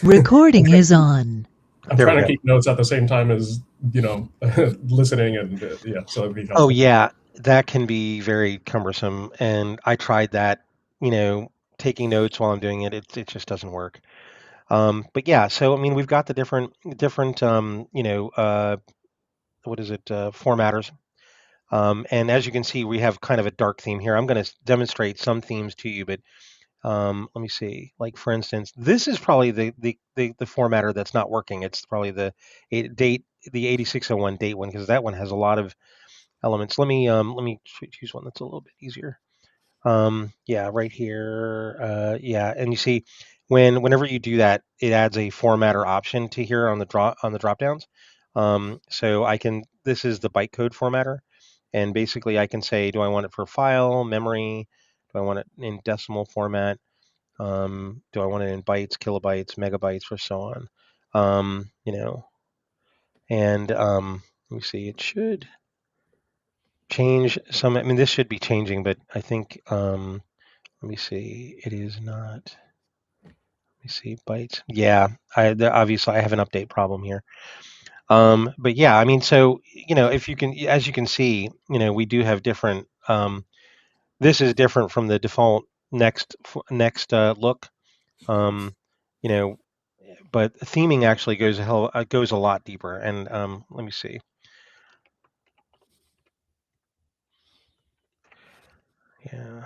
Recording is on. I'm There we trying to go. keep notes at the same time as, listening and, yeah, so it'd be helpful. Oh yeah, that can be very cumbersome, and I tried that. Taking notes while I'm doing it, it just doesn't work. But yeah, so I mean, we've got the different what is it, formatters. And as you can see, we have kind of a dark theme here. I'm going to demonstrate some themes to you, but let me see. Like for instance, this is probably the formatter that's not working. It's probably the the 8601 date one, because that one has a lot of elements. Let me choose one that's a little bit easier. Yeah, right here. Yeah, and you see, whenever you do that, it adds a formatter option to here on the drop downs. So I can. This is the bytecode formatter, and basically I can say, do I want it for file, memory? Do I want it in decimal format? Do I want it in bytes, kilobytes, megabytes, or so on? Um, you know, and let me see. It should change some. I mean, this should be changing, but I think. Let me see. It is not. Let me see. Bytes. Yeah. Obviously I have an update problem here. But yeah, I mean, so if you can, as you can see, we do have different. This is different from the default next look. Um, you know, but theming actually goes a lot deeper. And let me see. Yeah.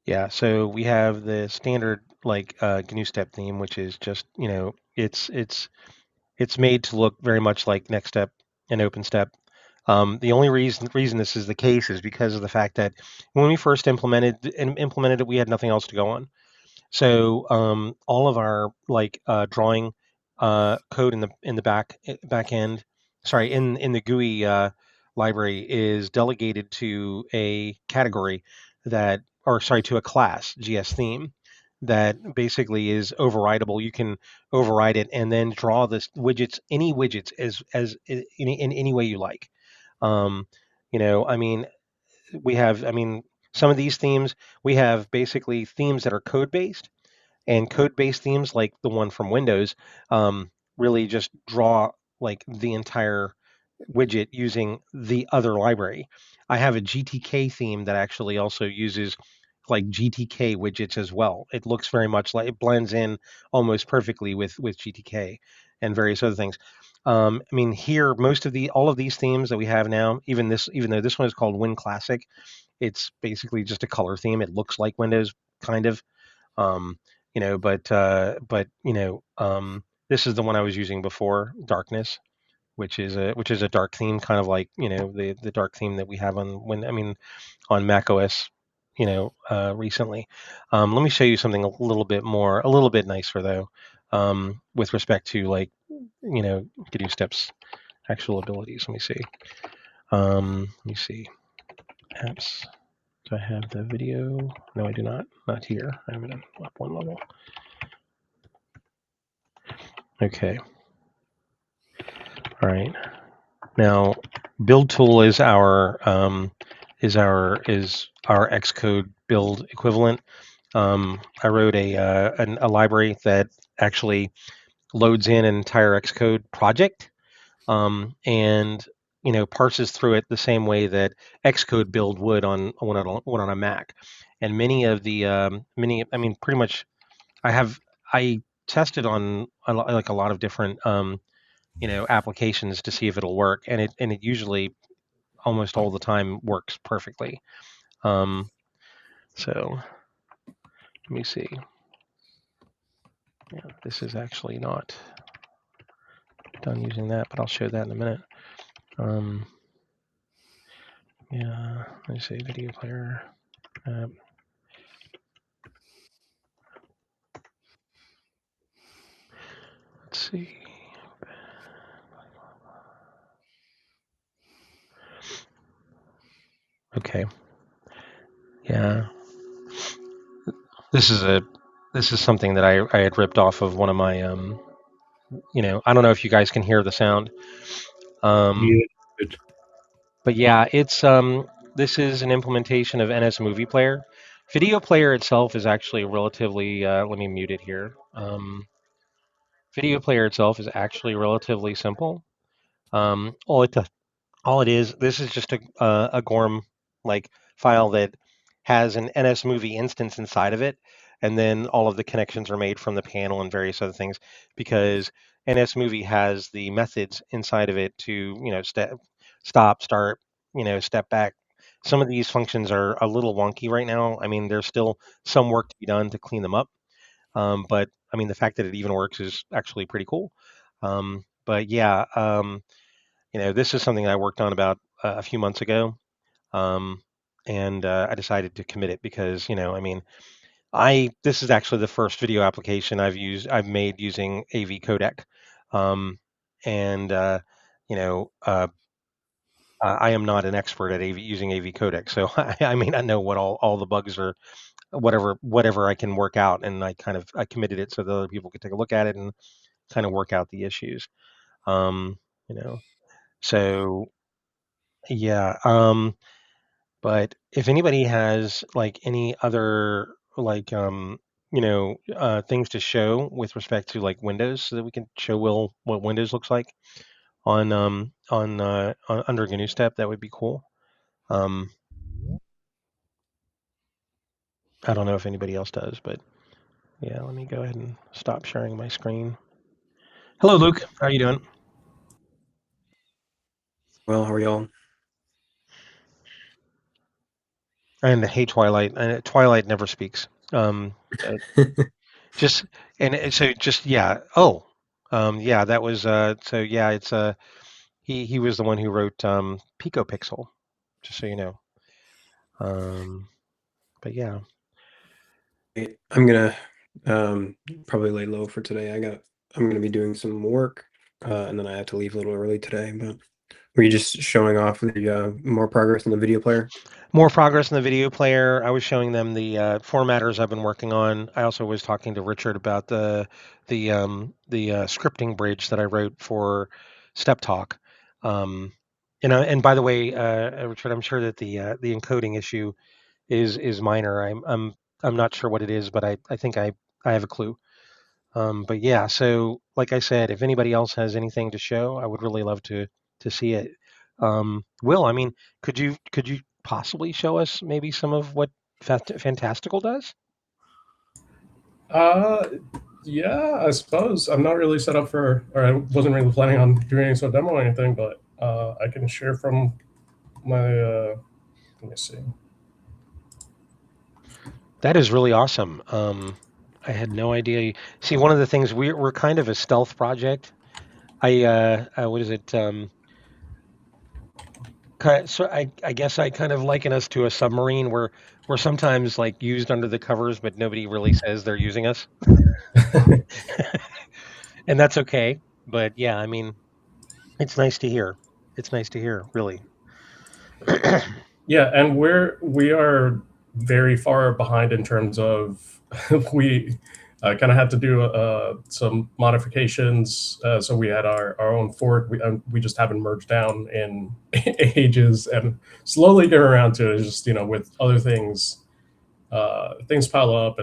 Yeah, so we have the standard like GNUstep theme, which is just it's made to look very much like NextStep and OpenStep. The only reason this is the case is because of the fact that when we first implemented it, we had nothing else to go on. So all of our like drawing code in the back end, sorry, in the GUI library is delegated to a category to a class GS theme that basically is overridable. You can override it and then draw this any widgets as in any way you like. Um, I mean, some of these themes, we have basically themes that are code based, and code based themes like the one from Windows really just draw like the entire widget using the other library. I have a GTK theme that actually also uses like GTK widgets as well. It looks very much like it blends in almost perfectly with GTK and various other things. I mean, here all of these themes that we have now, even though this one is called Win Classic, it's basically just a color theme. It looks like Windows, kind of. This is the one I was using before, Darkness, which is a dark theme, kind of like the dark theme that we have on Mac OS, recently. Let me show you something a little bit nicer though, with respect to like GNUstep's actual abilities. Let me see. Apps. Do I have the video? No, I do not. Not here. I'm going to up one level. Okay. All right. Now, build tool is our Xcode build equivalent. I wrote a library that actually loads in an entire Xcode project, and parses through it the same way that Xcode build would on a Mac. And many of the I mean, pretty much, I tested on a lot of different applications to see if it'll work, and it usually almost all the time works perfectly. So let me see. Yeah, this is actually not done using that, but I'll show that in a minute. Yeah, let me see, video player. Let's see. Okay. Yeah. This is something that I had ripped off of one of my I don't know if you guys can hear the sound. Yeah. But yeah, it's this is an implementation of NS Movie Player Video player itself is actually relatively. Let me mute it here. Video player itself is actually relatively simple. All it all it is, this is just a GORM like file that has an NS movie instance inside of it, and then all of the connections are made from the panel and various other things because NS movie has the methods inside of it to stop, start, step back. Some of these functions are a little wonky right now. I mean, there's still some work to be done to clean them up, but I mean, the fact that it even works is actually pretty cool. But yeah. This is something I worked on about a few months ago, um, and I decided to commit it because I mean, I this is actually the first video application I've made using AV codec, um, and you know, uh, I am not an expert at using AV codec, so I may not know what all the bugs are, whatever I can work out, and I committed it so that other people could take a look at it and kind of work out the issues. Um, you know, so yeah. But if anybody has like any other like things to show with respect to like Windows, so that we can show Will what Windows looks like on under GNUstep, that would be cool. Um, I don't know if anybody else does, but yeah, let me go ahead and stop sharing my screen. Hello, Luke. How are you doing? Well, how are y'all? And hey, Twilight. Twilight never speaks. Uh, just so just yeah. Oh, yeah. That was so yeah. It's he was the one who wrote Pico Pixel, just so you know. But yeah. I'm gonna probably lay low for today. I'm gonna be doing some work, and then I have to leave a little early today. But were you just showing off the more progress in the video player? More progress in the video player. I was showing them the formatters I've been working on. I also was talking to Richard about the scripting bridge that I wrote for Step Talk. And by the way, Richard, I'm sure that the encoding issue is minor. I'm not sure what it is, but I think I have a clue. But yeah, so like I said, if anybody else has anything to show, I would really love to see it. Will, I mean, could you possibly show us maybe some of what Fantastical does? Uh, yeah, I suppose I'm not really set up for, or I wasn't really planning on doing any sort of demo or anything, but I can share from my. Let me see. That is really awesome. I had no idea. See, one of the things we're kind of a stealth project. What is it? So I guess I kind of liken us to a submarine where we're sometimes like used under the covers, but nobody really says they're using us. And that's okay. But yeah, I mean, it's nice to hear. It's nice to hear, really. Yeah, and we are very far behind in terms of we kind of had to do some modifications. So we had our own fork. We just haven't merged down in ages, and slowly getting around to it. It's just with other things, things pile up,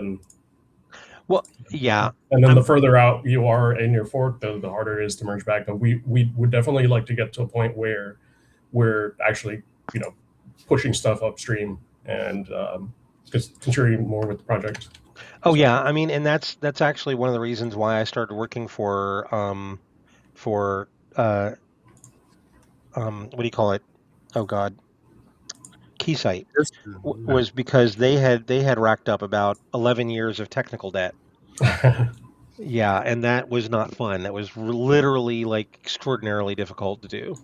Well, yeah, and then I'm the further out you are in your fork, the harder it is to merge back. But we would definitely like to get to a point where we're actually pushing stuff upstream and contributing more with the project. Oh So yeah, I mean, and that's actually one of the reasons why I started working for what do you call it? Oh God, Keysight was because they had racked up about 11 years of technical debt. Yeah, and that was not fun. That was literally like extraordinarily difficult to do.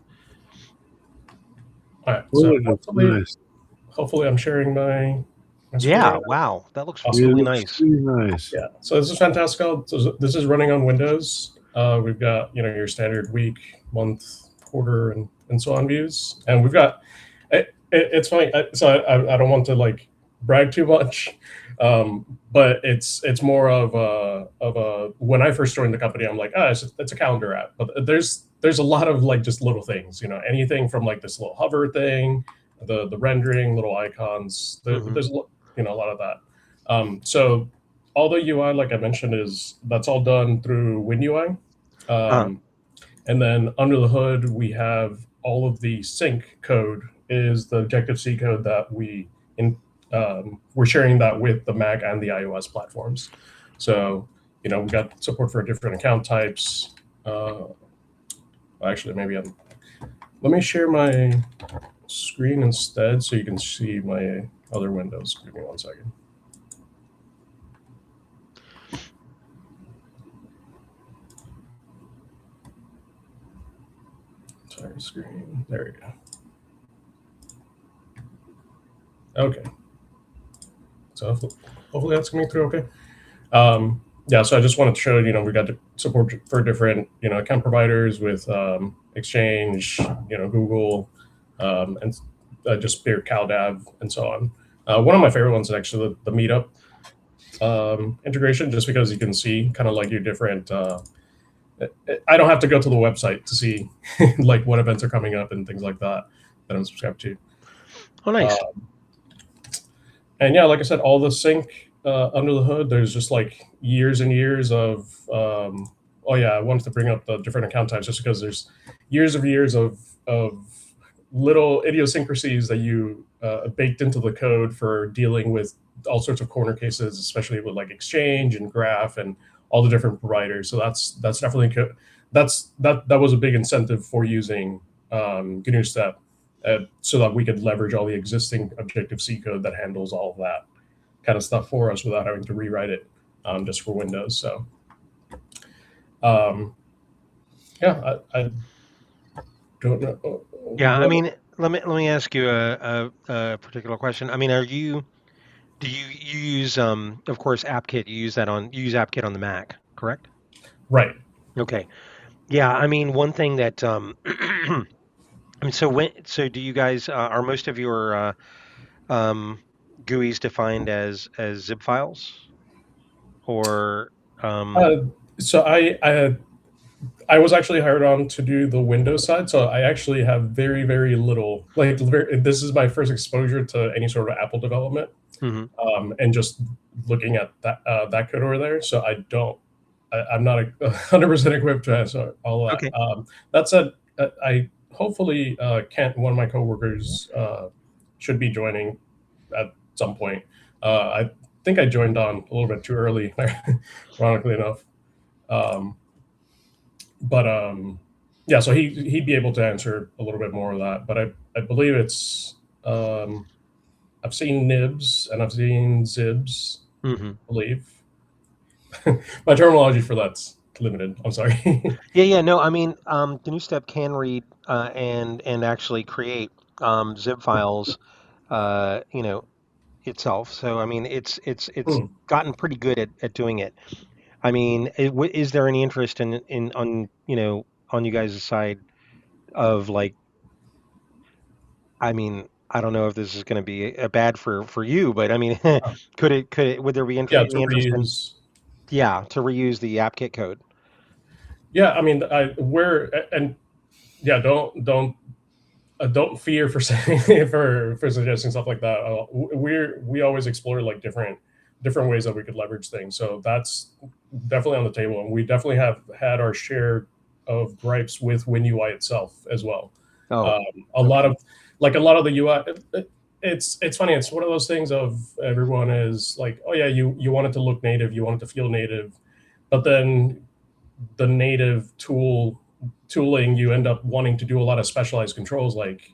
all right, so Oh, that's nice. hopefully I'm sharing my screen Yeah, right now. wow, that looks Awesome. It really looks nice. really nice. Yeah, so this is fantastic. So this is running on Windows. We've got your standard week, month, quarter, and so on views, and we've got. It's funny. So I don't want to like brag too much, but it's more of a when I first joined the company, I'm like, it's a calendar app, but there's a lot of like just little things, anything from like this little hover thing, the rendering, little icons. Mhm. There's a lot of that. So all the UI, like I mentioned, that's all done through WinUI. And then under the hood, we have all of the sync code is the Objective-C code that we're sharing that with the Mac and the iOS platforms. So, we got support for different account types. Actually, let me share my screen instead so you can see my other windows. Give me 1 second. Sorry, screen. There we go. Okay. So hopefully that's coming through okay. Yeah, so I just wanted to show, we got support for different, account providers with Exchange, Google, and just Beer CalDAV and so on. One of my favorite ones is actually the Meetup integration, just because you can see kind of like your different. I don't have to go to the website to see like what events are coming up and things like that I'm subscribed to. Oh, nice. And yeah, like I said, all the sync under the hood, there's just like years and years of. Oh yeah, I wanted to bring up the different account types just because there's years of little idiosyncrasies that you baked into the code for dealing with all sorts of corner cases, especially with like Exchange and Graph and all the different providers. So that's definitely that was a big incentive for using GNUstep, so that we could leverage all the existing Objective-C code that handles all of that kind of stuff for us without having to rewrite it just for Windows. So yeah, I don't know. Yeah, I mean, let me ask you a particular question. I mean, do you use of course AppKit? You use AppKit on the Mac, correct? Right. Okay. Yeah, I mean, one thing that I mean, so do you guys are most of your GUIs defined as zip files, or So I was actually hired on to do the Windows side, so I actually have very, very little. Like, this is my first exposure to any sort of Apple development, and just looking at that code over there. So I'm not 100% equipped to answer all of that. Okay. That said, I hopefully Kent, one of my coworkers, should be joining at some point. I think I joined on a little bit too early, ironically enough. But yeah, so he'd be able to answer a little bit more of that. But I believe it's I've seen nibs and I've seen zibs. I believe my terminology for that's limited. I'm sorry. Yeah. No, I mean, GNUstep can read and actually create zip files, itself. So I mean, it's gotten pretty good at doing it. I mean, is there any interest in on on you guys' side of like, I mean, I don't know if this is going to be a bad for you, but I mean, would there be Yeah, to any interest in reuse. to reuse the AppKit code? Yeah, I mean, yeah, don't fear for saying for suggesting stuff like that. We always explore like different ways that we could leverage things. So that's definitely on the table, and we definitely have had our share of gripes with WinUI itself as well. Oh, A lot of the UI. It's funny. It's one of those things of everyone is like, oh yeah, you want it to look native, you want it to feel native, but then the native tooling, you end up wanting to do a lot of specialized controls, like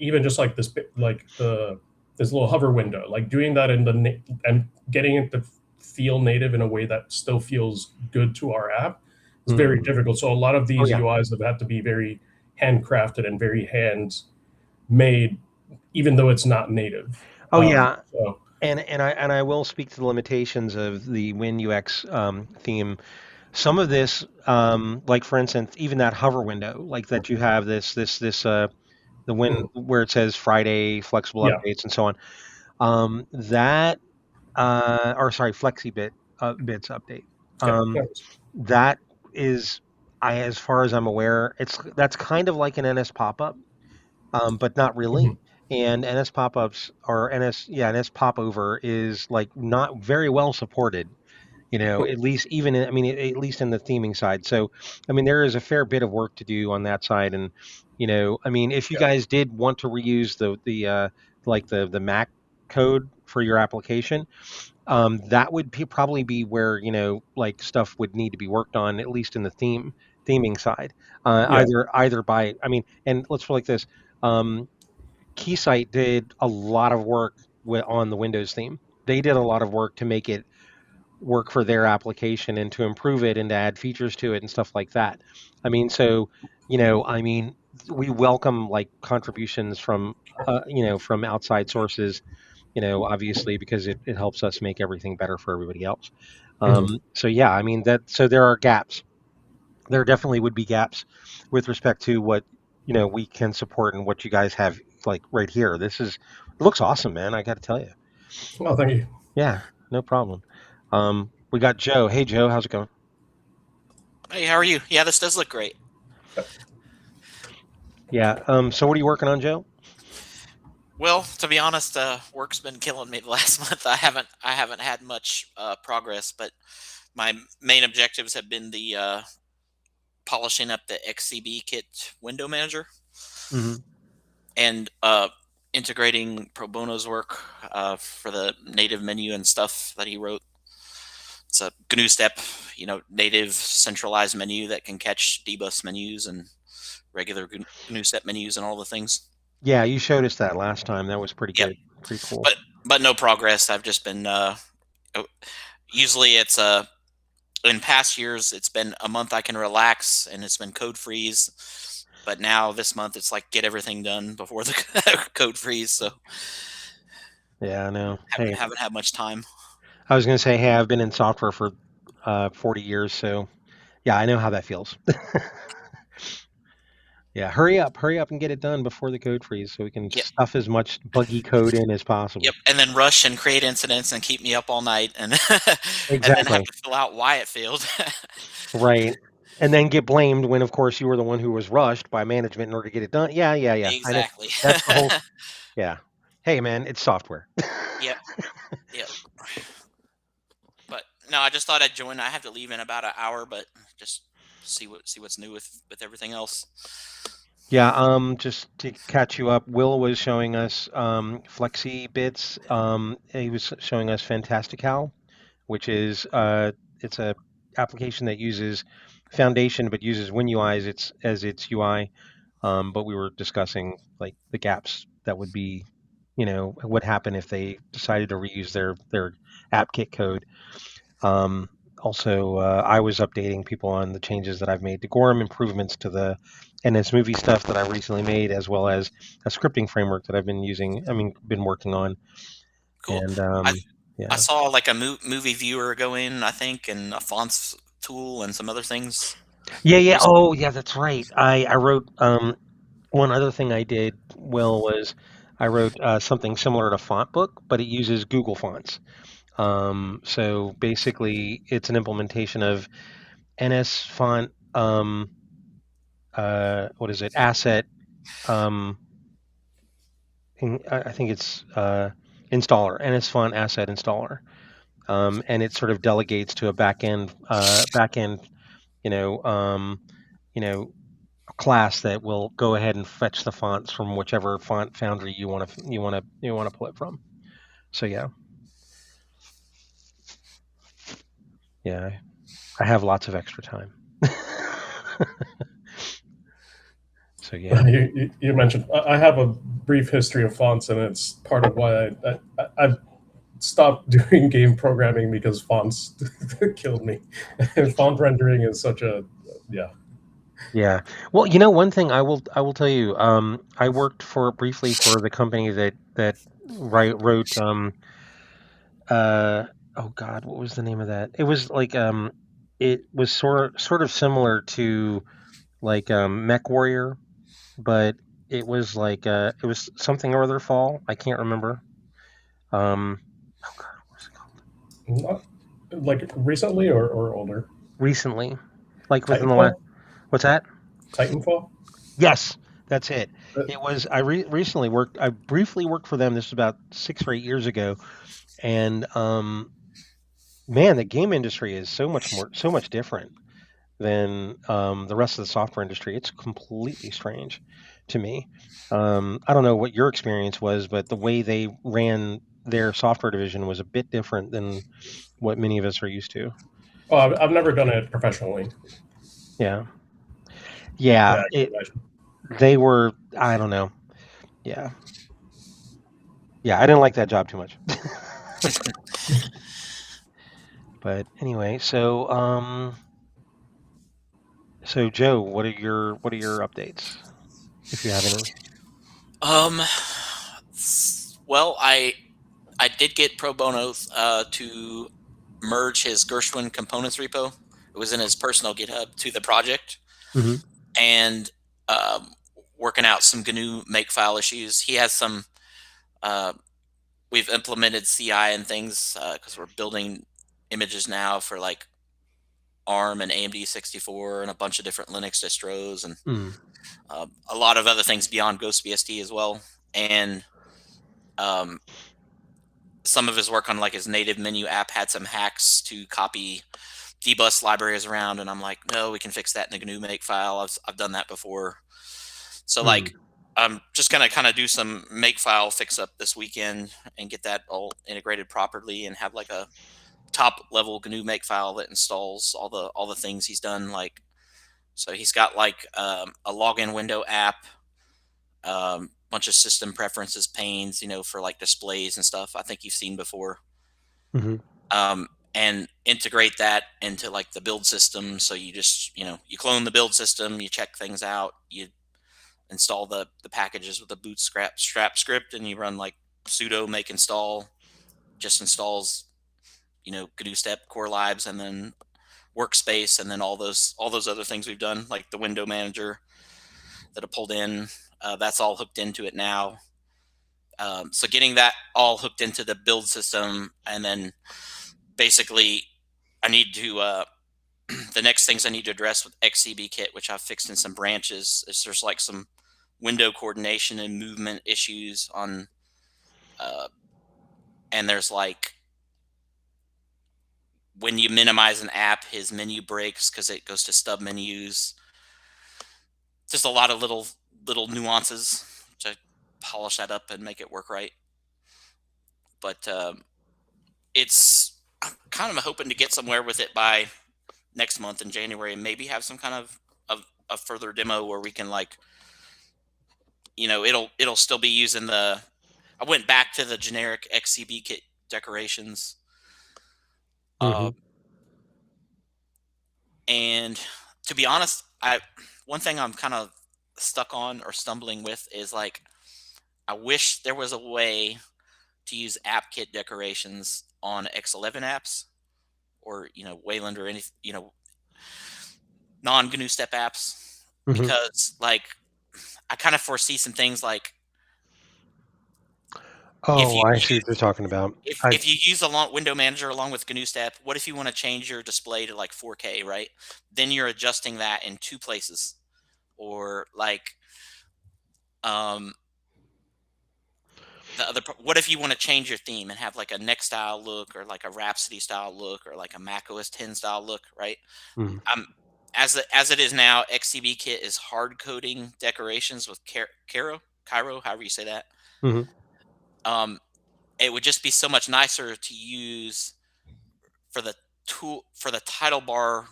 even just like this, like this little hover window, like doing that and getting it to feel native in a way that still feels good to our app is very difficult. So a lot of these UIs have had to be very handcrafted and very handmade, even though it's not native. Oh yeah. So. And I will speak to the limitations of the WinUX theme. Some of this, like for instance, even that hover window, like that you have the where it says Friday flexible updates and so on. That or sorry, FlexiBit bits update. That is, as far as I'm aware, that's kind of like an NS pop-up, but not really. and NS pop-ups or NS popover is like not very well supported. At least even I mean, at least in the theming side. So, I mean, there is a fair bit of work to do on that side. And I mean, if you Yeah. guys did want to reuse the Mac code for your application, that would probably be where like stuff would need to be worked on, at least in the theming side. Yeah. Either by I mean, and let's put it like this. Keysight did a lot of work on the Windows theme. They did a lot of work to make it work for their application and to improve it and to add features to it and stuff like that. I mean, so I mean, we welcome like contributions from outside sources, obviously because it helps us make everything better for everybody else. Mhm. So yeah, I mean so there are gaps. There definitely would be gaps with respect to what we can support and what you guys have like right here. It looks awesome, man. I got to tell you. Oh, thank you. Yeah, no problem. We got Joe. Hey, Joe, how's it going? Hey, how are you? Yeah, this does look great. Yeah. So what are you working on, Joe? Well, to be honest, work's been killing me the last month. I haven't had much progress, but my main objectives have been the polishing up the XCB kit window manager Hmm. and integrating Pro Bono's work for the native menu and stuff that he wrote. It's a GNUstep, native centralized menu that can catch dbus menus and regular GNUstep menus and all the things. Yeah, you showed us that last time. That was pretty Yep. good. Pretty cool. But no progress. I've just been usually it's in past years it's been a month I can relax and it's been code freeze. But now this month it's like get everything done before the code freeze. So Yeah, I know. haven't, Hey, haven't had much time. I was gonna say, hey, I've been in software for 40 years, so yeah, I know how that feels. Yeah, hurry up and get it done before the code freeze so we can Yep. stuff as much buggy code in as possible. Yep. And then rush and create incidents and keep me up all night and and then have Exactly. to fill out why it failed. Right. And then get blamed when, of course, you were the one who was rushed by management in order to get it done. Yeah, yeah, yeah. I know. Exactly. That's the whole. Yeah. Hey, man, it's software. Yep. Yep. But no, I just thought I'd join. I have to leave in about an hour, but just see what's new with everything else. Yeah. Just to catch you up, Will was showing us Flexi bits. He was showing us Fantastical, which is it's a application that uses Foundation but uses WinUI as its UI. But we were discussing like the gaps that would be, what happened if they decided to reuse their AppKit code. Also, I was updating people on the changes that I've made to Gorm, improvements to the NS movie stuff that I recently made, as well as a scripting framework that I've been using. I mean, been working on. Cool. And I yeah, saw like a movie viewer go in, I think, and a fonts tool and some other things. yeah. Recently. Oh, yeah, that's right. I wrote one other thing I did, Will, was I wrote something similar to FontBook, but it uses Google Fonts. So basically, it's an implementation of NS Font. What is it? Asset. Um, I think it's installer. NS Font Asset Installer. And it sort of delegates to a backend, you know, um, you know, class that will go ahead and fetch the fonts from whichever font foundry you want to pull it from. So yeah, I have lots of extra time. So yeah, You mentioned I have a brief history of fonts, and it's part of why I've stopped doing game programming because fonts killed me. Font rendering is such a yeah. yeah. Well, one thing I will tell you. I worked briefly for the company that wrote oh God, what was the name of that? It was like it was sort of similar to like Mech Warrior, but it was like it was something or other fall. I can't remember. Oh God, what was it called? Not, like recently or older. Recently, like within the last. Titanfall. What's that? Titanfall. Yes, That's it. But- It was. I recently worked. I briefly worked for them. This was about 6 or 8 years ago, and man, the game industry is so much different than the rest of the software industry. It's completely strange to me. I don't know what your experience was, but the way they ran their software division was a bit different than what many of us are used to. Oh, I've never done it professionally. Yeah, Yeah, yeah. I can imagine. They were. I don't know. Yeah, yeah. I didn't like that job too much. But anyway, so Joe, what are your updates, if you have any? Um, well, I did get pro bono to merge his Gershwin components repo. It was in his personal GitHub to the project, Hmm. and um, working out some GNU makefile issues. He has some. Uh, we've implemented CI and things because we're building images now for like ARM and AMD 64 and a bunch of different Linux distros and Mm. a lot of other things beyond GhostBSD as well. And um, some of his work on like his native menu app had some hacks to copy dbus libraries around, and I'm like, no, we can fix that in the GNU makefile. I've done that before. So Mm. like I'm just gonna kind of do some makefile fix up this weekend and get that all integrated properly and have like a top level GNU makefile that installs all the things he's done. Like so he's got like a login window app, bunch of system preferences panes, for like displays and stuff. I think you've seen before. Hmm. And integrate that into like the build system. So you just, you clone the build system, you check things out, you install the packages with the bootstrap strap script, and you run like sudo make install, just installs, GNUstep core libs and then workspace and then all those other things we've done, like the window manager that I pulled in. That's all hooked into it now. So getting that all hooked into the build system, and then basically I need to the next things I need to address with XCB kit, which I've fixed in some branches, is there's like some window coordination and movement issues on, uh, and there's like when you minimize an app, his menu breaks because it goes to stub menus. Just a lot of little nuances to polish that up and make it work right. But I'm kind of hoping to get somewhere with it by next month in January, and maybe have some kind of a further demo where we can like, it'll still be using the. I went back to the generic XCB kit decorations, Hmm. uh, and to be honest, one thing I'm kind of stuck on or stumbling with is like I wish there was a way to use app kit decorations on X11 apps, or Wayland, or any non GNU step apps, Hmm. because like I kind of foresee some things like if Oh, you I see what you're talking about. if you use a long window manager along with GNU step, what if you want to change your display to like 4K, right? Then you're adjusting that in two places, or like um what if you want to change your theme and have like a Next style look, or like a Rhapsody style look, or like a Mac OS 10 style look, right? Mm. Um, as it is now, XCB Kit is hard coding decorations with Cairo, however you say that. Hmm. Um, it would just be so much nicer to use for the title bar,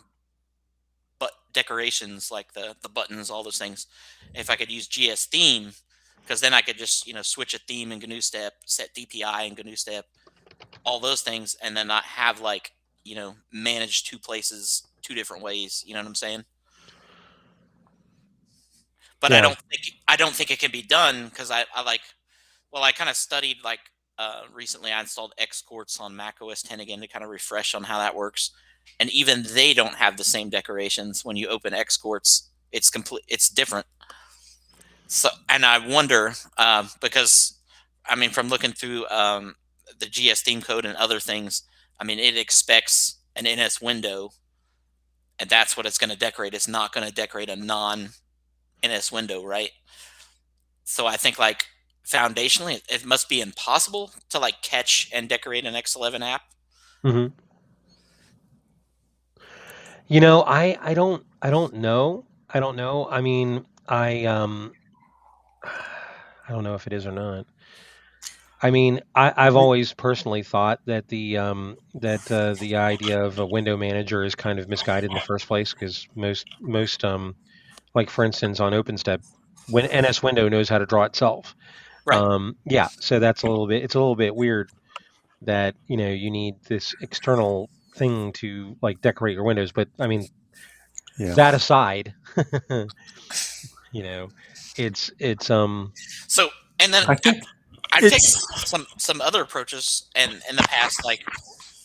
but decorations like the buttons, all those things. If I could use GS theme, because then I could just switch a theme in GNUstep, set DPI in GNUstep, all those things, and then not have like manage two places two different ways. You know what I'm saying? But Yeah. I don't think it can be done because I like, well, I kind of studied like recently I installed Xcorts on Mac OS 10 again to kind of refresh on how that works, and even they don't have the same decorations when you open Xcorts. It's different. So, and I wonder because I mean, from looking through the GS theme code and other things, I mean, it expects an NS window, and that's what it's going to decorate. It's not going to decorate a non NS window, right? So I think like foundationally, it must be impossible to like catch and decorate an X11 app. Hmm. You know, I don't know. I don't know. I mean, I don't know if it is or not. I mean, I've always personally thought that the idea of a window manager is kind of misguided in the first place, because most like for instance on OpenStep, when NS Window knows how to draw itself. Right. Yeah, so that's a little bit, it's a little bit weird that you need this external thing to like decorate your windows. But I mean, Yeah. that aside, you know, it's. So and then I think I've taken it's some other approaches and in the past, like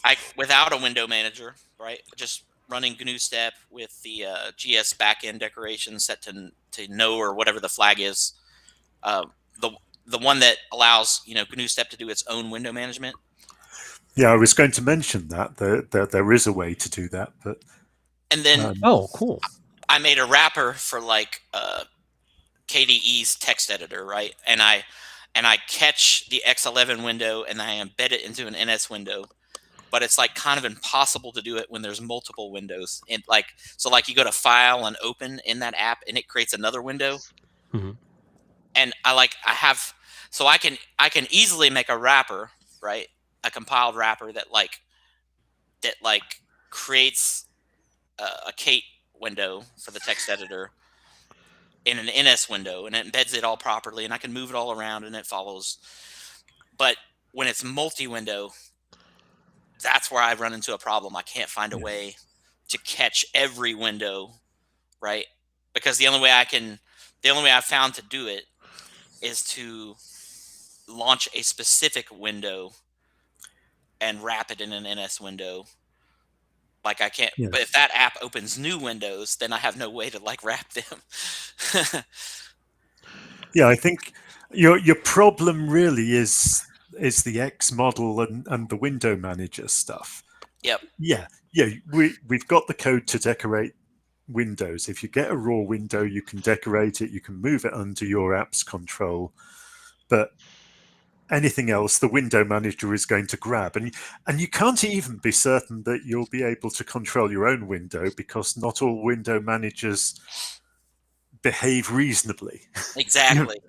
I without a window manager, right? Just running GNUstep with the GS backend decoration set to no or whatever the flag is. Uh, the the one that allows GNUstep to do its own window management. yeah. I was going to mention that there is a way to do that, but And then Oh, cool. I made a wrapper for like KDE's text editor, right? And I catch the X11 window and I embed it into an NS window. But it's like kind of impossible to do it when there's multiple windows. And like so like you go to file and open in that app and it creates another window. Hmm. And I have so I can easily make a wrapper, right? A compiled wrapper that creates a Kate window for the text editor in an NS window and it embeds it all properly and I can move it all around and it follows. But when it's multi-window, that's where I run into a problem. I can't find a yeah, way to catch every window, right? Because the only way I've found to do it is to launch a specific window and wrap it in an NS window. Like I can't, yeah, but if that app opens new windows, then I have no way to like wrap them. yeah. I think your problem really is the X model and the window manager stuff. Yep. Yeah, yeah. We've got the code to decorate windows. If you get a raw window, you can decorate it. You can move it under your app's control, but anything else the window manager is going to grab, and you can't even be certain that you'll be able to control your own window, because not all window managers behave reasonably. Exactly.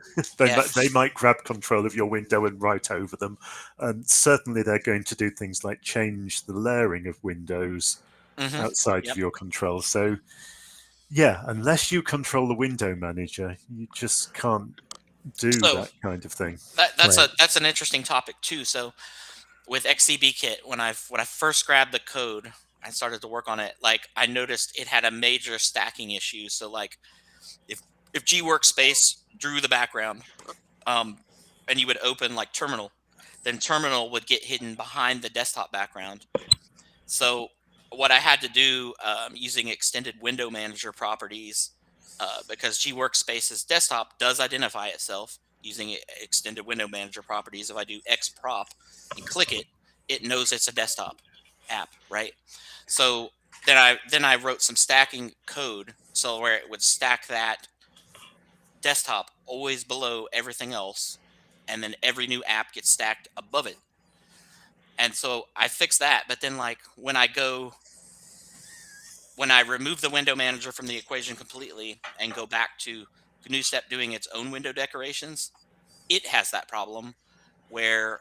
Yeah. They might grab control of your window and write over them, and certainly they're going to do things like change the layering of windows Hmm. outside of Yep. your control. So yeah, unless you control the window manager, you just can't do So that kind of thing. Right. that's an interesting topic too. So with XCBKit, when I first grabbed the code and started to work on it, like I noticed it had a major stacking issue. So like if G Workspace drew the background, and you would open like Terminal, then Terminal would get hidden behind the desktop background. So what I had to do using extended window manager properties, because G Workspace's desktop does identify itself using extended window manager properties. If I do X prop and click it, it knows it's a desktop app, right? So then I wrote some stacking code so where it would stack that desktop always below everything else, and then every new app gets stacked above it. And so I fixed that, but then like when I remove the window manager from the equation completely and go back to GNUstep doing its own window decorations, it has that problem where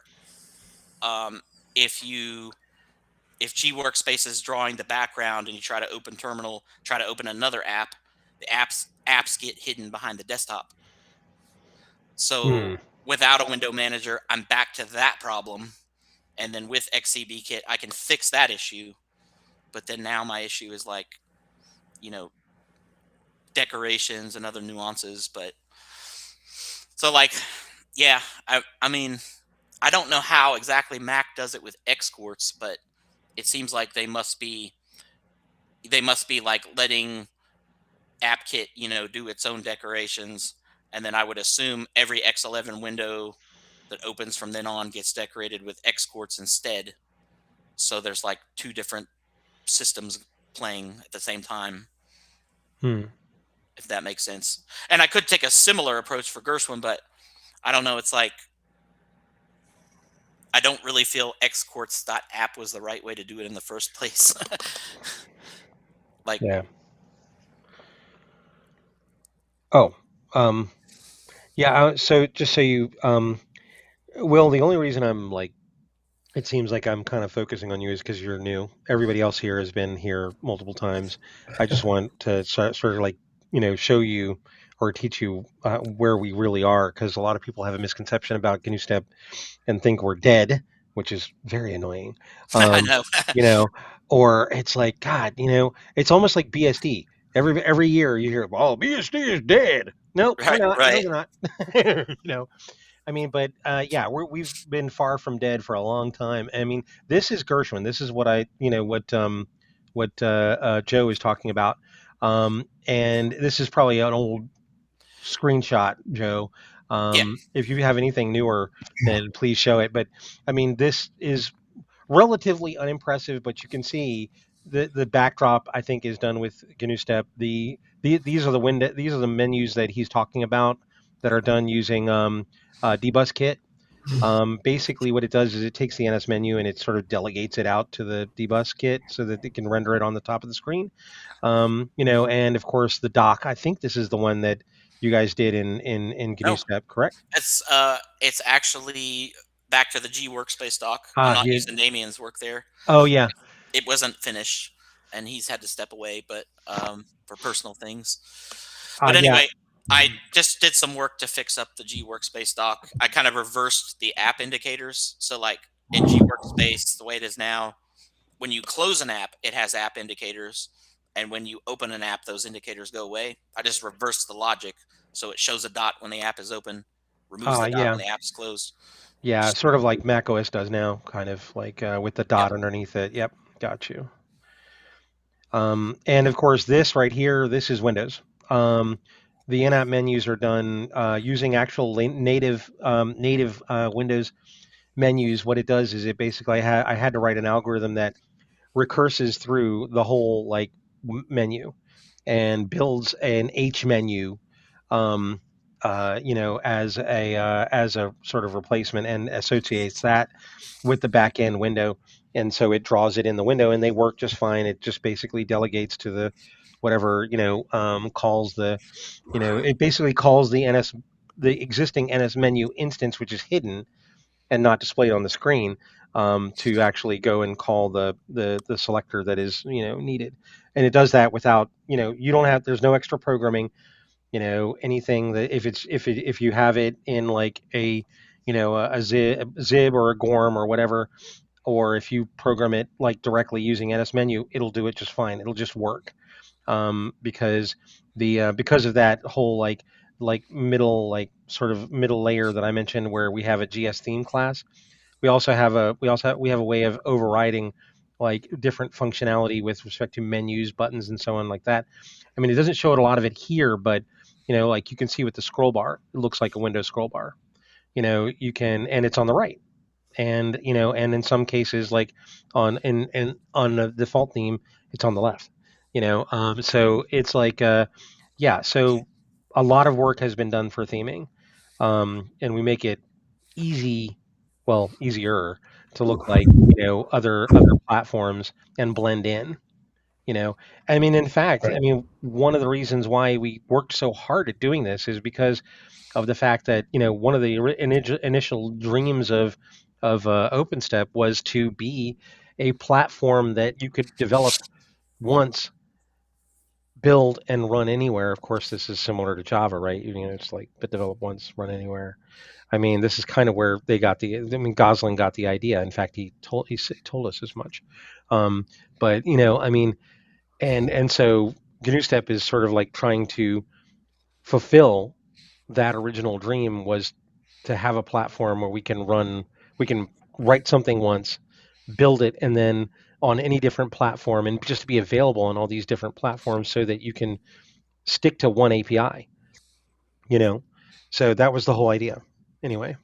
um, if G Workspace is drawing the background and you try to open Terminal, try to open another app, the apps get hidden behind the desktop. So without a window manager, I'm back to that problem. And then with XCBKit, I can fix that issue. But then now my issue is like, you know, decorations and other nuances. But so like, yeah, I mean, I don't know how exactly Mac does it with Xquartz, but it seems like they must be like letting AppKit, do its own decorations. And then I would assume every X11 window that opens from then on gets decorated with Xquartz instead. So there's like two different systems playing at the same time. Hmm. if that makes sense. And I could take a similar approach for Gershwin, but I don't know. It's like I don't really feel xquartz.app was the right way to do it in the first place. Like, Yeah. Oh, yeah. So just so you, Will, the only reason I'm like, it seems like I'm kind of focusing on you is because you're new. Everybody else here has been here multiple times. I just want to sort of like, show you or teach you where we really are, because a lot of people have a misconception about GNUstep and think we're dead, which is very annoying. I Um, know. you know, or it's like, God, it's almost like BSD. Every year you hear, oh, BSD is dead. Nope, we're Right, not. No, right. we're not. I mean, but yeah, we've been far from dead for a long time. I mean, this is Gershwin. This is what Joe is talking about. And this is probably an old screenshot, Joe. Yeah. If you have anything newer, then please show it. But I mean, this is relatively unimpressive, but you can see the backdrop, I think, is done with GNUstep. These are the these are the menus that he's talking about that are done using dbus kit. Basically, what it does is it takes the NS menu and it sort of delegates it out to the dbus kit so that it can render it on the top of the screen. And of course the dock. I think this is the one that you guys did in No, GNUstep, correct? it's actually back to the G workspace doc. I'm Ah, not you. using Damien's work there. Oh yeah. It wasn't finished, and he's had to step away, but for personal things. But Yeah. anyway, I just did some work to fix up the G workspace doc. I kind of reversed the app indicators. So like in G workspace, the way it is now, when you close an app, it has app indicators, and when you open an app, those indicators go away. I just reversed the logic, so it shows a dot when the app is open, removes the dot Yeah. when the app's closed. Yeah, sort of like Mac OS does now, kind of like with the Yep. dot underneath it. Yep, got you. And of course, this right here, this is Windows. The in-app menus are done using actual native Windows menus. What it does is it basically I had to write an algorithm that recurses through the whole like menu and builds an H menu, as a sort of replacement and associates that with the back end window. And so it draws it in the window and they work just fine. It just basically delegates to the whatever, calls it basically calls the existing NS menu instance, which is hidden and not displayed on the screen, to actually go and call the selector that is needed. And it does that without you don't have there's no extra programming, anything that if you have it in like a zib or a gorm or whatever, or if you program it like directly using NS menu, it'll do it just fine. It'll just work, because because of that whole middle sort of middle layer that I mentioned, where we have a GS theme class. We have a way of overriding like different functionality with respect to menus, buttons, and so on like that. I mean, it doesn't show it a lot of it here, but like you can see with the scroll bar, it looks like a Windows scroll bar. You can, and it's on the right, and and in some cases, like on the default theme, it's on the left. So it's like, yeah. So a lot of work has been done for theming, and we make it easy, well, easier to look like other platforms and blend in. I mean, in fact, I Right. mean, one of the reasons why we worked so hard at doing this is because of the fact that one of the initial dreams of OpenStep was to be a platform that you could develop once, build, and run anywhere. Of course, this is similar to Java, right? It's like but develop once, run anywhere. I mean, this is kind of where they got Gosling got the idea. In fact, he told us as much. But I mean, and so GNUstep is sort of like trying to fulfill that original dream, was to have a platform where we can write something once, build it, and then on any different platform, and just be available on all these different platforms so that you can stick to one API, you know? So that was the whole idea. Anyway.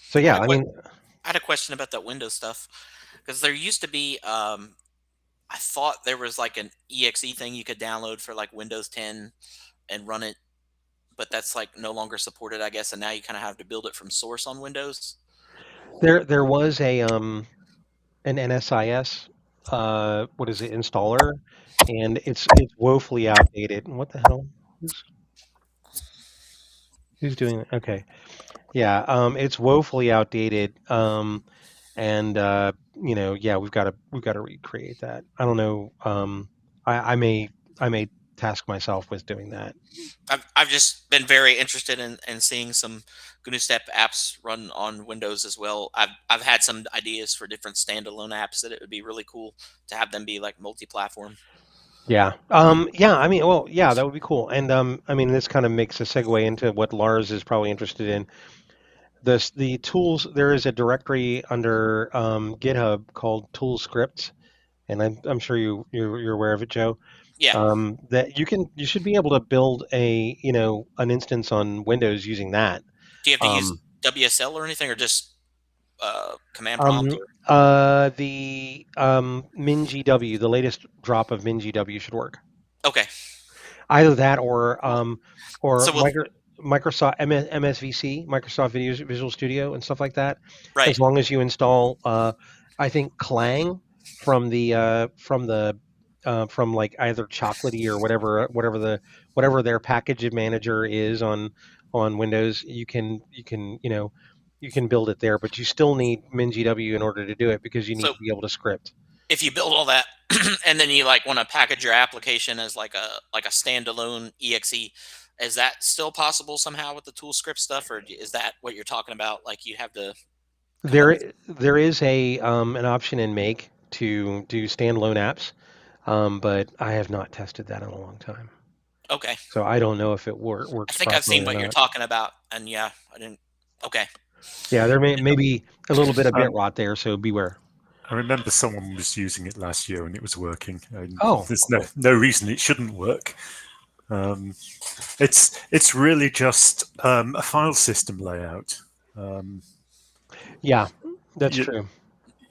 So I had yeah, a I mean, I had a question about that Windows stuff because there used to be I thought there was like an exe thing you could download for like Windows 10 and run it, but that's like no longer supported, I guess, and now you kind of have to build it from source on Windows. There was a an NSIS what is it, installer, and it's woefully outdated. What the hell? Who's who's doing it? Okay. Yeah, it's woefully outdated. And yeah, we've got to recreate that. I don't know. I may task myself with doing that. I've just been very interested in seeing some GNUstep apps run on Windows as well. I've had some ideas for different standalone apps that it would be really cool to have them be like multi-platform. Yeah. Yeah. I mean, well, yeah, that would be cool. And I mean, this kind of makes a segue into what Lars is probably interested in. The tools. There is a directory under GitHub called Tool Scripts, and I'm sure you're aware of it, Joe. Yeah. That you should be able to build an instance on Windows using that. Do you have to use Um, WSL or anything, or just command prompt? Or the MinGW, the latest drop of MinGW should work. okay, Either that or so we'll Microsoft MSVC, Microsoft Visual Studio, and stuff like that. right. As long as you install, I think Clang from like either Chocolatey or whatever their package manager is on Windows, you can build it there, but you still need MinGW in order to do it because you need So to be able to script. if you build all that and then you like want to package your application as like a standalone exe, is that still possible somehow with the tool script stuff, or is that what you're talking about? Like you have to come up with There is an option in Make to do standalone apps, but I have not tested that in a long time, okay. so I don't know if it I works think I've properly seen or what you're not. talking about, and yeah, I didn't. Okay, Yeah, there may be a little bit of bit Um, rot there, so beware. I remember someone was using it last year and it was working. And Oh, there's cool. no reason it shouldn't work. It's really just a file system layout. Yeah, that's You, true.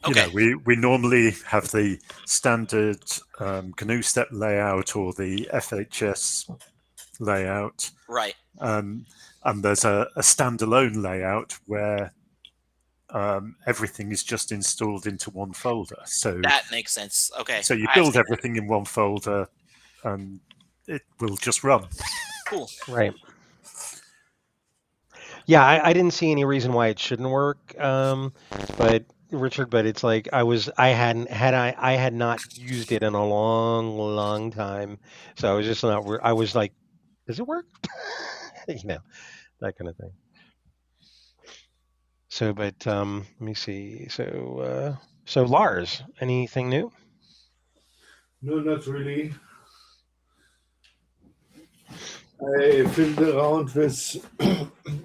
okay, we normally have the standard GNU-step layout or the FHS layout, right. and there's a standalone layout where everything is just installed into one folder. So That makes sense. Okay, you I build see. everything in one folder, and it will just run. Cool. Right. Yeah, I didn't see any reason why it shouldn't work. But Richard, but it's like I had not used it in a long time, so I was just not. I was like, does it work? That kind of thing. So, but let me see. So Lars, anything new? No, not really. I fiddled around with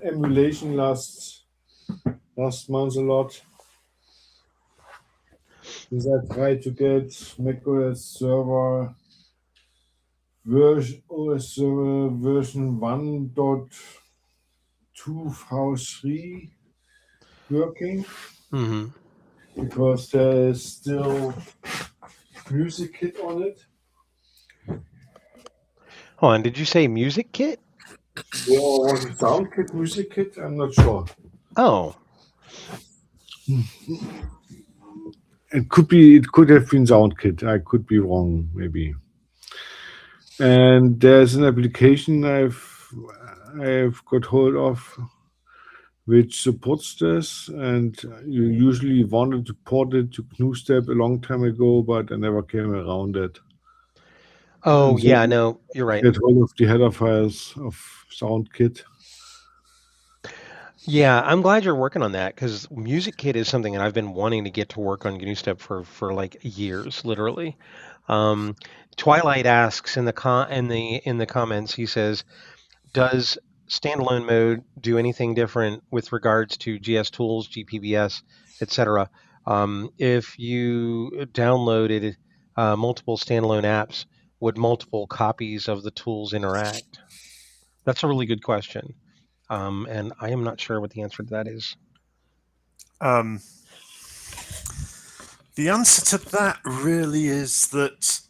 emulation last month a lot. Because I tried to get macOS server OS server version 1.2v3 working Mm-hmm. because there is still music kit on it. Hold on, did you say Music Kit? Or was it sound kit, music kit? I'm not sure. Oh, It could have been SoundKit. I could be wrong, maybe. And there's an application I've got hold of which supports this, and you usually wanted to port it to GNUstep a long time ago, but I never came around it. oh And yeah, then no, you're right. get hold of the header files of SoundKit. Yeah, I'm glad you're working on that because Music Kit is something that I've been wanting to get to work on GNUstep for like years, literally. Twilight asks in the comments, he says, does standalone mode do anything different with regards to GS tools, GPBS, etc.? If you downloaded multiple standalone apps, would multiple copies of the tools interact? That's a really good question. And I am not sure what the answer to that is. Um, The answer to that really is that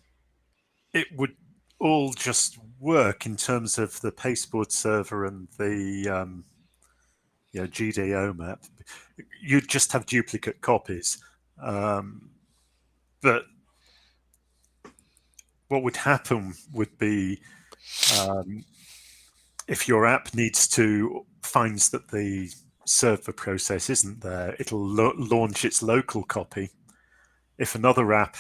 it would all just work in terms of the pasteboard server and the GDO map. You'd just have duplicate copies. But what would happen would be if your app finds that the server process isn't there, it'll launch its local copy. If another app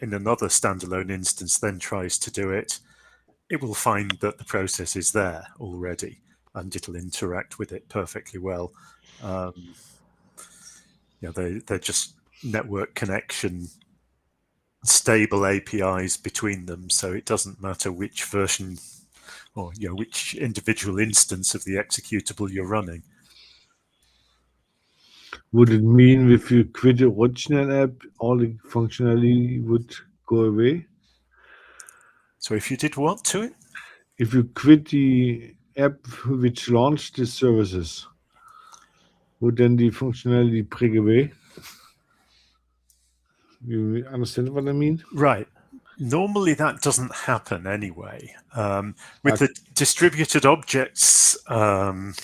in another standalone instance then tries to do it, it will find that the process is there already, and it'll interact with it perfectly well. They're just network connection stable APIs between them, so it doesn't matter which version or which individual instance of the executable you're running. Would it mean if you quit the original app, all the functionality would go away? So if you did what to it? If you quit the app which launched the services, would then the functionality break away? You understand what I mean? Right. Normally that doesn't happen anyway. With the distributed objects, the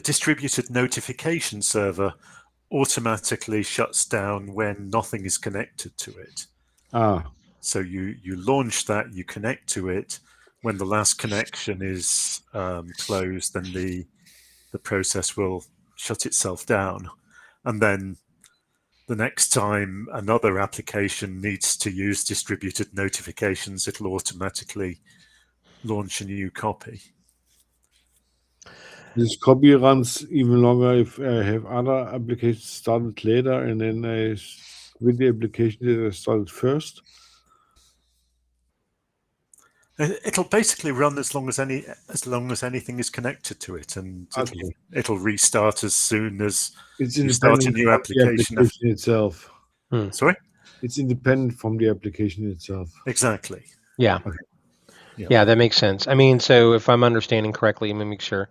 distributed notification server automatically shuts down when nothing is connected to it. So you launch that, you connect to it. When the last connection is closed, then the process will shut itself down. And then the next time another application needs to use distributed notifications, it'll automatically launch a new copy. This copy runs even longer if I have other applications started later and then I quit the application that I started first. It'll basically run as long as anything is connected to it, and it'll restart as soon as you start a new application. The application itself. Sorry? It's independent from the application itself. Exactly. Yeah. Okay. Yeah, that makes sense. I mean, so if I'm understanding correctly, let me make sure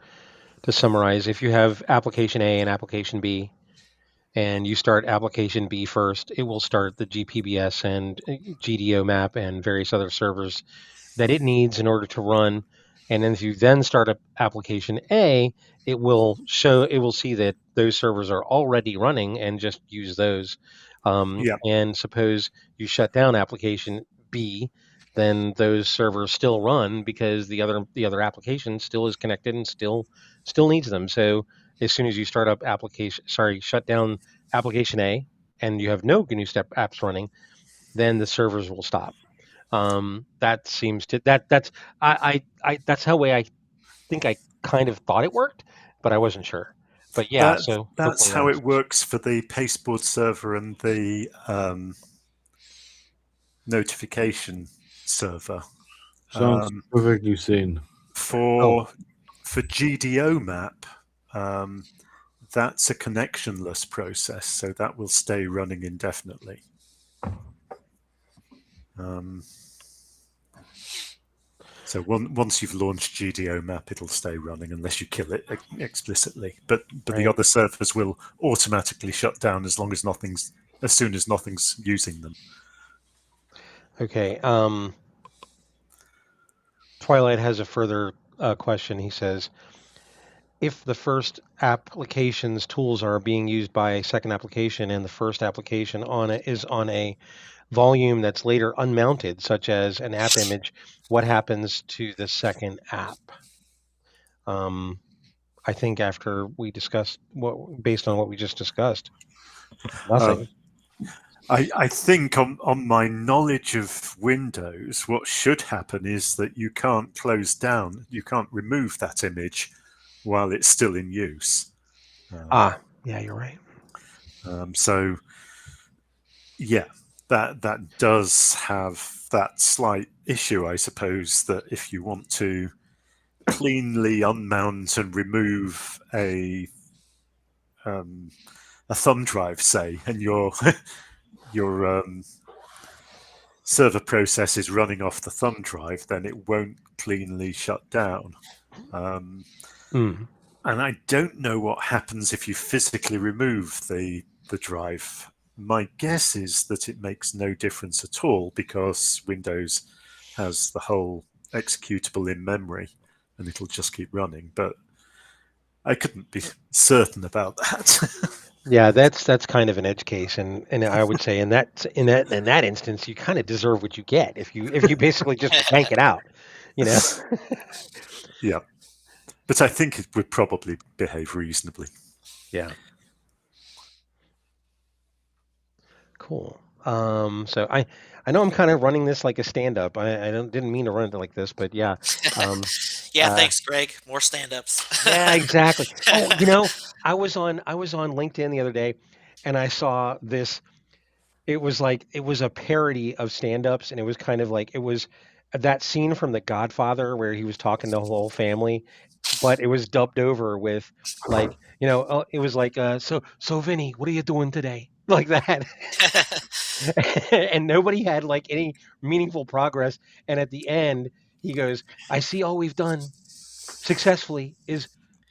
to summarize. If you have application A and application B, and you start application B first, it will start the GPBS and GDO map and various other servers that it needs in order to run. And then if you then start up application A, it will see that those servers are already running and just use those. And suppose you shut down application B, then those servers still run because the other application still is connected and still needs them. So as soon as you shut down application A and you have no GNUstep apps running, then the servers will stop. That seems to that's how way I think I kind of thought it worked, but I wasn't sure. But yeah, so that's how it works for the pasteboard server and the notification server. Sounds perfectly sane. For GDO map, that's a connectionless process, so that will stay running indefinitely. So once you've launched GDO map, it'll stay running unless you kill it explicitly. But the other servers will automatically shut down as soon as nothing's using them. Okay. Twilight has a further question. He says, if the first application's tools are being used by a second application and the first application on it is on a volume that's later unmounted, such as an app image, what happens to the second app? I think after we discussed based on what we just discussed, nothing. I think on my knowledge of Windows, what should happen is that you can't remove that image while it's still in use. Yeah, you're right. So yeah, that does have that slight issue, I suppose, that if you want to cleanly unmount and remove a thumb drive, say, and your server process is running off the thumb drive, then it won't cleanly shut down. And I don't know what happens if you physically remove the drive My guess is that it makes no difference at all because Windows has the whole executable in memory and it'll just keep running. But I couldn't be certain about that. Yeah, that's kind of an edge case, and I would say in that instance, you kind of deserve what you get if you basically just yank it out, you know. Yeah. But I think it would probably behave reasonably. Yeah. Cool. So I know I'm kind of running this like a stand up. I didn't mean to run it like this, but yeah. Yeah, Uh, thanks, Greg. More stand-ups. yeah, exactly. Oh, I was on LinkedIn the other day, and I saw this. It was a parody of stand-ups, and it was kind of like it was that scene from The Godfather where he was talking to the whole family, but it was dubbed over with like, it was like, so Vinny, what are you doing today? Like that. And nobody had like any meaningful progress. And at the end, he goes, I see all we've done successfully is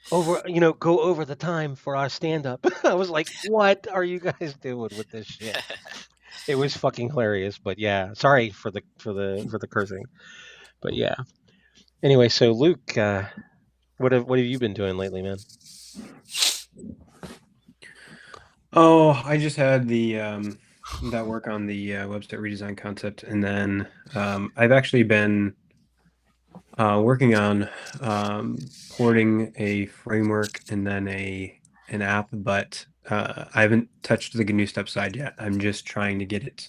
go over the time for our stand up. I was like, what are you guys doing with this shit? It was fucking hilarious, but yeah, sorry for the cursing, but yeah. Anyway, so Luke, what have you been doing lately, man? Oh, I just had the that work on the website redesign concept, and then I've actually been working on porting a framework and then an app, but I haven't touched the GNUstep side yet. I'm just trying to get it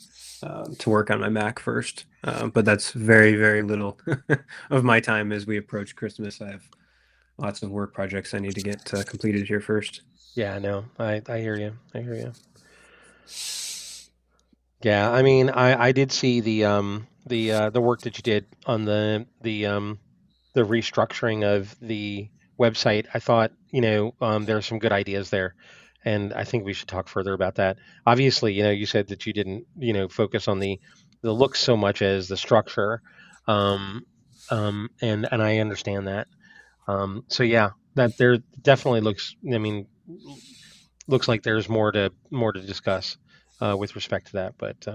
to work on my Mac first. But that's very, very little of my time as we approach Christmas. I have lots of work projects I need to get completed here first. Yeah, I know. I hear you. I hear you. Yeah, I mean, I did see the work that you did on the restructuring of the website. I thought, there are some good ideas there, and I think we should talk further about that. Obviously, you said that you didn't, focus on the looks so much as the structure, and I understand that. So yeah, that there definitely looks. I mean, looks like there's more to discuss with respect to that. But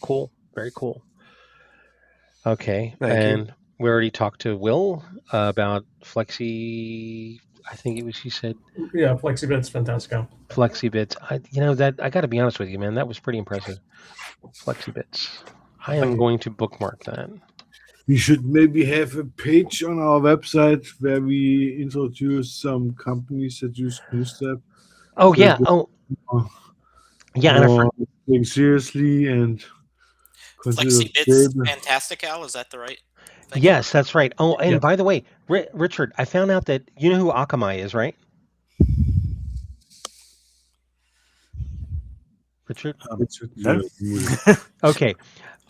cool, very cool. Okay, Thank you. and we already talked to Will about Flexi. I think it was he said Yeah, FlexiBit's Fantastico. FlexiBits. That I got to be honest with you, man. That was pretty impressive. FlexiBits. I am going to bookmark that. We should maybe have a page on our website where we introduce some companies that use GNUstep. Oh So yeah. that Oh more, yeah. And I more take seriously and consider FlexiBits stable. Fantastical, is that the right thing? yes, that's right. Oh, and Yeah. by the way, Richard, I found out that you know who Akamai is, right? Richard. No. Okay.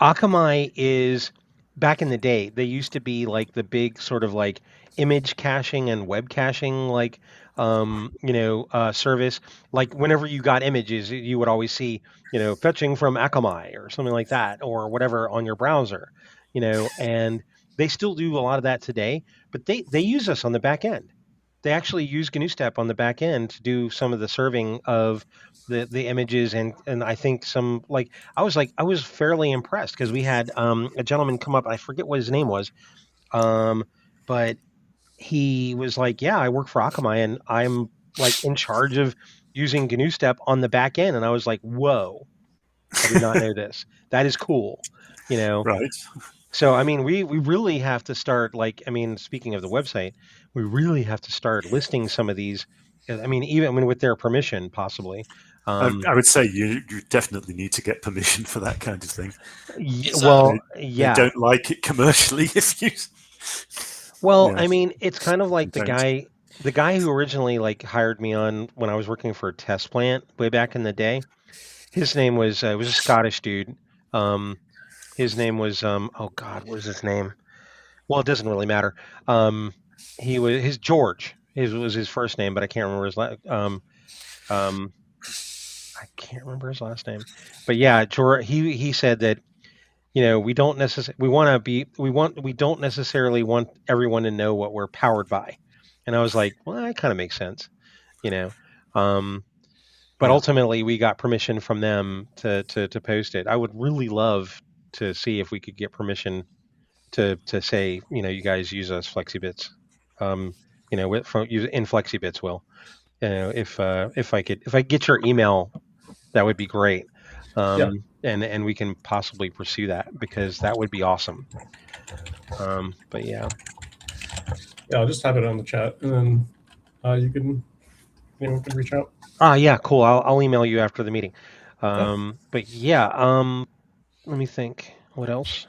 Akamai is back in the day, they used to be like the big sort of like image caching and web caching like service. Like whenever you got images, you would always see, fetching from Akamai or something like that or whatever on your browser, and they still do a lot of that today, but they use us on the back end. They actually use GNUstep on the back end to do some of the serving of the images and I think some I was fairly impressed because we had a gentleman come up. I forget what his name was, but he was like, "Yeah, I work for Akamai and I'm like in charge of using GNUstep on the back end." And I was like, "Whoa, I did not know this. That is cool." Right. So I mean, we really have to start speaking of the website, we really have to start listing some of these. I mean, even with their permission, possibly. I would say you definitely need to get permission for that kind of thing. Well, They yeah. don't like it commercially if you. Well, Yeah. I mean, it's kind of like the Don't. guy who originally hired me on when I was working for a test plant way back in the day. His name was it was a Scottish dude. His name was oh God, what was his name? Well, it doesn't really matter. He was his George. His was his first name, but I can't remember his last. I can't remember his last name. But yeah, George. He said that we don't necessarily we don't necessarily want everyone to know what we're powered by, and I was like, well, that kind of makes sense, you know. But Yeah. ultimately, we got permission from them to post it. I would really love to see if we could get permission to say, you guys use us FlexiBits. In FlexiBits, Will. If I get your email, that would be great. Yeah. And we can possibly pursue that, because that would be awesome. But yeah. Yeah, I'll just have it on the chat, and then anyone can reach out. Yeah, cool. I'll email you after the meeting. But yeah, let me think. What else?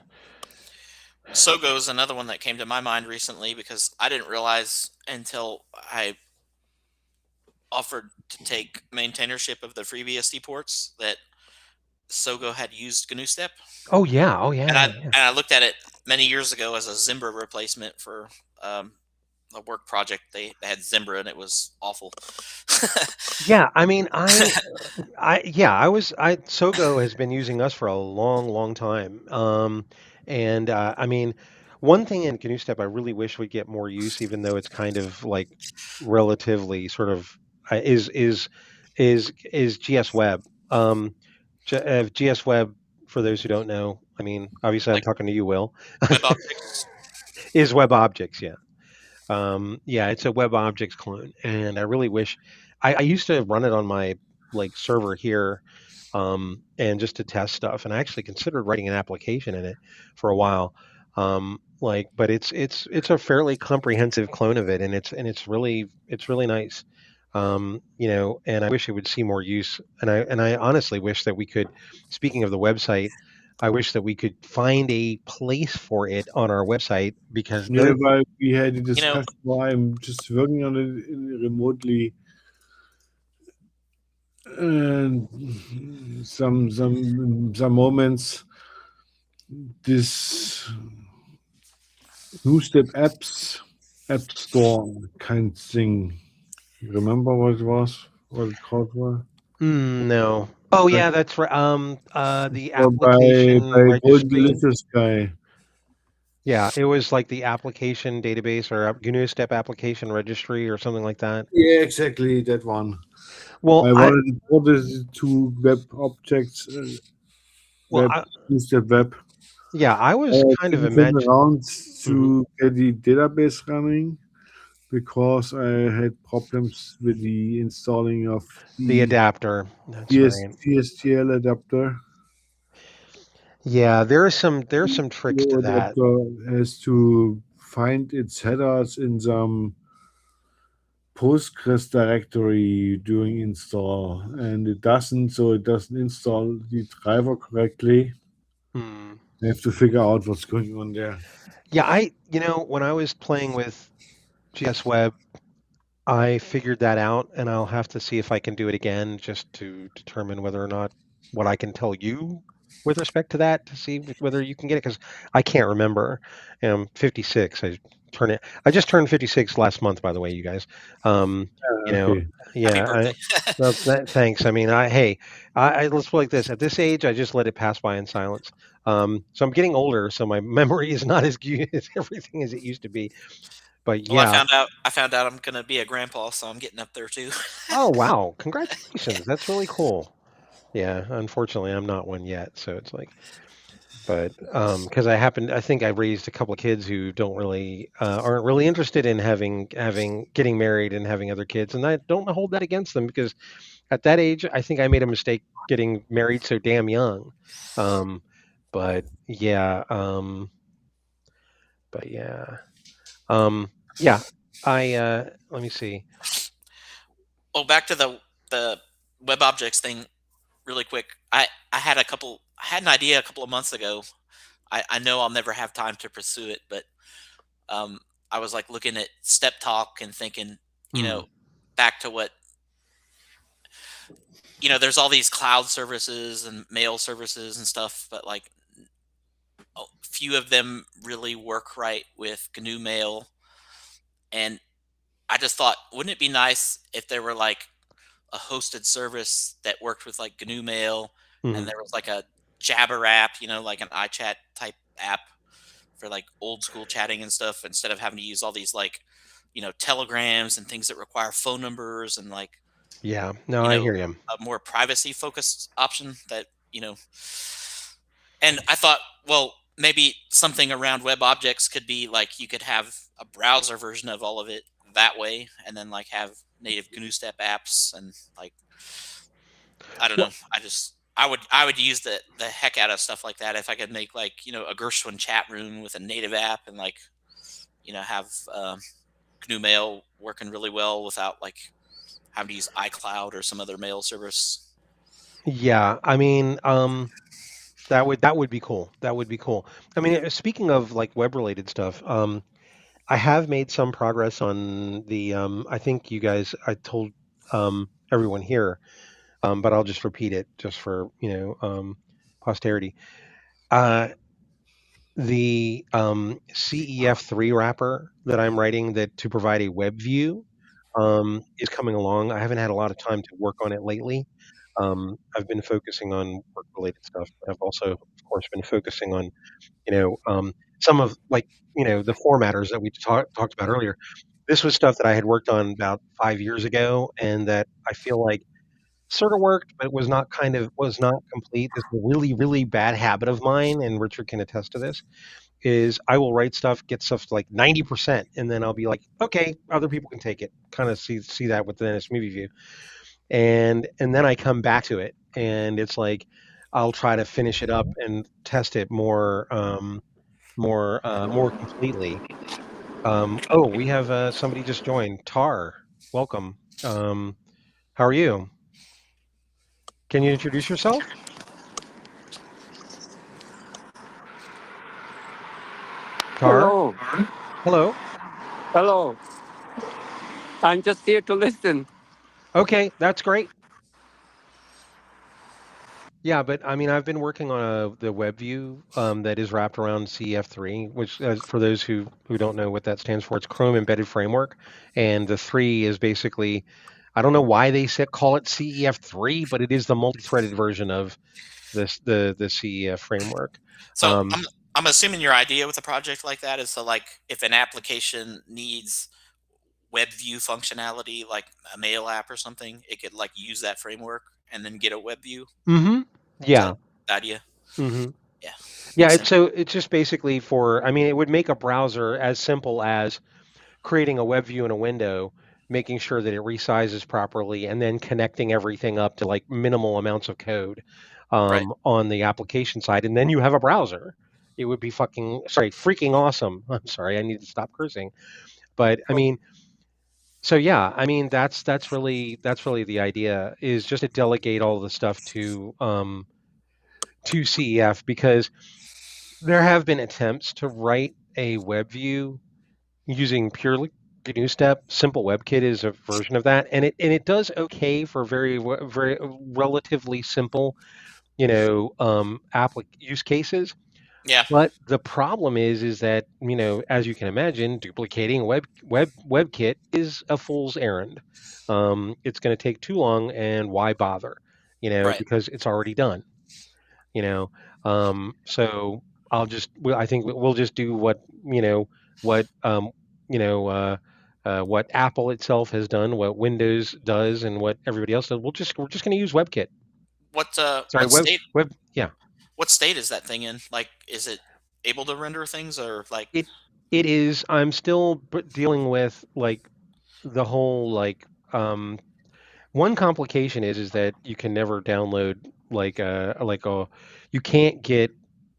Sogo is another one that came to my mind recently, because I didn't realize until I offered to take maintainership of the FreeBSD ports that Sogo had used GNUstep. Oh yeah. And I looked at it many years ago as a Zimbra replacement for a work project. They had Zimbra, and it was awful. Yeah, I mean, Sogo has been using us for a long, long time. And I mean, one thing in GNUstep I really wish would get more use, even though it's kind of like relatively sort of is GS Web. GS Web, for those who don't know, I mean, obviously I'm Like talking to you, Will, web objects. is Web Objects, yeah. Yeah, it's a web objects clone, and I really wish I used to run it on my server here, and just to test stuff. And I actually considered writing an application in it for a while, but it's a fairly comprehensive clone of it, and it's really nice. And I wish it would see more use. And I honestly wish that we could. Speaking of the website, I wish that we could find a place for it on our website, because Yeah, but we had a You know, discussion why I'm just working on it remotely, and some moments this GNUstep app store kind thing. Remember what it was? What it called was? No. Oh yeah, that's right. The Or application by Golden registry. Delicious guy. Yeah, it was like the application database, or GNU-step application registry, or something like that. Yeah, exactly that one. Well, I wanted to put this to web objects, well, GNUstep web. yeah, I was kind of Couldn't turn imagining. around to get the database running because I had problems with the installing of The the adapter. That's right. DSTL adapter. Yeah, there's some tricks to The that. adapter has to find its headers in some Postgres directory during install, and it doesn't, so it doesn't install the driver correctly. Hmm. I have to figure out what's going on there. Yeah, when I was playing with GS Web, I figured that out, and I'll have to see if I can do it again, just to determine whether or not what I can tell you with respect to that, to see whether you can get it, because I can't remember. I'm 56. I just turned 56 last month, by the way, you guys. Okay. Yeah. happy birthday. Thanks. I mean, let's put it like this. At this age, I just let it pass by in silence. So I'm getting older, so my memory is not as good as everything as it used to be. But Well, yeah. I found out I'm gonna be a grandpa, so I'm getting up there too. Oh wow! Congratulations. That's really cool. Yeah. Unfortunately, I'm not one yet, so it's like, but because I think I raised a couple of kids who don't really aren't really interested in getting married and having other kids, and I don't hold that against them, because at that age, I think I made a mistake getting married so damn young. But yeah. But yeah. Yeah. Let me see. Well, back to the web objects thing, really quick. I had an idea a couple of months ago. I know I'll never have time to pursue it, but I was like looking at Step Talk and thinking, back to what, there's all these cloud services and mail services and stuff, but like a few of them really work right with GNU Mail. And I just thought, wouldn't it be nice if there were like a hosted service that worked with like GNU Mail, and there was like a Jabber app, like an iChat type app for like old school chatting and stuff, instead of having to use all these like, telegrams and things that require phone numbers and like Yeah. No, I hear you. a more privacy focused option that, and I thought, well, maybe something around web objects could be like you could have a browser version of all of it that way, and then like have native GNUstep apps and like I don't know. Well, I would use the heck out of stuff like that if I could make like a Gershwin chat room with a native app and like have GNU Mail working really well without like having to use iCloud or some other mail service. yeah. I mean, that would be cool. That would be cool. I mean, speaking of like web related stuff, I have made some progress on the. I think you guys. I told everyone here, but I'll just repeat it just for posterity. Uh, the CEF3 wrapper that I'm writing that to provide a web view is coming along. I haven't had a lot of time to work on it lately. I've been focusing on work related stuff, but I've also, of course, been focusing on some of like the formatters that we talked about earlier. This was stuff that I had worked on about 5 years ago, and that I feel like sort of worked, but was not complete. This is a really really bad habit of mine, and Richard can attest to this. Is I will write stuff, get stuff to like 90%, and then I'll be like, okay, other people can take it. Kind of see that with the NS Movie View, and then I come back to it, and it's like I'll try to finish it up and test it more completely. Oh, we have somebody just joined. Tar, welcome. How are you? Can you introduce yourself? Tar, Hello. hello. Hello. I'm just here to listen. Okay, that's great. Yeah, but I mean, I've been working on the web view that is wrapped around CF3, which, for those who don't know what that stands for, it's Chrome Embedded Framework, and the three is basically, I don't know why they call it CEF3, but it is the multi-threaded version of the CEF framework. So I'm assuming your idea with a project like that is to like if an application needs web view functionality like a mail app or something, it could like use that framework and then get a web view. Mm-hmm. Is that Yeah. the idea? Mm-hmm. Yeah. Yeah. Makes It's sense. it's just basically for. I mean, it would make a browser as simple as creating a web view in a window, making sure that it resizes properly, and then connecting everything up to like minimal amounts of code Right. on the application side, and then you have a browser. It would be freaking awesome. I'm sorry, I need to stop cursing. But I Well, mean, so yeah, I mean that's really the idea, is just to delegate all the stuff to CEF, because there have been attempts to write a web view using purely GNUstep. Simple WebKit is a version of that, and it does okay for very relatively simple, use cases. Yeah. But the problem is that, as you can imagine, duplicating WebKit is a fool's errand. It's going to take too long, and why bother? Right. Because it's already done. You know, so I think we'll just do what what Apple itself has done, what Windows does, and what everybody else does. We're just going to use WebKit. What Sorry, yeah. what state is that thing in? Like, is it able to render things or like? It is. I'm still dealing with like the whole one complication is that you can never download like a you can't get,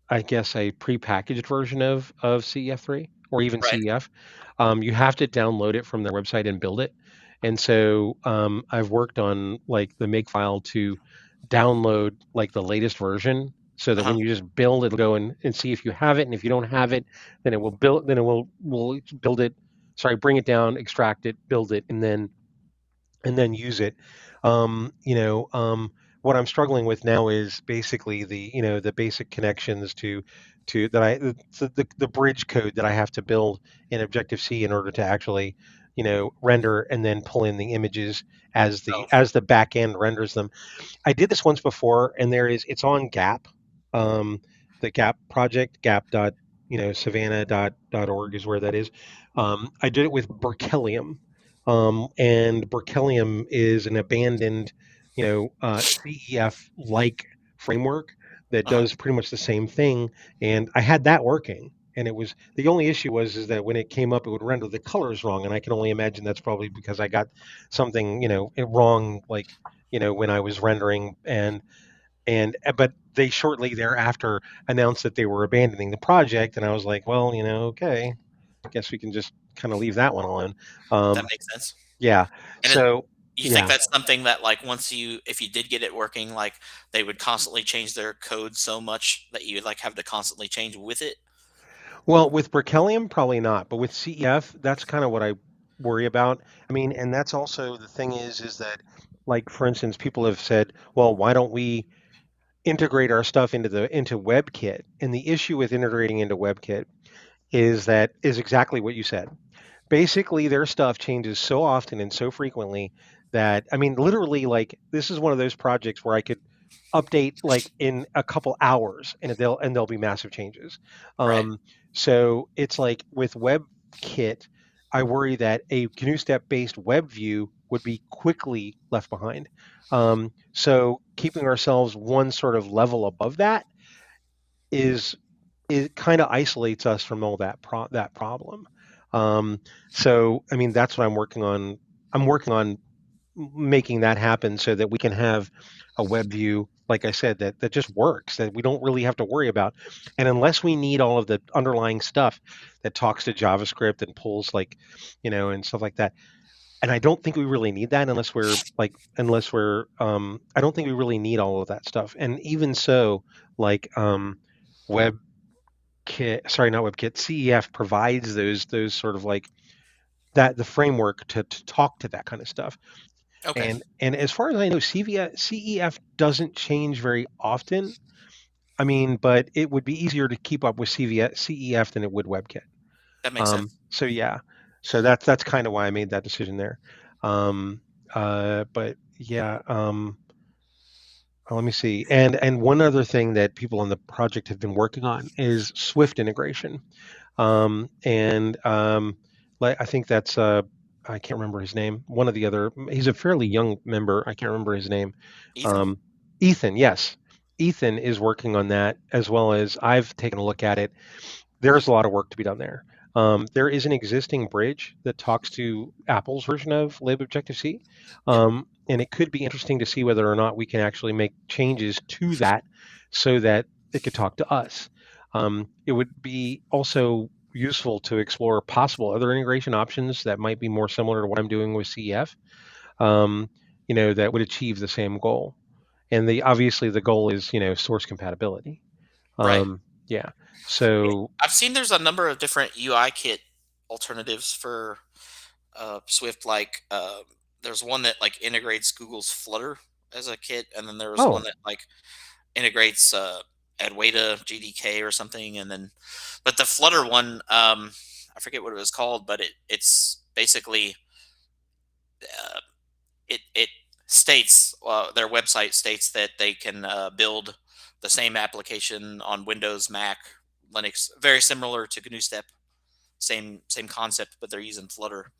I guess, a prepackaged version of CEF3 or even Right. CEF. You have to download it from their website and build it. And so I've worked on like the makefile to download like the latest version, so that Uh-huh. when you just build, it'll go and see if you have it. And if you don't have it, then it will will build it. Sorry, bring it down, extract it, build it, and then use it. What I'm struggling with now is basically the basic connections to that I the bridge code that I have to build in Objective C in order to actually render and then pull in the images as Oh, the back end renders them. I did this once before, and it's on Gap, the Gap project, Gap dot savannah dot org is where that is. I did it with Berkelium, and Berkelium is an abandoned, CEF like framework that does pretty much the same thing. And I had that working, and it was the only issue was is that when it came up, it would render the colors wrong, and I can only imagine that's probably because I got something wrong, like when I was rendering, but they shortly thereafter announced that they were abandoning the project, and I was like, well, okay, I guess we can just kind of leave that one alone. That makes sense. Yeah. And it, So you think yeah. that's something that like if you did get it working, like they would constantly change their code so much that you would like have to constantly change with it? Well, with Berkelium, probably not, but with CEF, that's kind of what I worry about. I mean, and that's also the thing is that, like for instance, people have said, well, why don't we integrate our stuff into WebKit? And the issue with integrating into WebKit is exactly what you said. Basically, their stuff changes so often and so frequently that, I mean, literally, like this is one of those projects where I could update like in a couple hours and there'll be massive changes. Right. So it's like with WebKit, I worry that a GNUstep based web view would be quickly left behind. So keeping ourselves one sort of level above that is it kind of isolates us from all that problem. So I mean that's what I'm working on. I'm working on making that happen so that we can have a web view, like I said, that just works, that we don't really have to worry about. And unless we need all of the underlying stuff that talks to JavaScript and pulls and stuff like that. And I don't think we really need that I don't think we really need all of that stuff. And even so, like web sorry, not WebKit, CEF provides those sort of like that the framework to talk to that kind of stuff. Okay. And as far as I know, CEF doesn't change very often. I mean, but it would be easier to keep up with CEF than it would WebKit. That makes sense. So yeah, so that's kind of why I made that decision there. But yeah, let me see. And one other thing that people on the project have been working on is Swift integration. Like I think that's I can't remember his name. One of the other, he's a fairly young member. I can't remember his name. Ethan? Ethan, yes. Ethan is working on that as well as I've taken a look at it. There's a lot of work to be done there. There is an existing bridge that talks to Apple's version of libObjective-C, and it could be interesting to see whether or not we can actually make changes to that so that it could talk to us. It would be also useful to explore possible other integration options that might be more similar to what I'm doing with CEF, that would achieve the same goal. And obviously the goal is, source compatibility. Right. Yeah. So I've seen there's a number of different UI kit alternatives for Swift. Like there's one that like integrates Google's Flutter as a kit, and then there was one that like integrates Adwaita GDK or something, and then but the Flutter one, I forget what it was called, but it's basically it states their website states that they can build the same application on Windows, Mac, Linux, very similar to GNUstep, same concept, but they're using Flutter.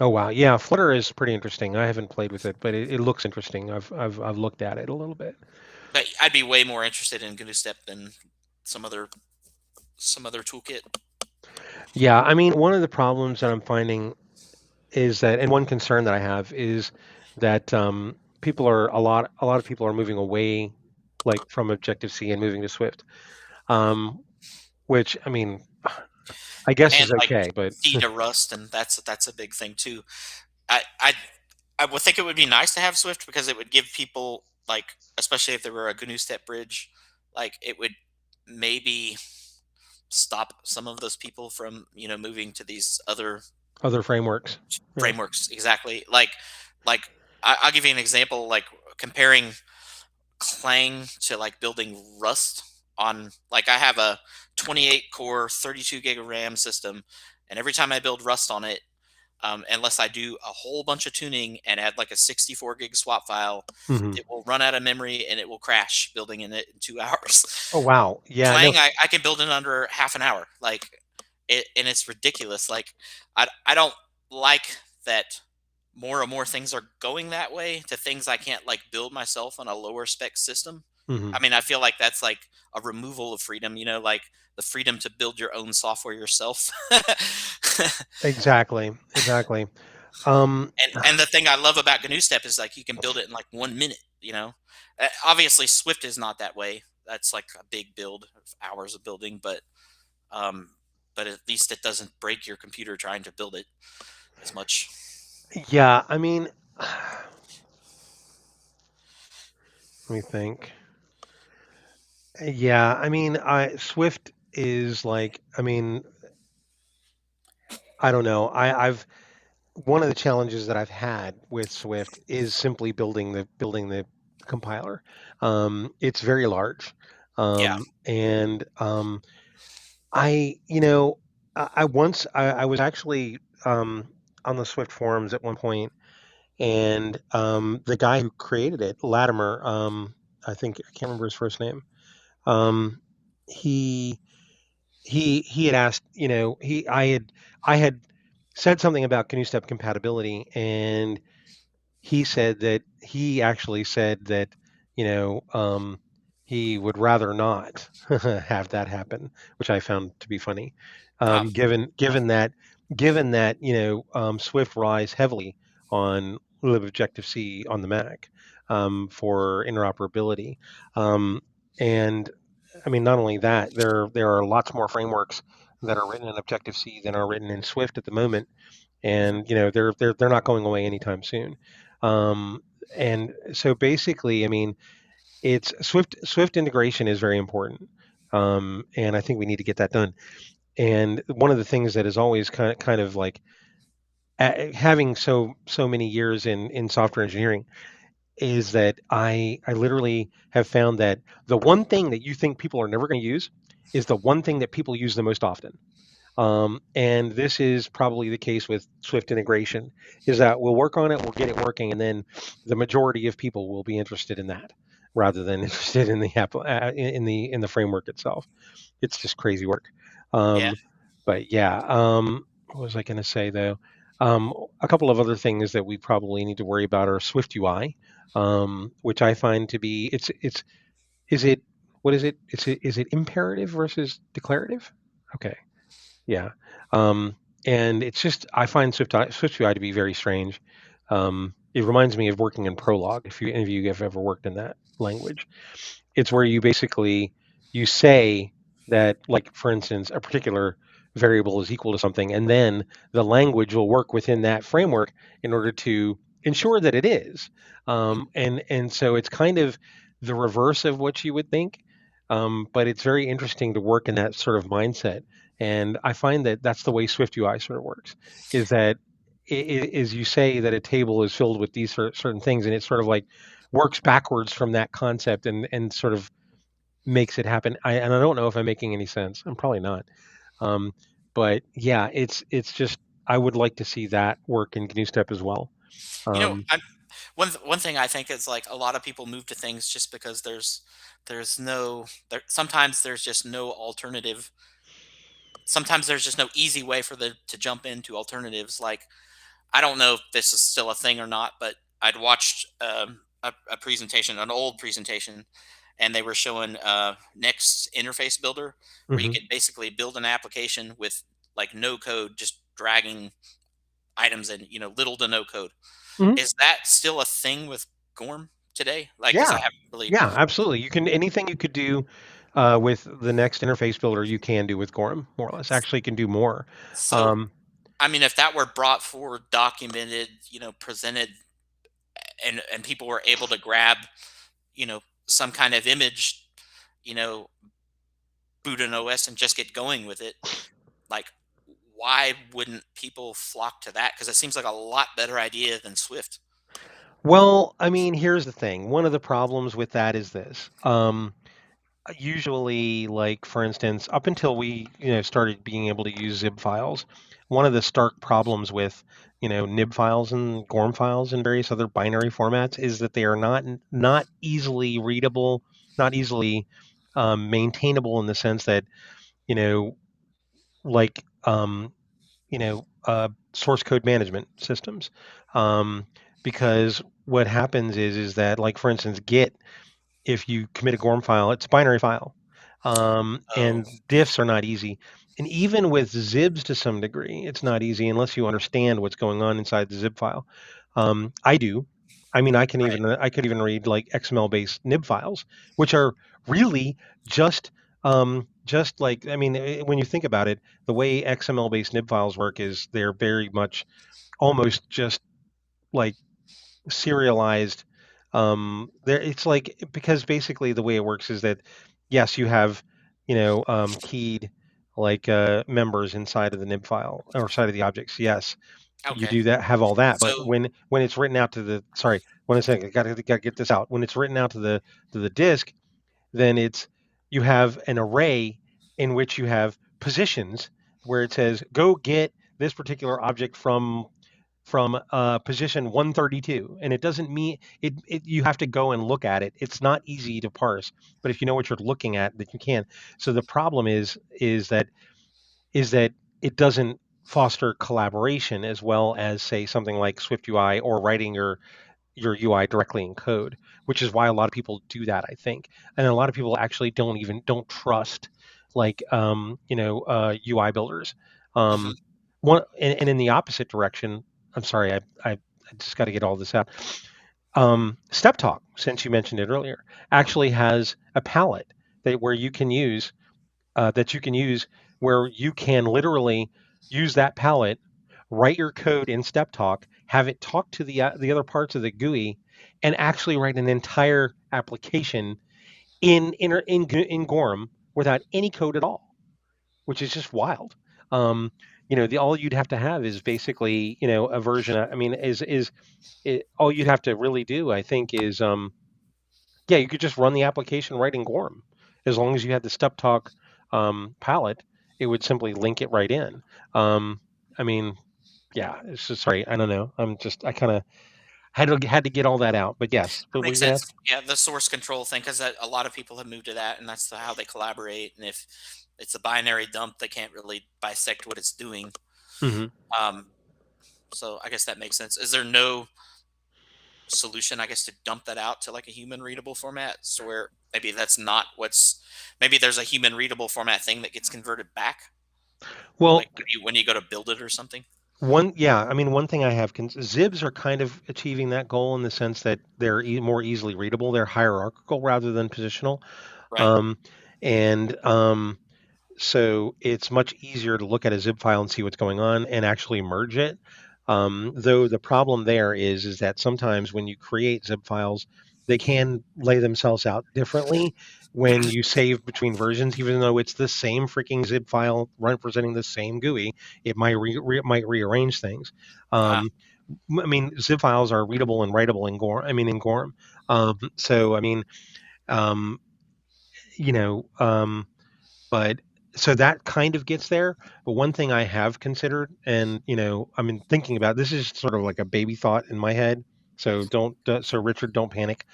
Oh wow, yeah, Flutter is pretty interesting. I haven't played with it, but it looks interesting. I've looked at it a little bit. But I'd be way more interested in GNUstep than some other toolkit. Yeah, I mean, one of the problems that I'm finding is that, and one concern that I have is that a lot of people are moving away, like from Objective-C and moving to Swift, which I mean, I guess And is like okay, but C to Rust, and that's a big thing too. I would think it would be nice to have Swift because it would give people like, especially if there were a GNUstep bridge, like it would maybe stop some of those people from moving to these other frameworks. frameworks. Exactly. Like I'll give you an example. Like comparing Clang to like building Rust on, like, I have a 28 core 32 gig of RAM system, and every time I build Rust on it, unless I do a whole bunch of tuning and add like a 64 gig swap file, Mm-hmm. it will run out of memory and it will crash building in it in 2 hours. Oh wow, yeah. Clang, No. I can build in under half an hour, like it, and it's ridiculous. Like I don't like that more and more things are going that way to things I can't like build myself on a lower spec system. Hmm. I mean, I feel like that's like a removal of freedom, like the freedom to build your own software yourself. Exactly. Um, And the thing I love about GNUstep is like you can build it in like 1 minute. Obviously Swift is not that way. That's like a big build of hours of building, um, but at least it doesn't break your computer trying to build it as much. yeah, I mean, let me think. Yeah, I mean, Swift is like, I mean, I don't know. I've one of the challenges that I've had with Swift is simply building the compiler. It's very large, Yeah. and I once I was actually on the Swift forums at one point, and the guy who created it, Latimer, I think I can't remember his first name. Um, he he had asked, I had said something about GNU-step compatibility, and he said that he actually said that you know he would rather not have that happen, which I found to be funny, Ah, given that Swift relies heavily on libobjective C on the Mac for interoperability, and I mean not only that, there are lots more frameworks that are written in Objective C than are written in Swift at the moment, and they're not going away anytime soon. Um, and so basically, I mean, it's Swift integration is very important, and I think we need to get that done. And one of the things that is always kind of like having so many years in software engineering is that I literally have found that the one thing that you think people are never going to use is the one thing that people use the most often. And this is probably the case with Swift integration, is that we'll work on it, we'll get it working, and then the majority of people will be interested in that rather than interested in the in the framework itself. It's just crazy work. yeah. But yeah, what was I going to say though? A couple of other things that we probably need to worry about are Swift UI, which I find to be it's is it what is it? Is it imperative versus declarative? Okay. Yeah. Um, and it's just, I find Swift UI to be very strange. It reminds me of working in Prolog, if any of you have ever worked in that language. It's where you say that, like, for instance, a particular variable is equal to something, and then the language will work within that framework in order to ensure that it is. And so it's kind of the reverse of what you would think, but it's very interesting to work in that sort of mindset. And I find that that's the way Swift UI sort of works, is that is you say that a table is filled with these certain things, and it sort of like works backwards from that concept and sort of makes it happen. And I don't know if I'm making any sense. I'm probably not. Um, but yeah, it's just I would like to see that work in GNU-step as well. Um, I'm one thing I think is like a lot of people move to things just because sometimes there's just no alternative. Sometimes there's just no easy way for the to jump into alternatives. Like I don't know if this is still a thing or not, but I'd watched a presentation, an old presentation, and they were showing Next Interface Builder, where you mhm. could basically build an application with like no code, just dragging items in, little to no code. Mhm. Is that still a thing with Gorm today? Like, because I Yeah, haven't really. yeah, absolutely. You can anything you could do with the next interface builder, you can do with Gorham, more or less. Actually, you can do more. So, Um, I mean, if that were brought forward, documented, presented, and people were able to grab, some kind of image, you know, boot an OS and just get going with it, like, why wouldn't people flock to that? Because it seems like a lot better idea than Swift. well, I mean, here's the thing. One of the problems with that is this. Usually, like for instance, up until we started being able to use zip files, one of the stark problems with nib files and gorm files and various other binary formats is that they are not easily readable, not easily maintainable in the sense that you know like you know source code management systems, because what happens is that, like for instance, Git, if you commit a GORM file, it's a binary file, Oh, and diffs are not easy. And even with zibs to some degree, it's not easy unless you understand what's going on inside the zip file. I do. I mean, I could even read like XML-based nib files, which are really just like, I mean, when you think about it, the way XML-based nib files work is they're very much almost just like serialized. There, it's like, because basically the way it works is that yes, you have keyed like members inside of the nib file or side of the objects. Yes, you okay. do that, have all that, but So, when it's written out to the, sorry, one second, gotta get this out. When it's written out to the disk, then it's, you have an array in which you have positions where it says go get this particular object from position 132, and it doesn't mean you have to go and look at it. It's not easy to parse, but if you know what you're looking at, that you can. So the problem is that it doesn't foster collaboration as well as, say, something like Swift UI or writing your UI directly in code, which is why a lot of people do that, I think. And a lot of people actually don't trust like UI builders. mhm. One, and in the opposite direction, I'm sorry, I just got to get all this out. Step Talk, since you mentioned it earlier, actually has a palette where you can use that you can use where you can literally use that palette, write your code in Step Talk, have it talk to the other parts of the GUI, and actually write an entire application in Gorm without any code at all, which is just wild. The all you'd have to have is basically a version. I mean, all you'd have to really do, I think, is yeah, you could just run the application right in Gorm. As long as you had the Step Talk palette, it would simply link it right in. I mean, yeah, it's just, sorry, I don't know. I kind of had to get all that out. But yes, That what were makes you gonna sense. ask? Yeah, the source control thing, because a lot of people have moved to that, and that's how they collaborate. And if it's a binary dump, they can't really bisect what it's doing. Hmm. Um, so I guess that makes sense. Is there no solution, I guess, to dump that out to like a human readable format? So where maybe that's not maybe there's a human readable format thing that gets converted back, Well, like when you go to build it or something, I mean, one thing I have, Zibs are kind of achieving that goal in the sense that they're more easily readable. They're hierarchical rather than positional. right? Um, and So it's much easier to look at a zip file and see what's going on and actually merge it. Though the problem there is that sometimes when you create zip files, they can lay themselves out differently when you save between versions, even though it's the same freaking zip file representing the same GUI. It might rearrange things. Ah, I mean, zip files are readable and writable in Gorm. I mean, in Gorm. So I mean, um, you know. But so that kind of gets there. But one thing I have considered, and I mean, thinking about this is sort of like a baby thought in my head. So so Richard, don't panic.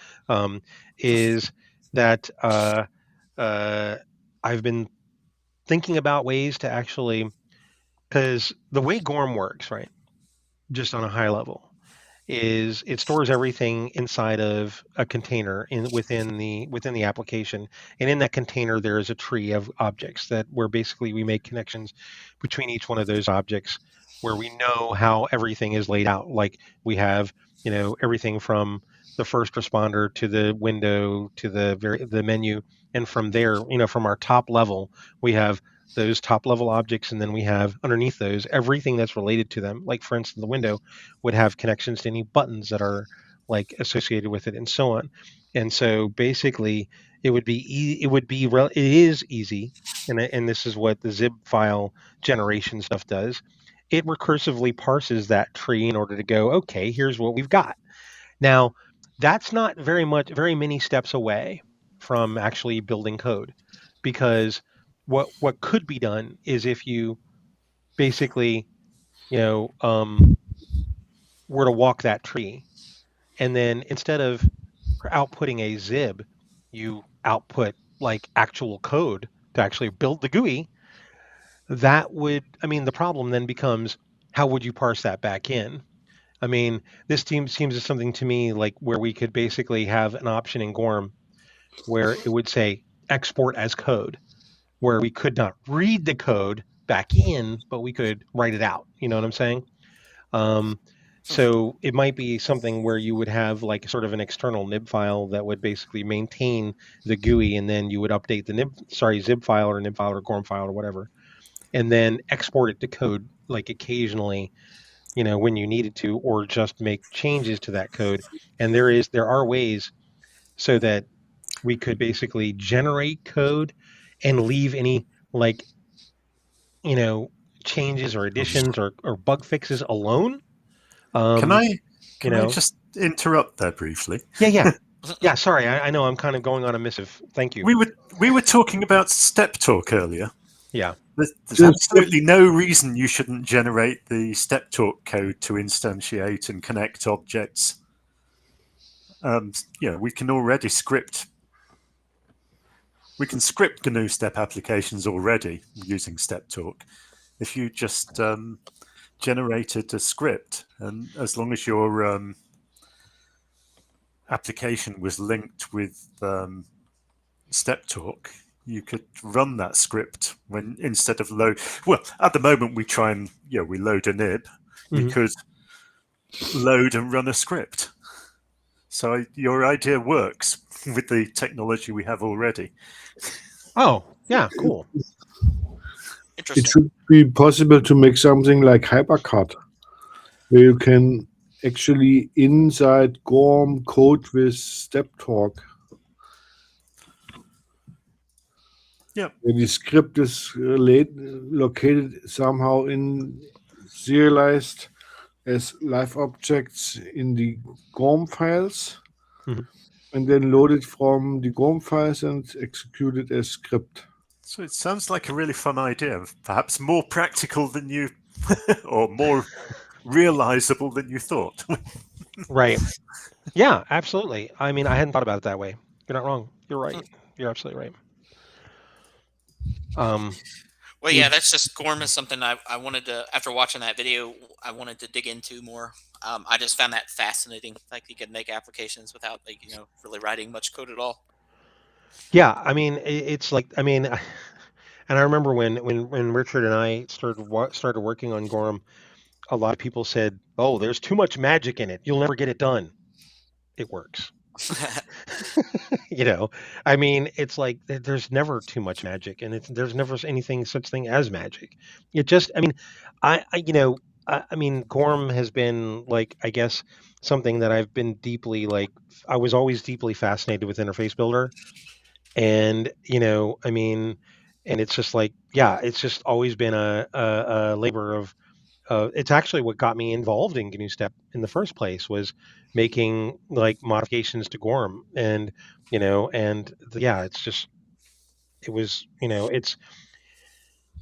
Is that uh, I've been thinking about ways to actually, because the way Gorm works, right, just on a high level, is it stores everything inside of a container within the application, and in that container there is a tree of objects that where basically we make connections between each one of those objects, where we know how everything is laid out. Like we have everything from the first responder to the window to the menu, and from there, from our top level, we have those top level objects, and then we have underneath those everything that's related to them. Like for instance, the window would have connections to any buttons that are like associated with it, and so on. And so basically, it is easy, and this is what the zip file generation stuff does. It recursively parses that tree in order to go, okay, here's what we've got. Now, that's not very many steps away from actually building code, because what could be done is if you basically, you know, um, were to walk that tree, and then instead of outputting a zib, you output like actual code to actually build the GUI. That would, I mean, the problem then becomes how would you parse that back in? I mean, this seems as something to me like where we could basically have an option in Gorm where it would say export as code, where we could not read the code back in, but we could write it out. You know what I'm saying? So it might be something where you would have like sort of an external nib file that would basically maintain the GUI, and then you would update the zip file or nib file or Gorm file or whatever, and then export it to code like occasionally, when you needed to, or just make changes to that code. And there are ways so that we could basically generate code and leave any like, you know, changes or additions or bug fixes alone. Can Um, I you can I know, just interrupt there briefly? yeah. Sorry, I know I'm kind of going on a missive. Thank you. We were talking about step talk earlier. Yeah. There's Just- absolutely no reason you shouldn't generate the step talk code to instantiate and connect objects. We can already script. We can script GNUstep applications already using step talk. If you just generated a script, and as long as your application was linked with step talk, you could run that script when instead of load. Well, at the moment we try and we load a nib. We Mhm. could load and run a script. So your idea works with the technology we have already. Oh, yeah, cool. It Interesting. should be possible to make something like Hypercut, where you can actually inside Gorm code with step talk. Yeah. Where the script is located somehow in serialized as live objects in the GORM files, Mhm. and then loaded from the GORM files and executed as script. So it sounds like a really fun idea, perhaps more practical than you, or more realizable than you thought. Right. Yeah, absolutely. I mean, I hadn't thought about it that way. You're not wrong. You're right. You're absolutely right. Well, yeah, that's just Gorm is something I wanted to, after watching that video, I wanted to dig into more. I just found that fascinating. Like you could make applications without really writing much code at all. Yeah, I mean, it's like, I mean, and I remember when Richard and I started working on Gorm, a lot of people said, "Oh, there's too much magic in it. You'll never get it done." It works. I mean, it's like there's never too much magic, and there's never anything such thing as magic. It just, I mean, I mean, Gorm has been like, I guess, something that I've been deeply like. I was always deeply fascinated with Interface Builder, and I mean, and it's just like, yeah, it's just always been a labor of. It's actually what got me involved in GNUstep in the first place, was making like modifications to Gorm, and yeah, it's just it was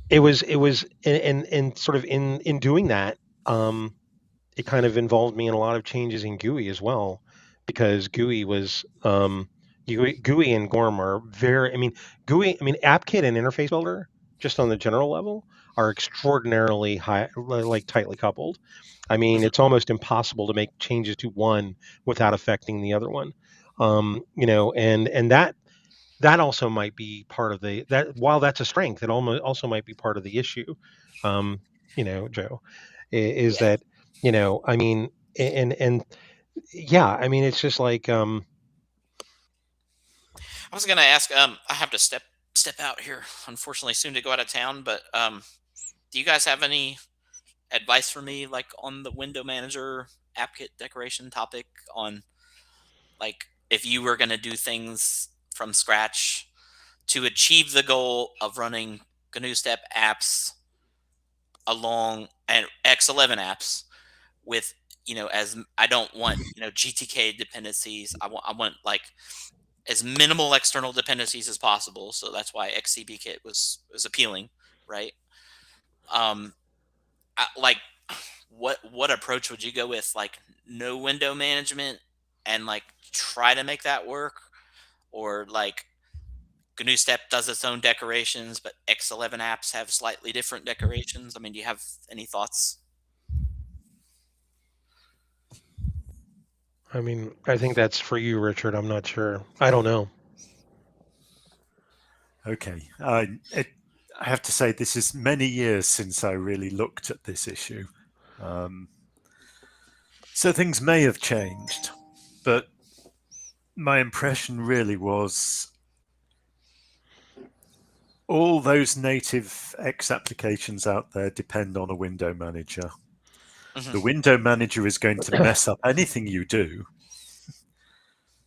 it was and sort of in doing that, it kind of involved me in a lot of changes in GUI as well, because GUI was GUI and Gorm are very. I mean, GUI. I mean, AppKit and Interface Builder, just on the general level, are extraordinarily high, like tightly coupled. I mean, it's almost impossible to make changes to one without affecting the other one. And that also might be part of that. While that's a strength, it almost also might be part of the issue. Joe, is Yeah. that I mean, and yeah, I mean, it's just like I was gonna ask. I have to step out here, unfortunately, soon to go out of town. But do you guys have any advice for me, like on the window manager AppKit decoration topic? On like if you were gonna do things from scratch to achieve the goal of running GNUstep apps along and X11 apps with as I don't want GTK dependencies. I want like as minimal external dependencies as possible. So that's why XCBKit was appealing, right? Like what approach would you go with? Like no window management and like try to make that work, or like GNUstep does its own decorations, but X11 apps have slightly different decorations. I mean, do you have any thoughts? I mean, I think that's for you, Richard. I'm not sure. I don't know. Okay. I have to say, this is many years since I really looked at this issue. So things may have changed, but my impression really was all those native X applications out there depend on a window manager. Mhm. The window manager is going to mess up anything you do.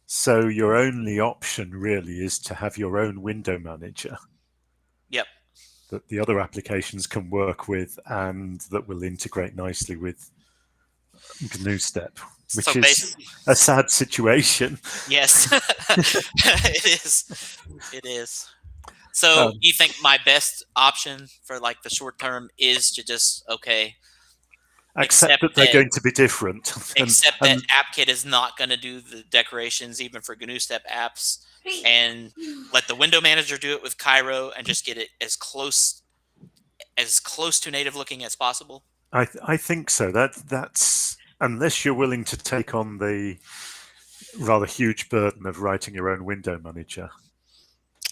So your only option really is to have your own window manager. Yep. That the other applications can work with and that will integrate nicely with GNUstep, which So is a sad situation. yes, it is. It is. So you think my best option for like the short term is to just Accept that they're going to be different. Except that AppKit is not going to do the decorations even for GNUstep apps, and let the window manager do it with Cairo and just get it as close to native looking as possible. I think so. That's unless you're willing to take on the rather huge burden of writing your own window manager.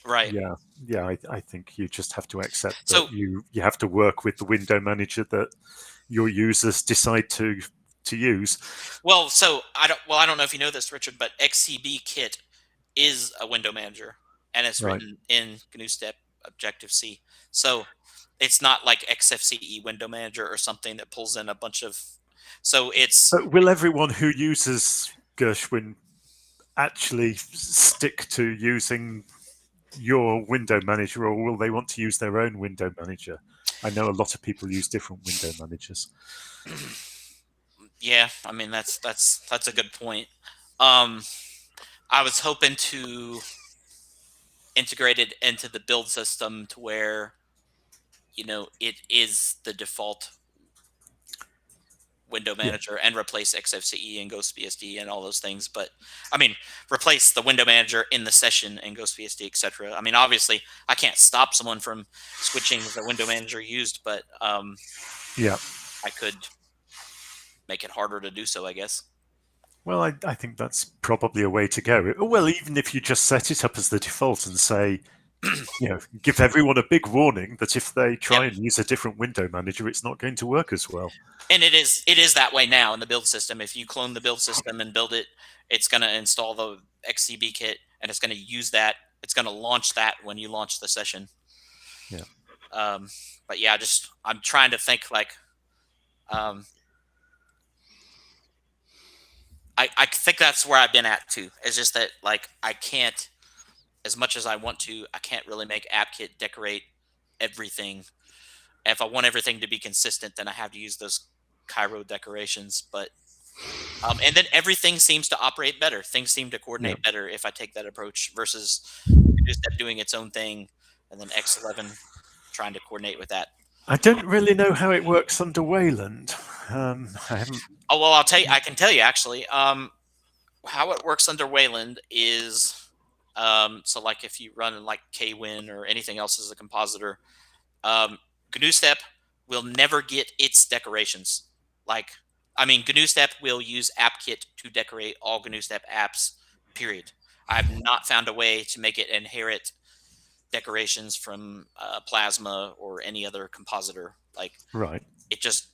Right. Yeah. I think you just have to accept So- that you have to work with the window manager that your users decide to use. Well, so I don't know if you know this, Richard, but XCB Kit is a window manager, and it's Right. written in GNUstep Objective C. So it's not like XFCE window manager or something that pulls in a bunch of. So it's. But will everyone who uses Gershwin actually stick to using your window manager, or will they want to use their own window manager? I know a lot of people use different window managers. Yeah, I mean that's a good point. I was hoping to integrate it into the build system to where, it is the default window manager and replace XFCE and GhostBSD and all those things. But I mean, replace the window manager in the session and GhostBSD, etc. I mean, obviously, I can't stop someone from switching the window manager used, but Yeah. I could make it harder to do so, I guess. Well, I think that's probably a way to go. Well, even if you just set it up as the default and say, give everyone a big warning that if they try and use a different window manager, it's not going to work as well. And it is that way now in the build system. If you clone the build system and build it, it's going to install the XCB kit and it's going to use that. It's going to launch that when you launch the session. Yeah. But yeah, I'm trying to think like, I think that's where I've been at too. It's just that like I can't, as much as I want to, I can't really make AppKit decorate everything. If I want everything to be consistent, then I have to use those Cairo decorations. But and then everything seems to operate better. Things seem to coordinate better if I take that approach versus just doing its own thing and then X11 trying to coordinate with that. I don't really know how it works under Wayland. I haven't. Oh well, I can tell you actually. How it works under Wayland is so like if you run like KWin or anything else as a compositor, GNUstep will never get its decorations. GNUstep will use AppKit to decorate all GNUstep apps, period. I've not found a way to make it inherit decorations from Plasma or any other compositor. Right. It just,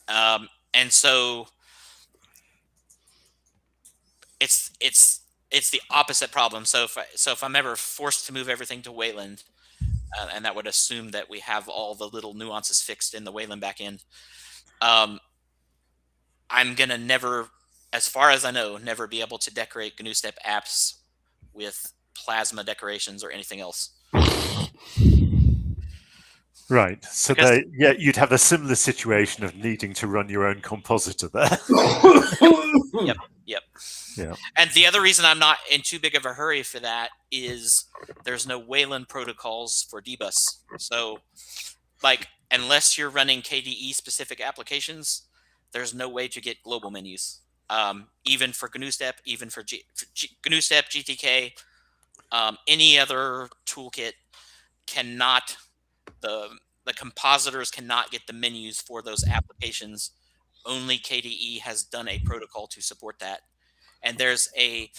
and so it's the opposite problem. So if I'm ever forced to move everything to Wayland, and that would assume that we have all the little nuances fixed in the Wayland backend, I'm gonna never, as far as I know, never be able to decorate GNUstep apps with Plasma decorations or anything else. Right. So you'd have a similar situation of needing to run your own compositor there. Yep. Yeah. And the other reason I'm not in too big of a hurry for that is there's no Wayland protocols for dbus. So, unless you're running KDE specific applications, there's no way to get global menus. Even for GNUstep, even for GNUstep, GTK, any other toolkit cannot. The compositors cannot get the menus for those applications. Only KDE has done a protocol to support that. and there's a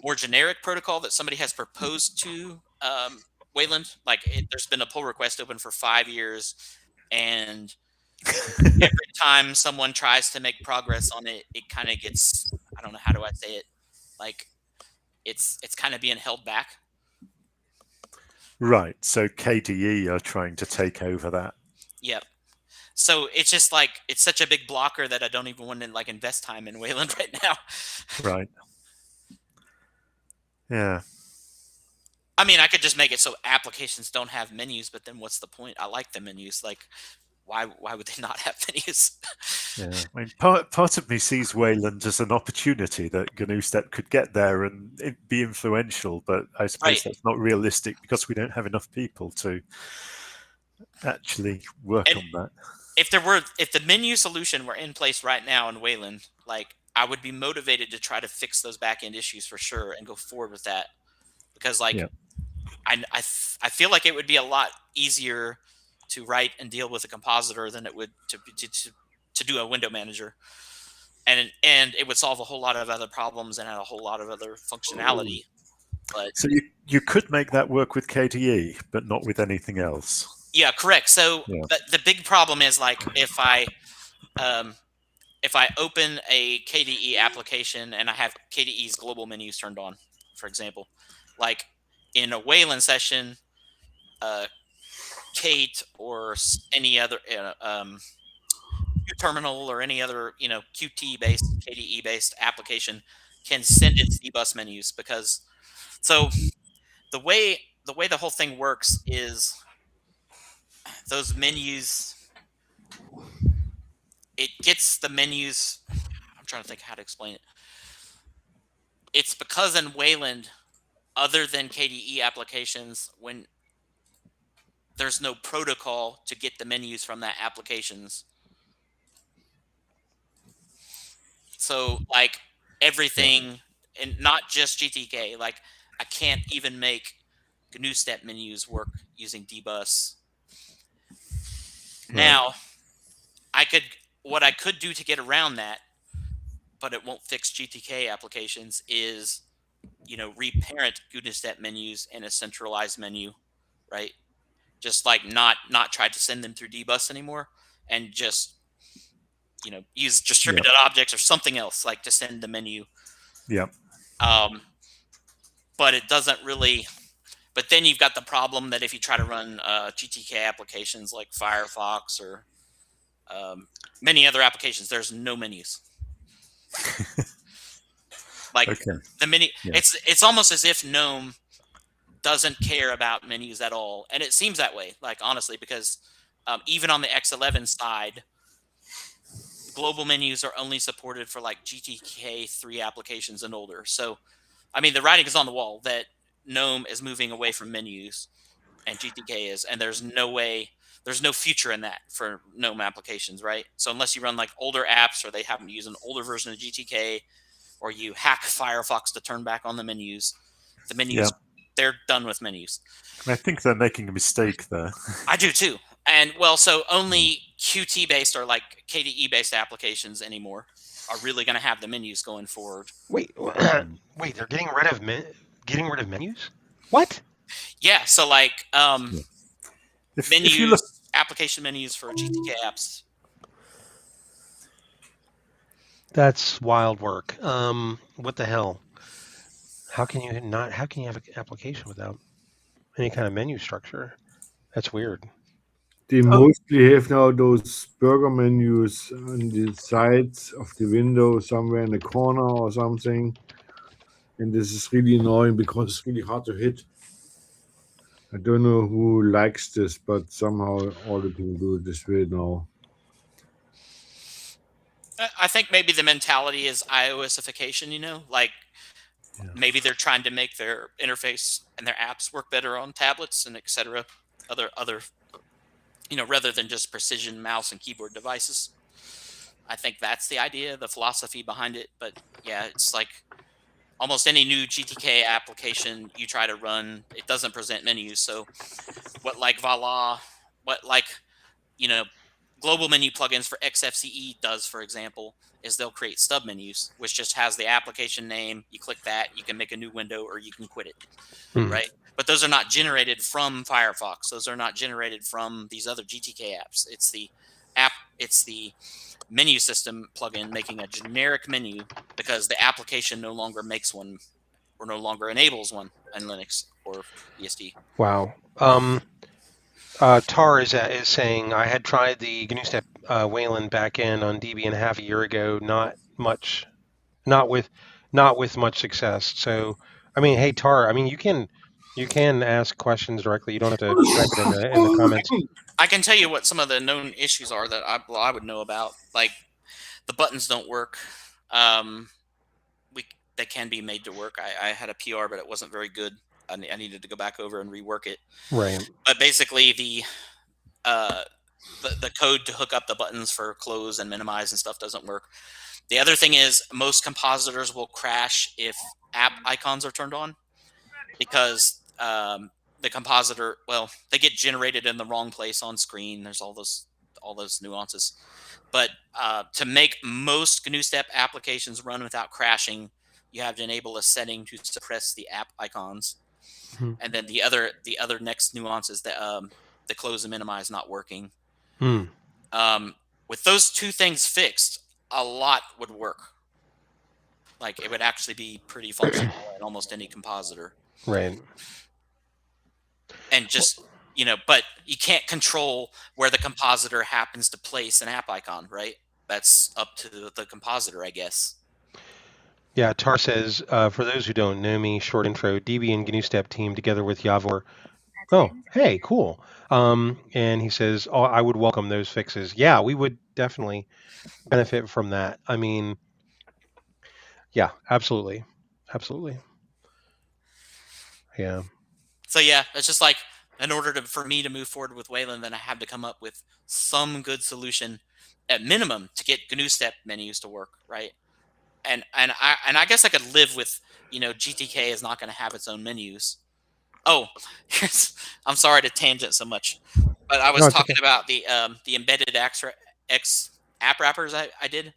more generic protocol that somebody has proposed to Wayland. Like there's been a pull request open for 5 years, and every time someone tries to make progress on it, it kind of gets, I don't know, how do I say it? Like it's kind of being held back. Right. So KDE are trying to take over that. Yep. So it's just like it's such a big blocker that I don't even want to like invest time in Wayland right now. Right. Yeah. I mean, I could just make it so applications don't have menus, but then what's the point? I like the menus. Like, why would they not have menus? Yeah. I mean, part of me sees Wayland as an opportunity that GNUstep could get there and be influential, but I suppose Right. that's not realistic because we don't have enough people to actually work And on that. if the menu solution were in place right now in Wayland, like I would be motivated to try to fix those back end issues for sure and go forward with that, because like Yeah. I feel like it would be a lot easier to write and deal with a compositor than it would to do a window manager, and it would solve a whole lot of other problems and add a whole lot of other functionality. But So you could make that work with KDE, but not with anything else. yeah, correct. So Yeah. the big problem is like if I open a KDE application and I have KDE's global menus turned on, for example, like in a Wayland session, Kate or any other terminal or any other Qt based KDE based application can send its dbus menus, because so the way the whole thing works is those menus, it gets the menus. I'm trying to think how to explain it. It's because in Wayland, other than KDE applications, when there's no protocol to get the menus from that applications. So like everything, and not just GTK, like I can't even make GNUstep menus work using dbus. Right. Now, what I could do to get around that, but it won't fix GTK applications, is reparent GNUstep menus in a centralized menu, right? Just like not try to send them through dbus anymore, and just use distributed objects or something else like to send the menu. Yeah. But it doesn't really. But then you've got the problem that if you try to run GTK applications like Firefox or many other applications, there's no menus. Like the menu, it's almost as if GNOME doesn't care about menus at all, and it seems that way. Like honestly, because even on the X11 side, global menus are only supported for like GTK 3 applications and older. So, I mean, the writing is on the wall that GNOME is moving away from menus, and GTK is, and there's no future in that for GNOME applications, right? So unless you run like older apps, or they happen to use an older version of GTK, or you hack Firefox to turn back on the menus, they're done with menus. I think they're making a mistake there. I do too. And well, so only Qt based or like KDE based applications anymore are really going to have the menus going forward. Wait, they're getting rid of menus? What? Yeah, so like If menus, you look, application menus for GTK apps. That's wild work. What the hell? How can you have an application without any kind of menu structure? That's weird. They mostly have now those burger menus on the sides of the window, somewhere in the corner or something. And this is really annoying because it's really hard to hit. I don't know who likes this, but somehow all the people do it this way now. I think maybe the mentality is iOSification, like maybe they're trying to make their interface and their apps work better on tablets and etc. Other rather than just precision mouse and keyboard devices. I think that's the idea, the philosophy behind it. But yeah, it's like almost any new GTK application you try to run, it doesn't present menus. So what like Vala, what like global menu plugins for XFCE does, for example, is they'll create stub menus, which just has the application name. You click that, you can make a new window, or you can quit it, right? But those are not generated from Firefox. Those are not generated from these other GTK apps. It's the app. It's the menu system plugin making a generic menu because the application no longer makes one or no longer enables one in Linux or BSD. Wow. Tar is saying I had tried the GNUstep Wayland backend on Debian half a year ago. Not with much success. So, I mean, hey Tar, I mean you can ask questions directly. You don't have to type it in the comments. I can tell you what some of the known issues are that I would know about. Like the buttons don't work. They can be made to work. I had a PR, but it wasn't very good. I needed to go back over and rework it. Right. But basically, the code to hook up the buttons for close and minimize and stuff doesn't work. The other thing is most compositors will crash if app icons are turned on because the compositor, well, they get generated in the wrong place on screen. There's all those nuances. But to make most GNUstep applications run without crashing, you have to enable a setting to suppress the app icons. Mm-hmm. And then the other next nuance is that the close and minimize not working. With those two things fixed, a lot would work. Like it would actually be pretty functional in almost any compositor. Right. And just, but you can't control where the compositor happens to place an app icon, right? That's up to the compositor, I guess. Yeah, Tar says, for those who don't know me, short intro, DB and GNUstep team together with Yavor. Oh, hey, cool. And he says, oh, I would welcome those fixes. Yeah, we would definitely benefit from that. I mean, yeah, absolutely. Absolutely. Yeah. So yeah, it's just like in order for me to move forward with Wayland, then I have to come up with some good solution at minimum to get GNUstep menus to work, right? And I guess I could live with, GTK is not going to have its own menus. Oh, I'm sorry to tangent so much, but I was talking about the embedded X app wrappers I did.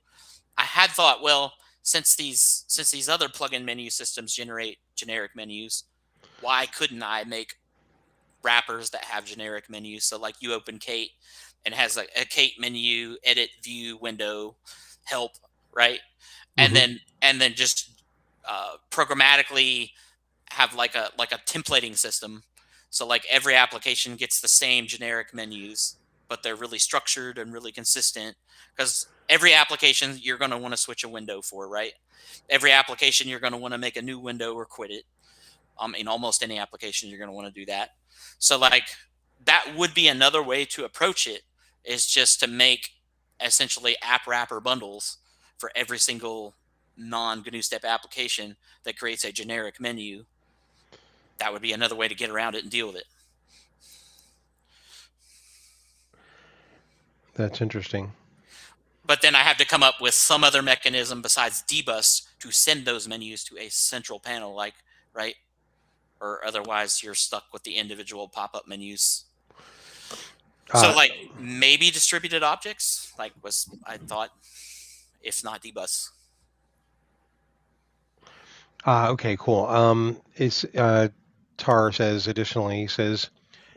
I had thought, well, since these other plugin menu systems generate generic menus, why couldn't I make wrappers that have generic menus? So like you open Kate and has a Kate menu, edit, view, window, help, right? And then just programmatically have like a templating system. So like every application gets the same generic menus, but they're really structured and really consistent because every application you're going to want to switch a window for, right? Every application you're going to want to make a new window or quit it. In almost any application you're going to want to do that. So like that would be another way to approach it, is just to make essentially app wrapper bundles for every single non-GNUstep application that creates a generic menu. That would be another way to get around it and deal with it. That's interesting. But then I have to come up with some other mechanism besides dbus to send those menus to a central panel, like, right? Or otherwise you're stuck with the individual pop-up menus. So like maybe distributed objects, like was I thought, if not dbus. Okay, cool. Tar says additionally,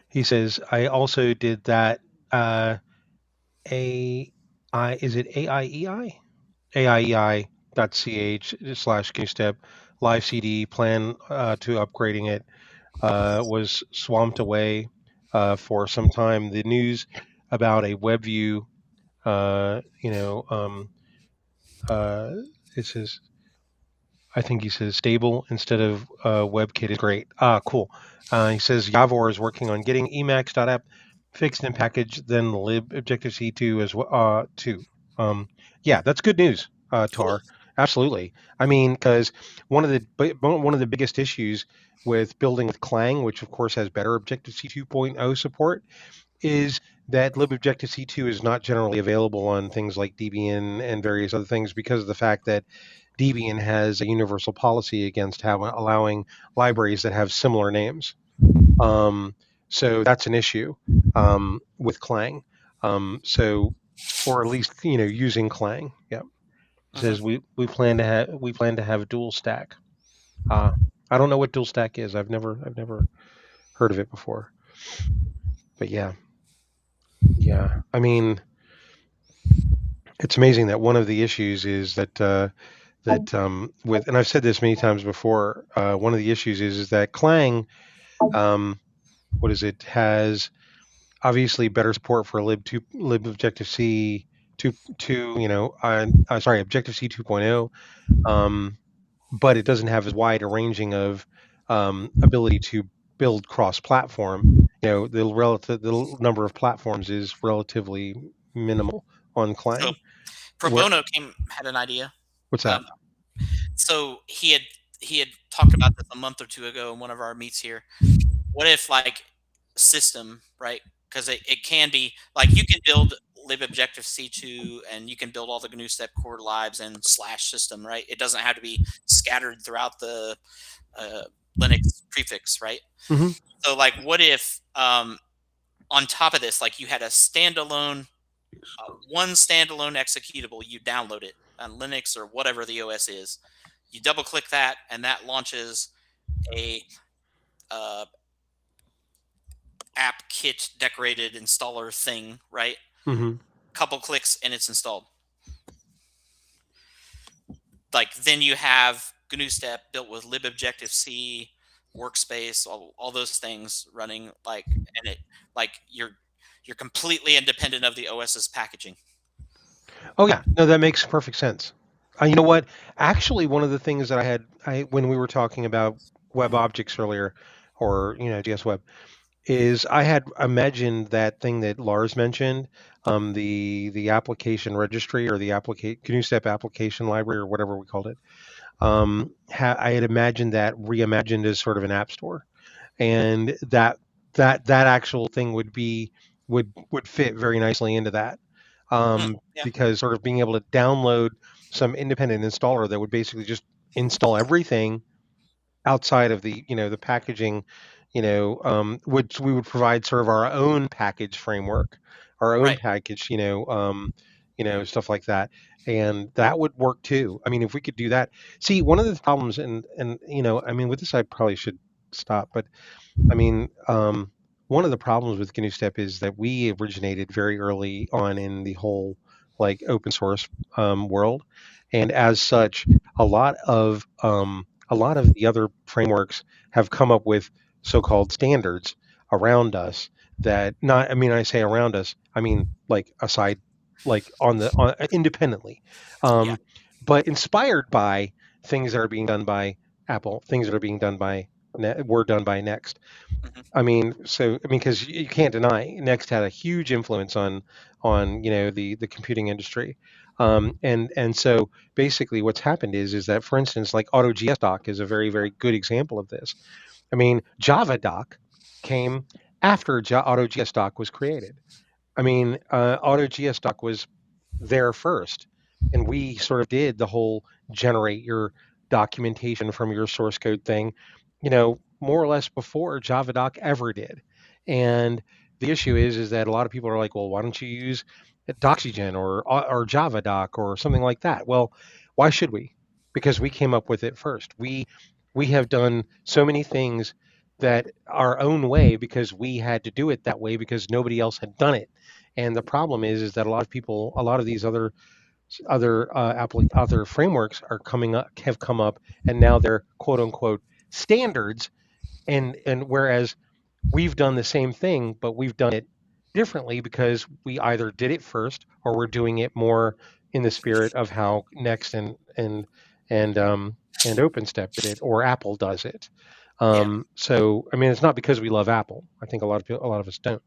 he says I also did that is it AIEI? AIEI.ch/GNUstep live CD plan to upgrading it was swamped away for some time. The news about a WebView, it says, I think he says stable instead of WebKit is great. Cool. He says Yavor is working on getting Emacs.app fixed and packaged, then lib Objective-C2 as well too. Yeah, that's good news, Tar. Cool. Absolutely. I mean, because one of the biggest issues with building with Clang, which of course has better Objective-C 2.0 support, is that libobjective-c2 is not generally available on things like Debian and various other things because of the fact that Debian has a universal policy against allowing libraries that have similar names. So that's an issue with Clang. So, or at least using Clang. Yeah, it says we plan to have dual stack. I don't know what dual stack is. I've never heard of it before. But yeah. I mean, it's amazing that one of the issues is that with, and I've said this many times before. One of the issues is that Clang, what is it, has obviously better support for Objective C 2, sorry, Objective C 2.0, but it doesn't have as wide a ranging of ability to build cross-platform. The number of platforms is relatively minimal on Clang. So Pro Bono had an idea. What's that? So he had talked about this a month or two ago in one of our meets here. What if like system, right? Because it can be like you can build libobjective C2 and you can build all the GNUstep core libs and /system, right? It doesn't have to be scattered throughout the Linux prefix, right? Mm-hmm. So like, what if on top of this, like you had a standalone, one standalone executable, you download it on Linux or whatever the OS is, you double click that, and that launches a app kit decorated installer thing, right? Mm-hmm. Couple clicks and it's installed. Like then you have GNUstep built with libobjective-C, workspace, all those things running, like, and it like you're completely independent of the OS's packaging. Oh yeah, no, that makes perfect sense. You know what? Actually, one of the things that when we were talking about web objects earlier, or GS Web, is I had imagined that thing that Lars mentioned, the application registry or the GNUstep application library or whatever we called it. I had imagined that reimagined as sort of an app store, and that actual thing would fit very nicely into that. Yeah. Because sort of being able to download some independent installer that would basically just install everything outside of the the packaging, which we would provide sort of our own package framework, our own Right. package, stuff like that, and that would work too. I mean, if we could do that. See, one of the problems, and I mean, with this, I probably should stop, but I mean, one of the problems with GNUstep is that we originated very early on in the whole like open source world, and as such, a lot of the other frameworks have come up with so-called standards around us that not. I mean, I say around us, I mean like aside, like on independently, Yeah. but inspired by things that are being done by Apple, things that are being done by were done by Next. Mhm. I mean, because you can't deny Next had a huge influence on the computing industry, and so basically what's happened is that, for instance, like AutoGSDoc is a very, very good example of this. I mean, JavaDoc came after AutoGSdoc was created. I mean, AutoGSdoc was there first, and we sort of did the whole generate your documentation from your source code thing, more or less before JavaDoc ever did. And the issue is that a lot of people are like, well, why don't you use Doxygen or JavaDoc or something like that? Well, why should we? Because we came up with it first. We have done so many things that our own way because we had to do it that way because nobody else had done it. And the problem is that a lot of these other frameworks have come up, and now they're quote unquote standards, and whereas we've done the same thing, but we've done it differently because we either did it first or we're doing it more in the spirit of how Next and OpenStep did it, or Apple does it. So I mean, it's not because we love Apple. I think a lot of us don't.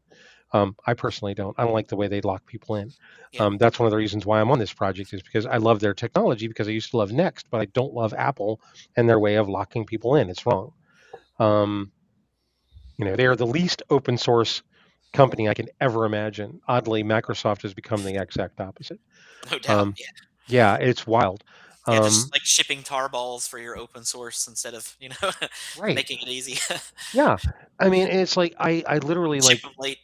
I personally don't. I don't like the way they lock people in. Yeah. That's one of the reasons why I'm on this project, is because I love their technology, because I used to love Next, but I don't love Apple and their way of locking people in. It's wrong. They are the least open source company I can ever imagine. Oddly, Microsoft has become the exact opposite. No doubt. Yeah, it's wild. Just like shipping tar balls for your open source instead of Right. making it easy. Yeah, I mean, it's like I literally Ship like them late.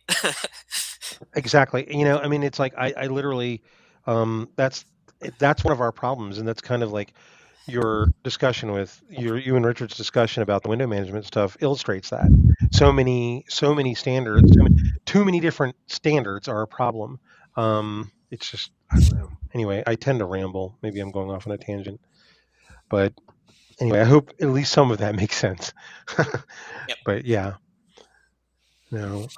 Exactly. I mean, it's like I literally, that's one of our problems, and that's kind of like your discussion with you and Richard's discussion about the window management stuff illustrates that. So many standards, too many different standards are a problem. It's just, I don't know. Anyway, I tend to ramble. Maybe I'm going off on a tangent, but anyway, I hope at least some of that makes sense. Yep. But yeah. No.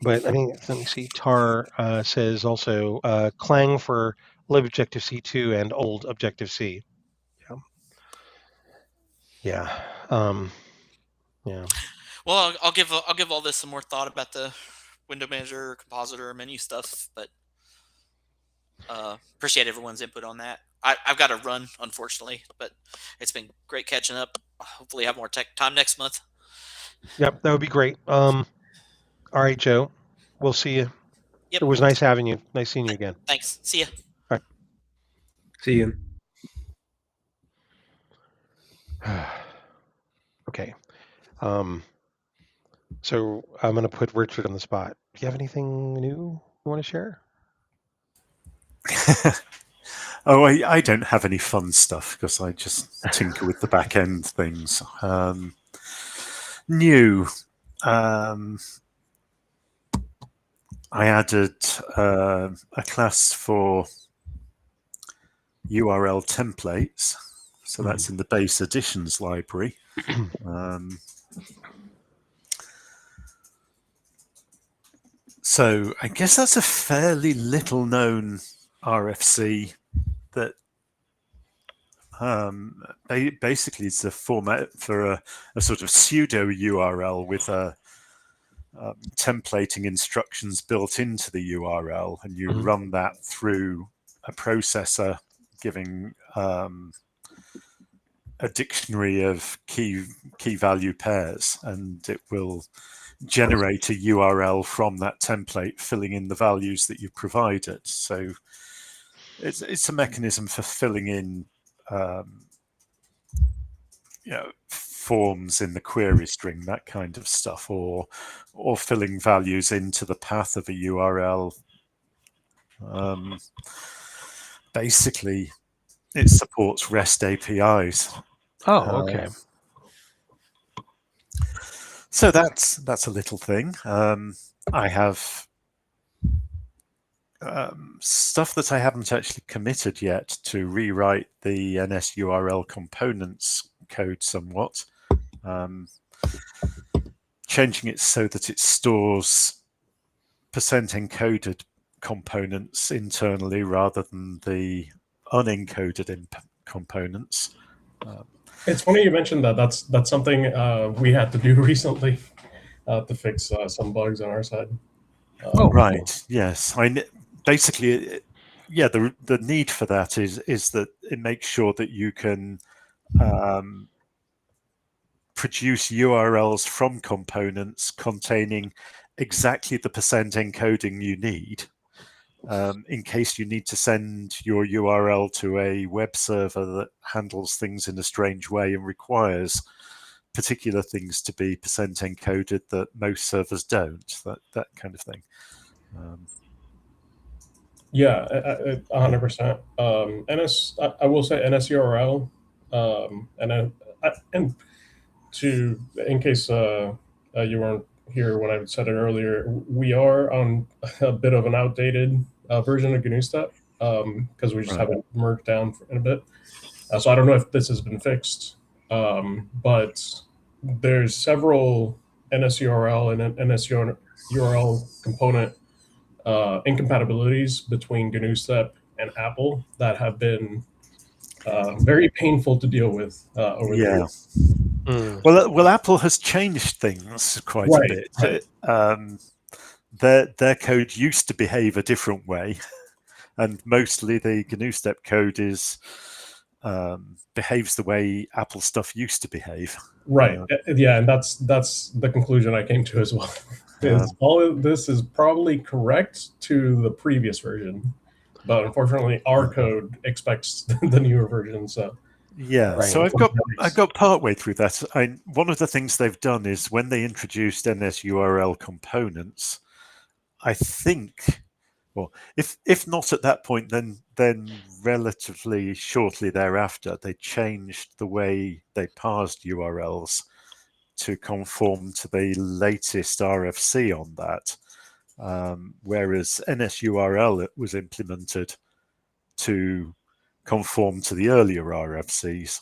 But I think, let me see. Tar says also Clang for libobjective-C2 and old Objective-C. Yeah. Yeah. Yeah. Well, I'll give all this some more thought about the window manager, compositor, menu stuff, but appreciate everyone's input on that. I've got to run, unfortunately, but it's been great catching up. Hopefully have more time next month. Yep, that would be great. All right, Joe. We'll see you. Yep. It was nice having you. Nice seeing you again. Thanks. See ya. All See you. right. Okay. So I'm going to put Richard on the spot. Do you have anything new you want to share? Oh, I don't have any fun stuff because I just tinker with the back end things. New. I added a class for URL templates. So that's in the base additions library. So I guess that's a fairly little known RFC that basically it's a format for a sort of pseudo URL with a templating instructions built into the URL, and you run that through a processor giving a dictionary of key value pairs, and it will generate a URL from that template, filling in the values that you've provided. So it's a mechanism for filling in forms in the query string, that kind of stuff, or filling values into the path of a URL. Basically, it supports REST APIs. Oh, okay. So that's a little thing. I have stuff that I haven't actually committed yet to rewrite the NSURL components code somewhat, changing it so that it stores % components internally rather than the unencoded components. It's funny you mentioned that. That's something we had to do recently to fix some bugs on our side. Right. Yes. Basically, yeah. The need for that is that it makes sure that you can produce URLs from components containing exactly the % encoding you need. In case you need to send your URL to a web server that handles things in a strange way and requires particular things to be % encoded that most servers don't, that kind of thing. Yeah, 100%. I will say NSURL, and in case you weren't here when I said it earlier, we are on a bit of an outdated version of GNUstep because we just haven't merged down in a bit. So I don't know if this has been fixed, but there's several NSURL and NSURL component incompatibilities between GNUstep and Apple that have been very painful to deal with over the years. Well, Apple has changed things quite a bit. Right. Their code used to behave a different way, and mostly the GNUstep code behaves the way Apple stuff used to behave. Right. Yeah, and that's the conclusion I came to as well. All of this is probably correct to the previous version, but unfortunately, our code expects the newer version. So yeah, so I've got partway through that. One of the things they've done is when they introduced NSURL components, I think, well, if not at that point, then relatively shortly thereafter, they changed the way they parsed URLs to conform to the latest RFC on that, whereas NSURL was implemented to conform to the earlier RFCs.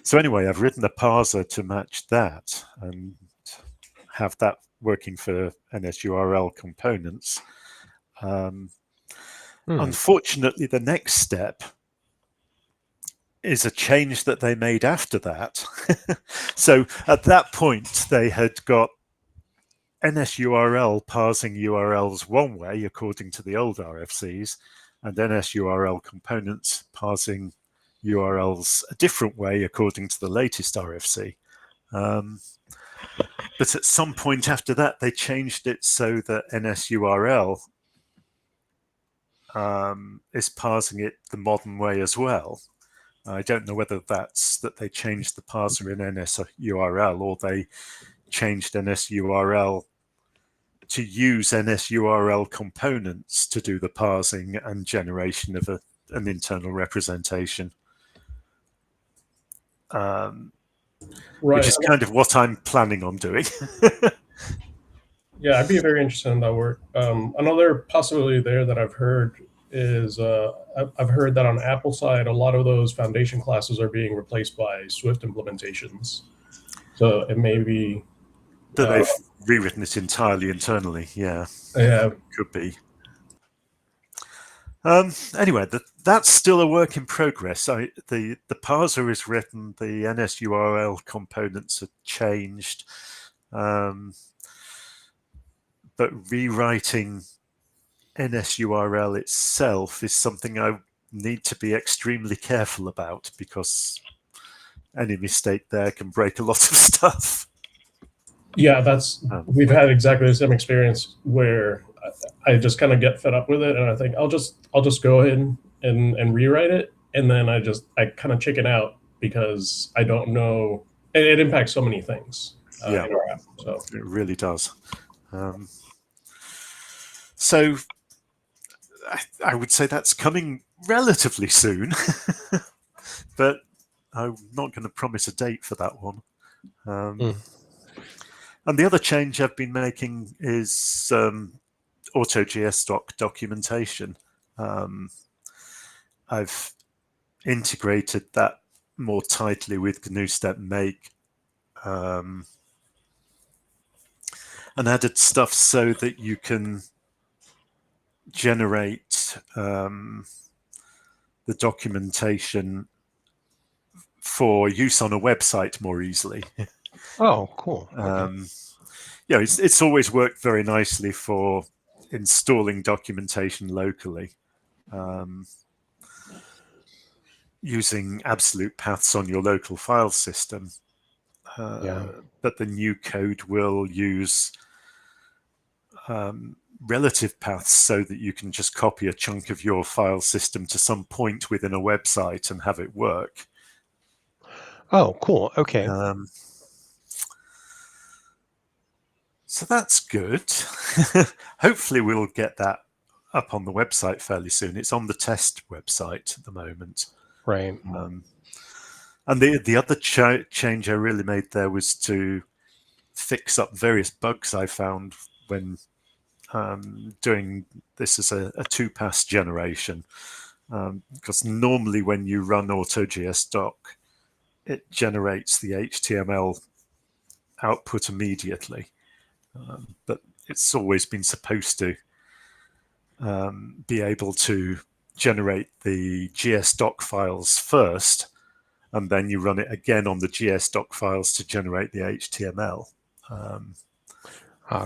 So anyway, I've written a parser to match that and have that working for NSURL components. Unfortunately, the next step is a change that they made after that. So at that point, they had got NSURL parsing URLs one way according to the old RFCs, and NSURL components parsing URLs a different way according to the latest RFC. But at some point after that, they changed it so that NSURL is parsing it the modern way as well. I don't know whether that's that they changed the parser in NSURL or they changed NSURL to use NSURL components to do the parsing and generation of an internal representation. Which is kind of what I'm planning on doing. Yeah, I'd be very interested in that work. Another possibility there that I've heard is I've heard that on Apple side, a lot of those foundation classes are being replaced by Swift implementations. So it may be that they've rewritten it entirely internally. Yeah, could be. Anyway, that's still a work in progress. The parser is written, the NSURL components are changed, but rewriting NSURL itself is something I need to be extremely careful about because any mistake there can break a lot of stuff. Yeah, we've had exactly the same experience where I just kind of get fed up with it, and I think I'll just go ahead and rewrite it, and then I kind of chicken out because I don't know. It impacts so many things in our app. So it really does. So I would say that's coming relatively soon, but I'm not going to promise a date for that one. And the other change I've been making is AutoGS documentation. I've integrated that more tightly with GNUstep Make and added stuff so that you can generate the documentation for use on a website more easily. Oh, cool. Okay. Yeah, it's always worked very nicely for installing documentation locally, using absolute paths on your local file system. But the new code will use relative paths so that you can just copy a chunk of your file system to some point within a website and have it work. Oh, cool. Okay. So that's good. Hopefully we'll get that up on the website fairly soon. It's on the test website at the moment. Right. And the other change I really made there was to fix up various bugs I found when doing this as a two-pass generation. Because normally when you run AutoGS doc, it generates the HTML output immediately. But it's always been supposed to be able to generate the GSDoc files first, and then you run it again on the GSDoc files to generate the HTML.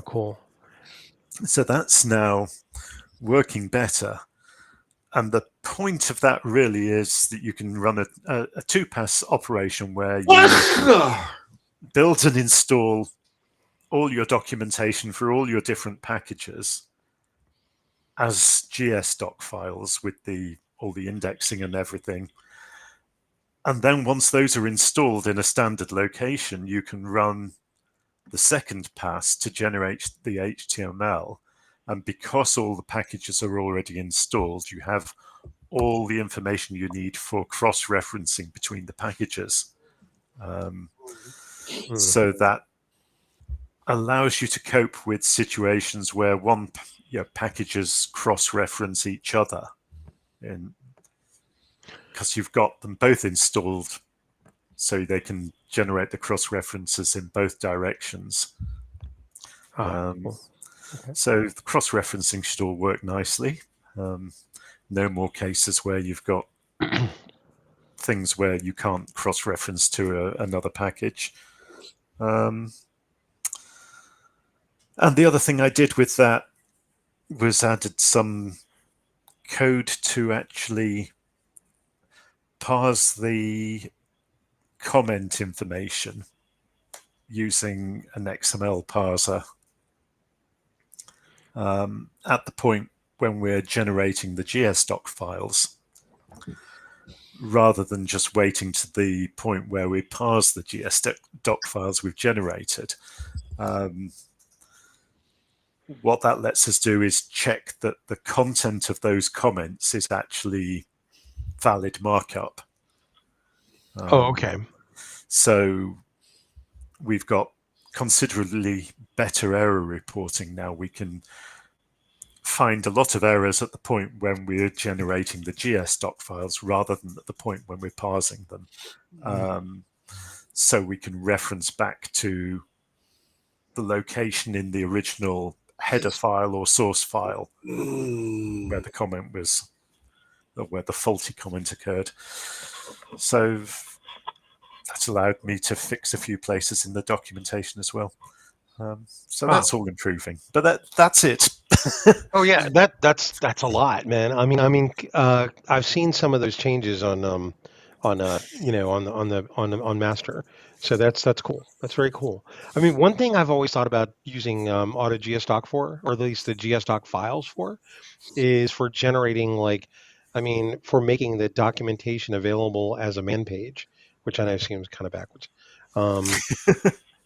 Cool. So that's now working better. And the point of that really is that you can run a two-pass operation where you build and install all your documentation for all your different packages as GSDoc files with all the indexing and everything. And then once those are installed in a standard location, you can run the second pass to generate the HTML. And because all the packages are already installed, you have all the information you need for cross-referencing between the packages. So that allows you to cope with situations where packages cross-reference each other, because you've got them both installed, so they can generate the cross-references in both directions. Cool. So the cross-referencing should all work nicely. No more cases where you've got things where you can't cross-reference to another package. And the other thing I did with that was added some code to actually parse the comment information using an XML parser at the point when we're generating the GSDoc files, rather than just waiting to the point where we parse the GSDoc files we've generated. What that lets us do is check that the content of those comments is actually valid markup. Okay. So we've got considerably better error reporting now. We can find a lot of errors at the point when we're generating the GSDoc files rather than at the point when we're parsing them. So we can reference back to the location in the original header file or source file where the comment was, or where the faulty comment occurred. So that's allowed me to fix a few places in the documentation as well. So that's all improving, but that's it. Oh yeah, that's a lot, man. I've seen some of those changes on master. So that's cool. That's very cool. I mean, one thing I've always thought about using auto GSDoc for, or at least the GSDoc files for, is for generating for making the documentation available as a man page, which I know seems kind of backwards.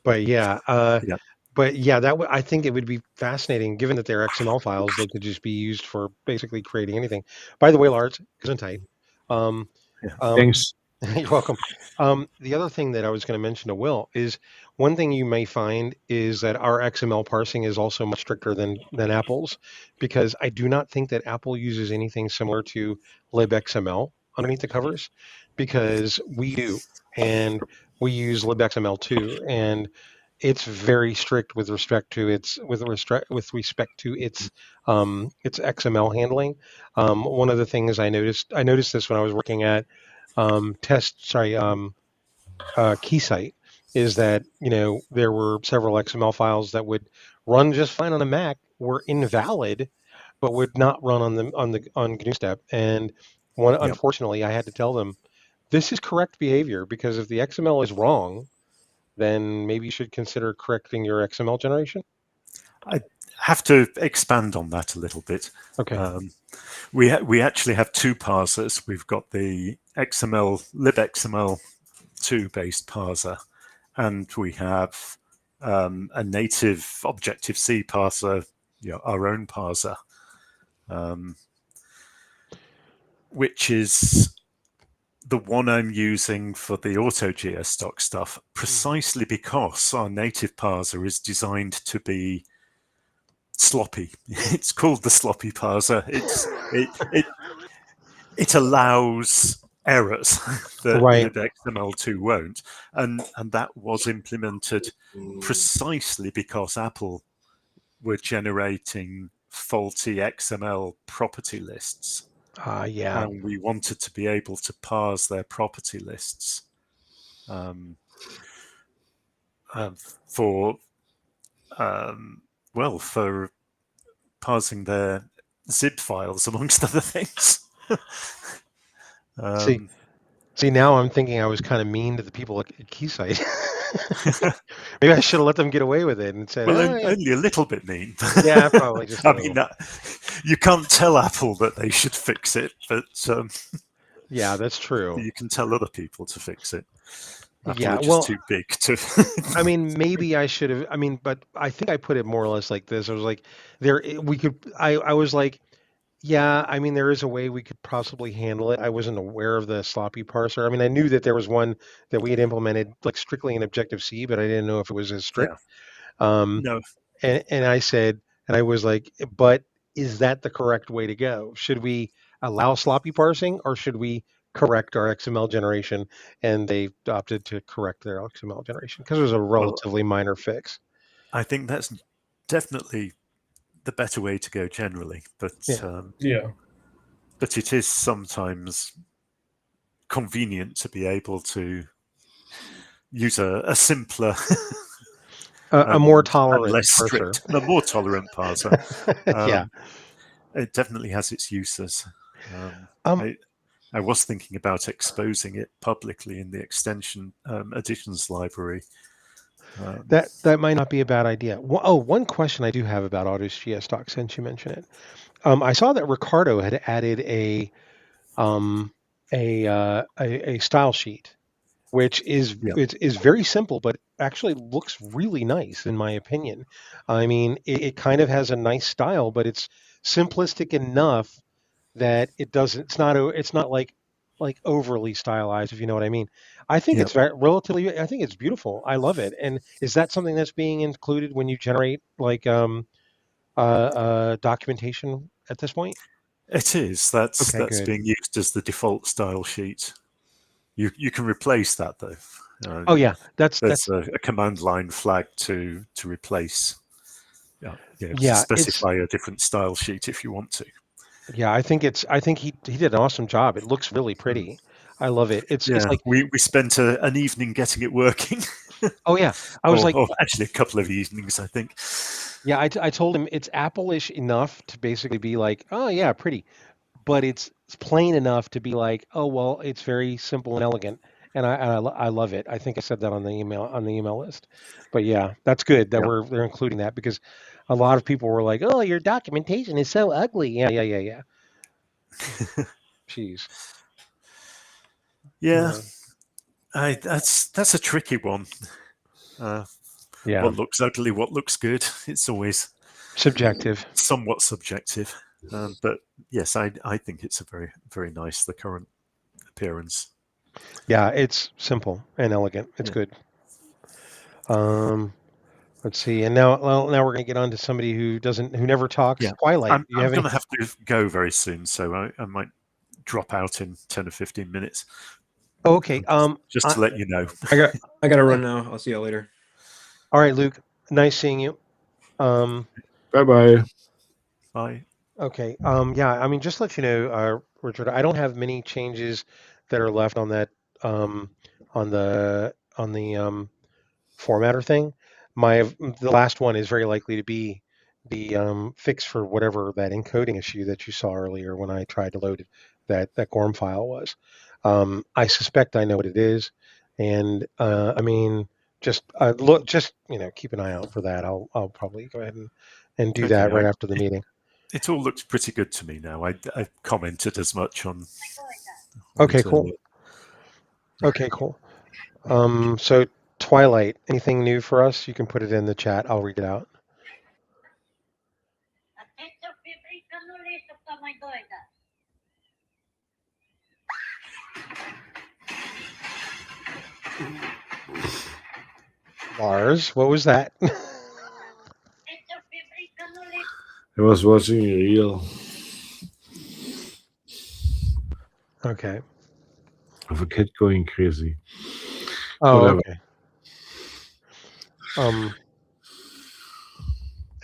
But yeah. Yeah. But yeah, I think it would be fascinating, given that they're XML files. They could just be used for basically creating anything. By the way, Lars, isn't tight. Thanks. You're welcome. The other thing that I was going to mention to Will is one thing you may find is that our XML parsing is also much stricter than Apple's, because I do not think that Apple uses anything similar to libxml underneath the covers, because we do, and we use libxml too, and it's very strict with respect to its XML handling. One of the things I noticed this when I was working at Keysight, is that there were several XML files that would run just fine on a Mac, were invalid, but would not run on GNUstep. And unfortunately, I had to tell them, this is correct behavior, because if the XML is wrong, then maybe you should consider correcting your XML generation. I have to expand on that a little bit. Okay. We actually have two parsers. We've got the libxml2 based parser, and we have a native Objective-C parser, our own parser, which is the one I'm using for the auto GSDoc stuff, precisely because our native parser is designed to be sloppy. It's called the sloppy parser. It allows errors that libxml2 won't, and that was implemented precisely because Apple were generating faulty XML property lists. Yeah. And we wanted to be able to parse their property lists for parsing their zip files, amongst other things. See, now I'm thinking I was kind of mean to the people at Keysight. Maybe I should have let them get away with it and said, only a little bit mean. Yeah, probably just. I mean, you can't tell Apple that they should fix it, but yeah, that's true. You can tell other people to fix it. Apple Yeah, are just well, too big to. I mean, maybe I should have. I mean, but I think I put it more or less like this. I was like, we could. I was like, yeah. I mean, there is a way we could possibly handle it. I wasn't aware of the sloppy parser. I mean, I knew that there was one that we had implemented like strictly in Objective C, but I didn't know if it was as Yeah. strict. Um, No. and I said, and I was like, but is that the correct way to go? Should we allow sloppy parsing, or should we correct our XML generation? And they opted to correct their XML generation because it was a Well, relatively minor fix. I think that's definitely the better way to go generally, but Yeah. but it is sometimes convenient to be able to use a simpler A more and tolerant less parser. strict, a more tolerant parser. Yeah. It definitely has its uses. Um, I was thinking about exposing it publicly in the extension additions library. that might not be a bad idea. One question I do have about AutoGS doc, since you mention it. I saw that Ricardo had added a style sheet, which is Yeah. is very simple, but actually looks really nice in my opinion. I mean, it kind of has a nice style, but it's simplistic enough that it's not like overly stylized, if you know what I mean. I think Yeah. it's relatively. I think it's beautiful. I love it. And is that something that's being included when you generate like documentation at this point? It is. That's Okay, good. being used as the default style sheet. You can replace that though. Oh yeah, that's There's a command line flag to replace. To yeah, it's specify a different style sheet if you want to. yeah. I think he did an awesome job. It looks really pretty. I love it. It's Yeah, like we spent an evening getting it working. oh yeah, I was like or actually a couple of evenings, I think. yeah. I told him it's Apple-ish enough to basically be like oh yeah, pretty, but it's plain enough to be like oh well, it's very simple and elegant. And I love it. I think I said that on the email list. But yeah, that's good that Yeah. they're including that because a lot of people were like, "Oh, your documentation is so ugly." Yeah. Jeez. Yeah, that's a tricky one. Yeah. What looks ugly, what looks good? It's always Subjective. somewhat subjective. But yes, I think it's a very nice, the current appearance. Yeah, it's simple and elegant. It's Yeah. good. Let's see. And now we're going to get on to somebody who never talks. Yeah. Twilight. I'm Do you have going any? to have to go very soon, so I might drop out in 10 or 15 minutes. Oh, okay. Just to let you know. I got to run now. I'll see y'all later. All right, Luke. Nice seeing you. Bye-bye. Bye. Okay. Yeah. I mean, just to let you know, Richard, I don't have many changes that are left on that on the formatter thing. The last one is very likely to be the fix for whatever that encoding issue that you saw earlier when I tried to load it, that GORM file was. I suspect I know what it is, and I mean, just keep an eye out for that. I'll probably go ahead and do that right after the meeting. It all looks pretty good to me now. I commented as much on Okay, it cool. earlier. Okay, cool. So Twilight, anything new for us? You can put it in the chat. I'll read it out. Lars, what was that? I was watching a reel Okay. of a cat going crazy. Oh, Whatever. okay.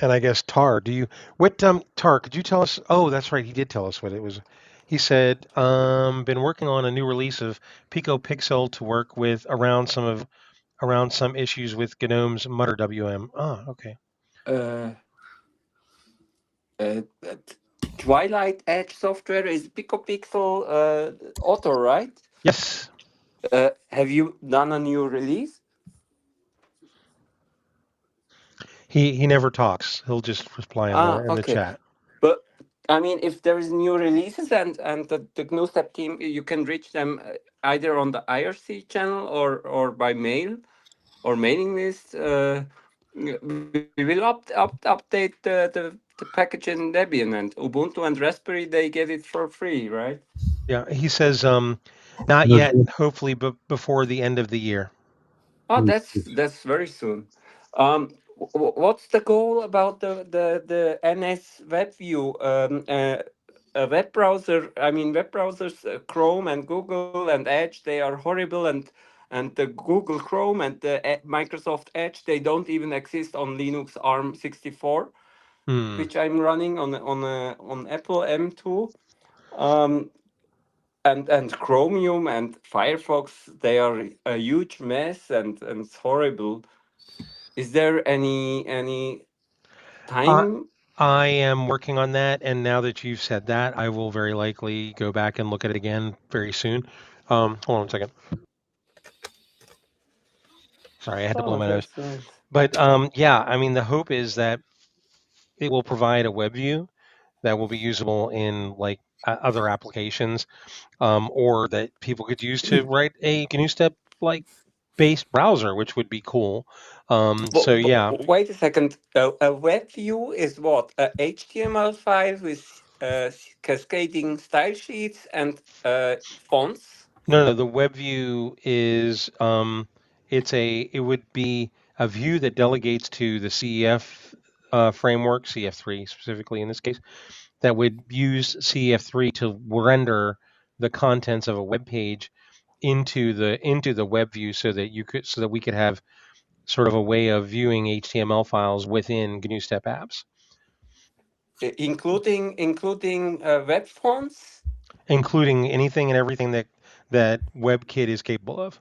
And I guess Tar, Tar, could you tell us? Oh, that's right. He did tell us what it was. He said, been working on a new release of Pico Pixel to work with around some issues with GNOME's Mutter WM. Ah, okay. Twilight Edge software is PicoPixel author, right? Yes. Have you done a new release? He never talks. He'll just reply in the Okay. chat. But I mean, if there is new releases and the GNUstep team, you can reach them either on the IRC channel or by mail or mailing list. We will update the package in Debian, and Ubuntu and Raspberry, they get it for free, right? Yeah, he says not Not yet. yet. Hopefully, but before the end of the year. Oh, Not that's yet. that's very soon. What's the goal about the NS Web View? A web browser. I mean, web browsers, Chrome and Google and Edge, they are horrible, and the Google Chrome and the Microsoft Edge, they don't even exist on Linux ARM 64, Hmm. which I'm running on Apple M2. Um, and Chromium and Firefox, they are a huge mess and it's horrible. Is there any I time? I am working on that, and now that you've said that, I will very likely go back and look at it again very soon. Hold on a second. Sorry, I had to blow Oh, my nose. that's nice. But yeah, I mean, the hope is that it will provide a web view that will be usable in like other applications, or that people could use to write a GNU-step like based browser, which would be cool. So yeah, Wait a second. A web view is what? A HTML file with cascading style sheets and fonts? no, the web view is it would be a view that delegates to the CEF framework, CF3 specifically in this case, that would use CF3 to render the contents of a web page into the web view so that we could have sort of a way of viewing HTML files within GNU-step apps, Including web fonts? including anything and everything that WebKit is capable of.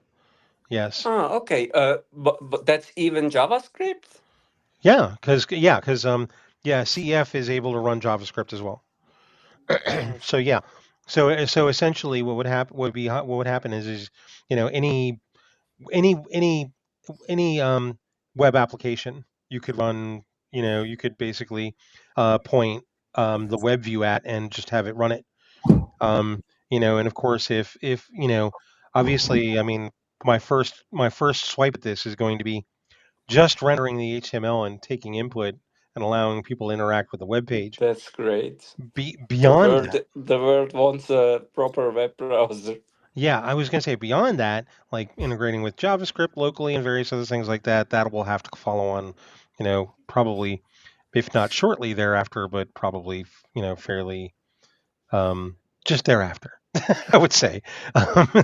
Yes. Ah, okay. But that's even JavaScript? Yeah, CEF is able to run JavaScript as well. So Perfect. yeah, so essentially, what would happen is any web application you could run, you could basically point the web view at and just have it run it. And of course, if obviously, I mean, my first swipe at this is going to be just rendering the HTML and taking input and allowing people to interact with the web page. That's great. The Beyond world that, the world wants a proper web browser. yeah, I was going to say beyond that, like integrating with JavaScript locally and various other things like that, that will have to follow on, probably, if not shortly thereafter, but probably, fairly um, just thereafter, I would say.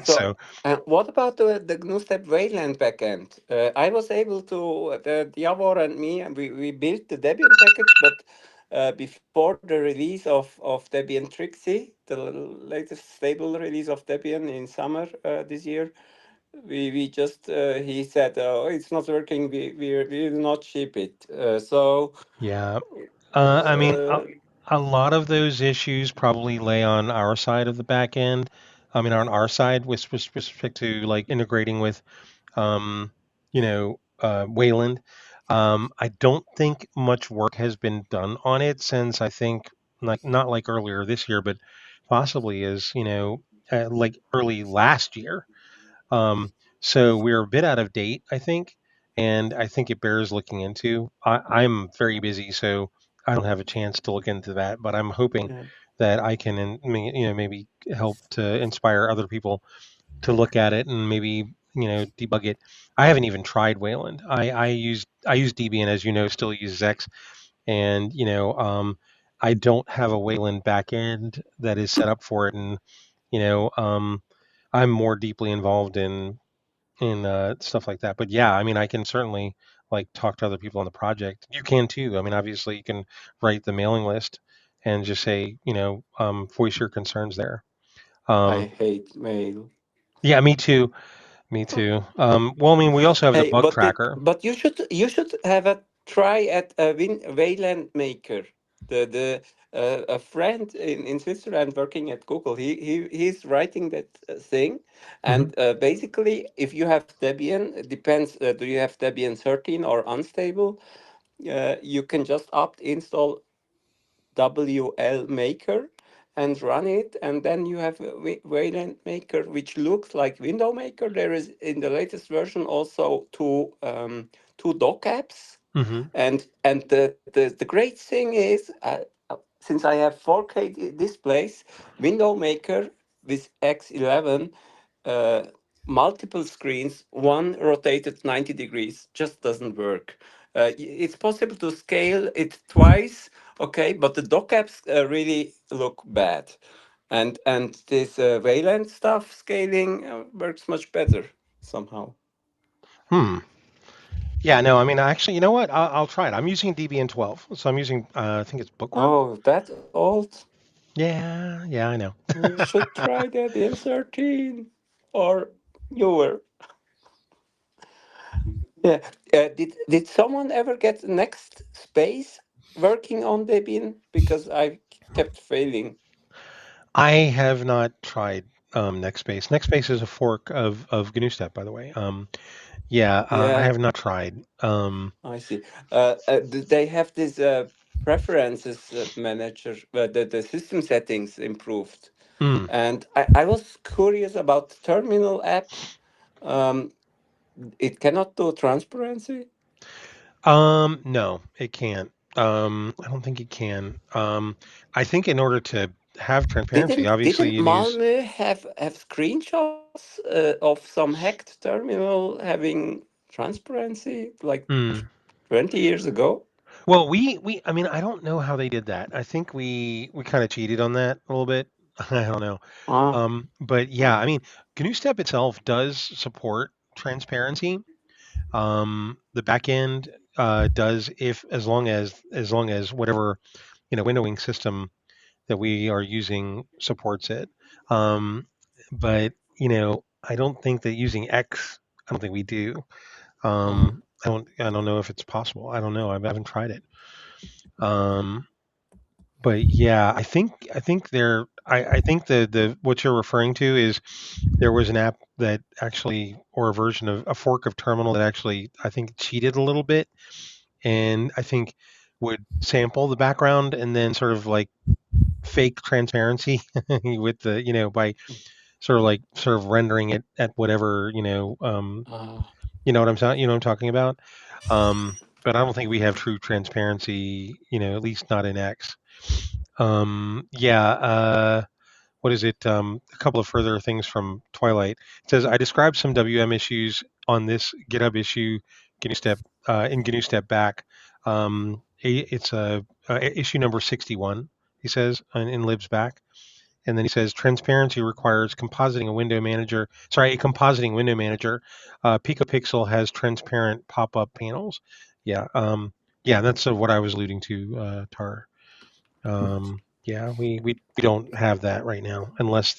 So, So what about the GNU-step Wayland backend? I was able to, the Javor and me, and we built the Debian package, but before the release of Debian Trixie, the latest stable release of Debian in summer this year, we just, he said, oh, it's not working, we will not ship it. yeah, I mean, Uh, a lot of those issues probably lay on our side of the back end. I mean, on our side with respect to like integrating with Wayland. I don't think much work has been done on it since I think like not like earlier this year, but possibly as like early last year. Um, so we're a bit out of date, I think, and I think it bears looking into. I'm very busy, so I don't have a chance to look into that, but I'm hoping yeah, that I can, maybe help to inspire other people to look at it and maybe debug it. I haven't even tried Wayland. I use Debian, as you know, still uses X, and I don't have a Wayland backend that is set up for it, and you know I'm more deeply involved in stuff like that. But yeah, I mean, I can certainly like talk to other people on the project. You can too. I mean, obviously, you can write the mailing list and just say, voice your concerns there. I Um, hate mail. yeah, me too. Me too. Well, I mean, we also have the Hey, bug tracker. but you should have a try at a Wayland Maker. The A friend in Switzerland working at Google. He's writing that thing, Hmm. and basically, if you have Debian, it depends. Do you have Debian 13 or unstable? You can just opt install WL Maker and run it, and then you have a Wayland Maker which looks like Window Maker. There is in the latest version also two dock apps, Hmm. and the great thing is, since I have 4K displays, Window Maker with X11, uh, multiple screens, one rotated 90 degrees, just doesn't work. It's possible to scale it twice, okay, but the dock apps really look bad. And this Wayland stuff scaling works much better somehow. Hmm. Yeah, no, I mean, actually, you know what? I'll try it. I'm using Debian 12, so I'm using, I think it's Bookworm. Oh, that old? Yeah, yeah, I know. You should try Debian 13 or newer. Yeah. Did someone ever get next space working on Debian? Because I kept failing. I have not tried Nextbase. Nextbase is a fork of GNUstep, by the way. Yeah, I Yeah, have not tried. I see. They have this preferences manager, the system settings improved. Mm, And I was curious about the terminal app. Um, it cannot do transparency. no, it can't. I don't think it can. I think in order to have transparency, obviously Didn't you use. Malmö have screenshots of some hacked terminal having transparency like Mm. 20 years ago? Well, I mean, I don't know how they did that. I think we kind of cheated on that a little bit. I don't know. Ah, But yeah, I mean, GNUstep itself does support transparency. The backend does, if as long as whatever windowing system that we are using supports it. Um, but I don't think that using X, I don't think we do. ah. I don't know if it's possible. I don't know. I haven't tried it. Um, but yeah, I think I think the what you're referring to is there was an app that actually, or a version of a fork of terminal that actually I think cheated a little bit, and I think would sample the background and then sort of like fake transparency with the by sort of rendering it at whatever Ah. you know what I'm talking about. But I don't think we have true transparency, at least not in X. Yeah. What is it? A couple of further things from Twilight. It says, I described some WM issues on this GitHub issue, GNUstep, in GNUstep back. It's issue number 61, he says, in libs back. And then he says, transparency requires compositing a window manager. Sorry, a compositing window manager. PicoPixel has transparent pop-up panels. Yeah. Yeah, that's what I was alluding to, Tar. Yeah, we don't have that right now, unless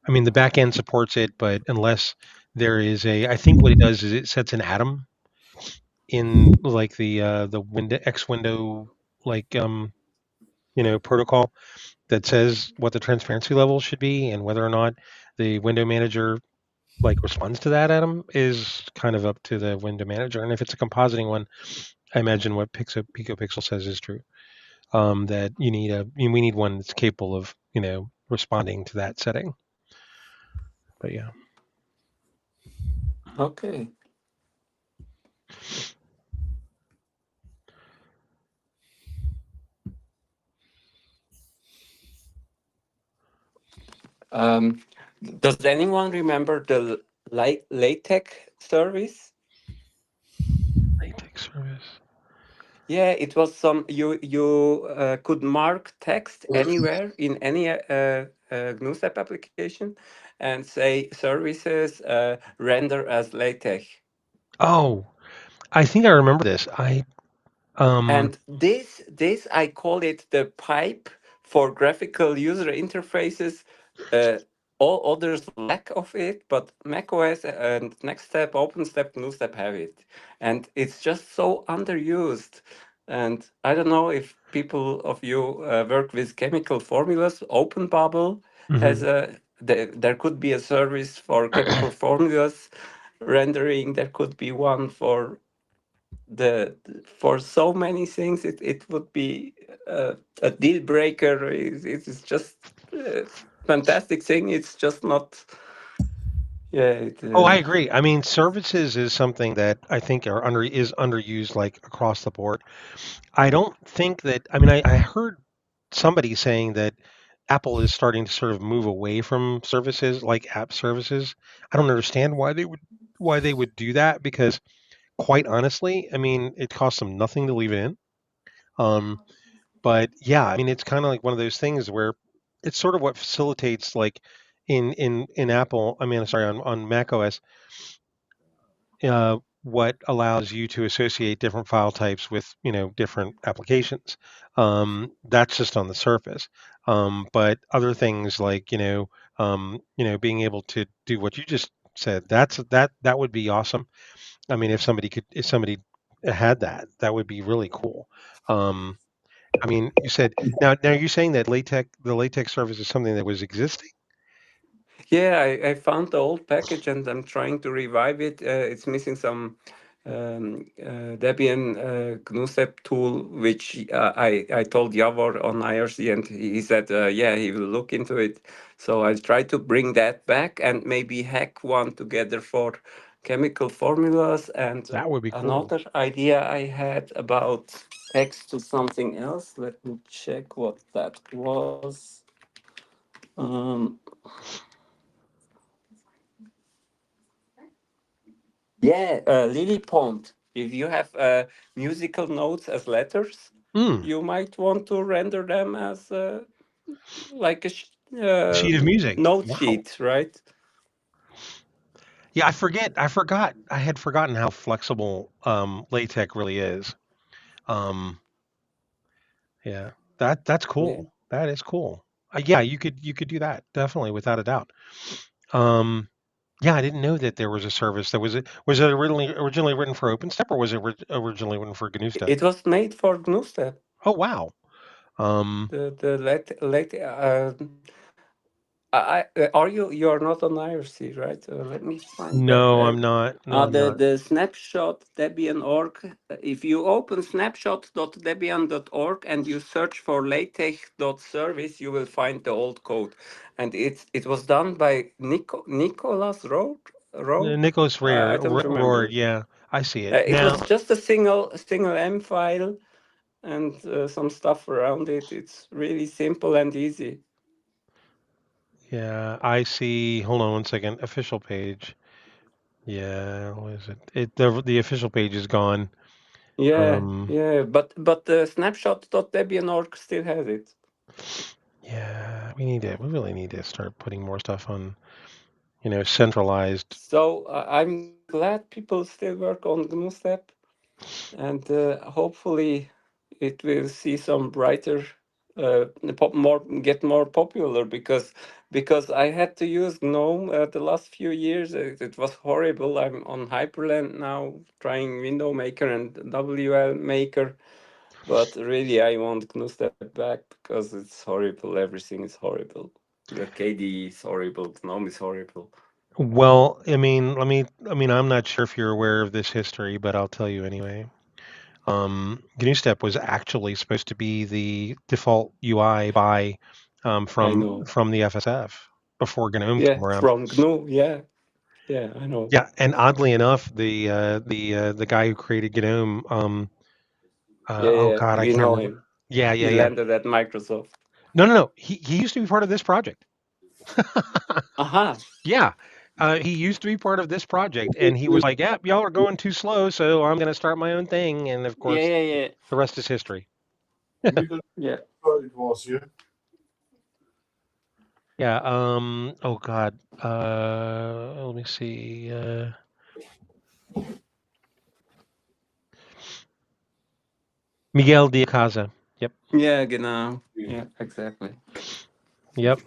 I mean, the back end supports it, but unless there is I think what it does is it sets an atom in like the window X window, like protocol that says what the transparency level should be, and whether or not the window manager like responds to that atom is kind of up to the window manager. And if it's a compositing one, I imagine what PicoPixel says is true. That we need one that's capable of responding to that setting. But yeah. Okay. Um, does anyone remember the LaTeX service? LaTeX service. Yeah, it was some you could mark text anywhere in any GNUstep application and say services render as LaTeX. Oh, I think I remember this. Um And this I call it the pipe for graphical user interfaces. Uh, all others lack of it, but macOS and NextStep, OpenStep, GNUstep have it, and it's just so underused. And I don't know if people of you work with chemical formulas. OpenBubble has mhm. there could be a service for chemical formulas rendering. There could be one for for so many things it would be a deal breaker. It is just a fantastic thing. It's just not. Yeah. Oh, I agree. I mean, services is something that I think is underused like across the board. I don't think that. I mean, I heard somebody saying that Apple is starting to sort of move away from services like app services. I don't understand why they would do that because, quite honestly, I mean, it costs them nothing to leave it in. Um, but yeah, I mean, it's kind of like one of those things where it's sort of what facilitates like in Apple. I mean, sorry, on Mac OS, what allows you to associate different file types with different applications. That's just on the surface. But other things like being able to do what you just said, that would be awesome. I mean, if somebody had that, that would be really cool. I mean, you said now you're saying that the latex service is something that was existing. Yeah, I found the old package and I'm trying to revive it. It's missing some Debian GNUstep tool, which I told Javor on IRC, and he said, yeah, he will look into it. So I'll try to bring that back and maybe hack one together for chemical formulas. And That would be cool. another idea I had about X to something else. Let me check what that was. Um, Yeah, Lily Pond. If you have musical notes as letters, Mm, you might want to render them as like a sheet of music. note Wow. sheet, right? Yeah, I forgot. I had forgotten how flexible LaTeX really is. Um, yeah, that's Yeah. cool. That is cool. Yeah, you could do that definitely without a doubt. Um, yeah, I didn't know that there was a service that was it originally written for OpenStep or was it originally written for GNUstep? It was made for GNUstep. Oh wow. Um, The late are you are not on IRC, right? Let me find that no, back. I'm not. No, I'm not. The snapshot Debian.org. If you open snapshot.debian.org and you search for latex.service, you will find the old code, and it was done by Nicholas Road. Nicholas I don't Roard. remember. Yeah, I see it It was now. just a single M file and some stuff around it. It's really simple and easy. Yeah, I see. Hold on one second. Official page. Yeah, what is it? The official page is gone. Yeah, Um, yeah, but the snapshot.debian.org still has it. yeah, we really need to start putting more stuff on, centralized. So I'm glad people still work on GNUstep, and hopefully it will see some brighter, more popular because I had to use GNOME the last few years. It was horrible. I'm on Hyperland now, trying Window Maker and WL Maker. But really, I want GNUstep back because it's horrible. Everything is horrible. The KDE is horrible. GNOME is horrible. Well, I'm not sure if you're aware of this history, but I'll tell you anyway. GNUstep was actually supposed to be the default UI by I know. from the FSF before GNOME Yeah, came around. from GNU. Yeah, yeah, I know. Yeah, and oddly enough, the guy who created GNOME, Yeah, oh yeah, God, I we can't know remember. him. Yeah, yeah, He yeah. landed at Microsoft. No. He used to be part of this project. Aha. Yeah. He used to be part of this project, and he was like, "Yep, y'all are going too slow, so I'm going to start my own thing." And of Yeah, course, yeah, the rest is history. Middle yeah, it was here. Yeah. Oh God. Let me see. Miguel de Casa. Yep. yeah. Genau. Yeah, exactly. Yep.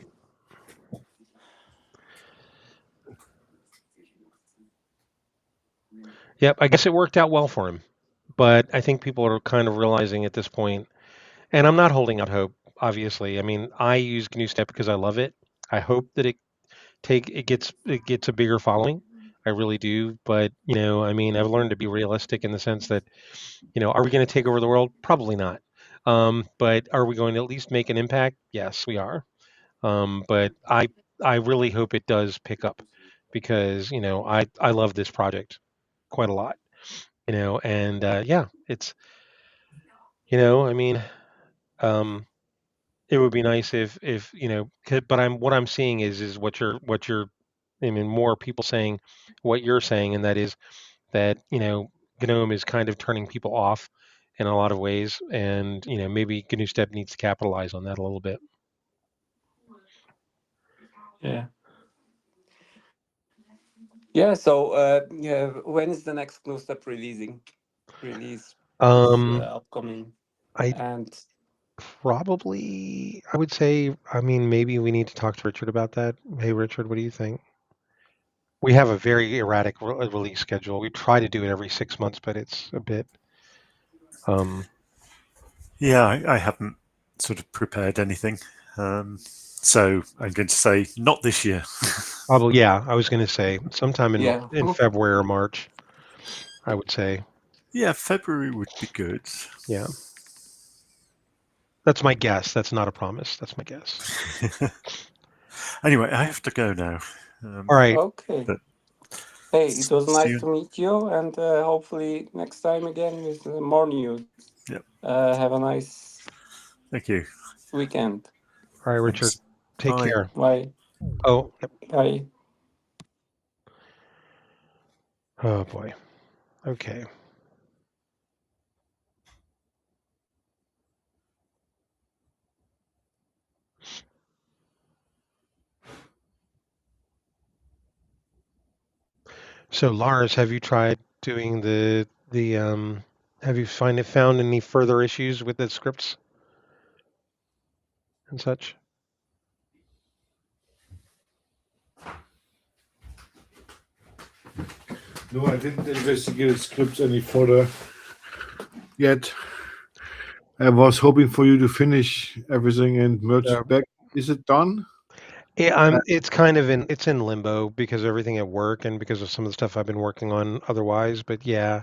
Yep. I guess it worked out well for him, but I think people are kind of realizing at this point, and I'm not holding out hope. Obviously, I mean, I use GNU Step because I love it. I hope that it gets a bigger following. I really do. But I mean, I've learned to be realistic in the sense that, are we going to take over the world? Probably not. But are we going to at least make an impact? Yes, we are. But I really hope it does pick up because I love this project quite a lot. And yeah, it's I mean, um, it would be nice if but what I'm seeing is what you're I mean more people saying what you're saying, and that is that GNOME is kind of turning people off in a lot of ways, and maybe GNUstep needs to capitalize on that a little bit. Yeah. Yeah. So yeah, when is the next GNUstep release upcoming? I And probably I would say I mean maybe we need to talk to Richard about that. Hey Richard, what do you think? We have a very erratic release schedule. We try to do it every 6 months, but it's a bit. Yeah, I haven't sort of prepared anything. So I'm going to say not this year. Probably, yeah. I was going to say sometime yeah. in February or March. I would say, Yeah, February would be good. yeah. That's my guess. That's not a promise. That's my guess. Anyway, I have to go now. All right. Okay. But Hey, it was see nice you. to meet you, and hopefully next time again with more news. Yep. Have a nice Thank you. weekend. All right, Richard. Thanks. Take Bye. care. Bye. Oh, yep. Bye. Oh boy. Okay. So Lars, have you tried doing have you found any further issues with the scripts and such? No, I didn't investigate scripts any further yet. I was hoping for you to finish everything and merge Yeah. it back. Is it done? Yeah, it's kind of it's in limbo because of everything at work and because of some of the stuff I've been working on otherwise. But yeah,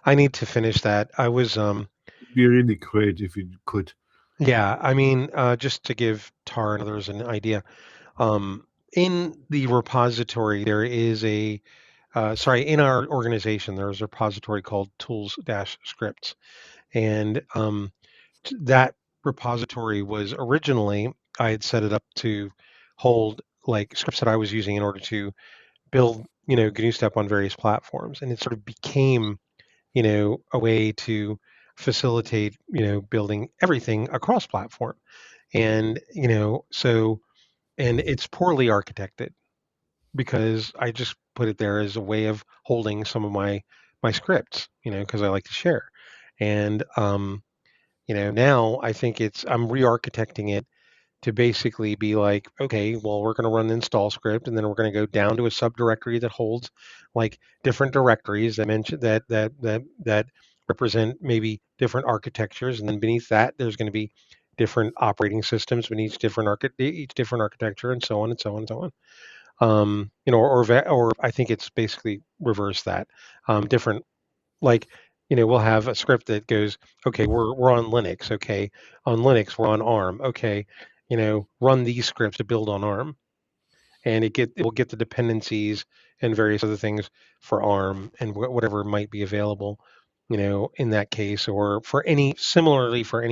I need to finish that. I was It'd be really great if you could. yeah, I mean, just to give Tar and others an idea, in the repository there is in our organization there's a repository called tools-scripts, and that repository was originally I had set it up to hold like scripts that I was using in order to build GNU-step on various platforms, and it sort of became a way to facilitate building everything across platform, and and it's poorly architected because I just put it there as a way of holding some of my scripts, because I like to share, and now I think I'm re-architecting it to basically be like, okay, well, we're going to run the install script, and then we're going to go down to a subdirectory that holds like different directories that mention that represent maybe different architectures, and then beneath that, there's going to be different operating systems with each different architecture, and so on and so on and so on. Or I think it's basically reverse that. Different like we'll have a script that goes, okay, we're on Linux, okay, on Linux we're on ARM, okay, run these scripts to build on ARM, and it will get the dependencies and various other things for ARM and whatever might be available in that case, or for any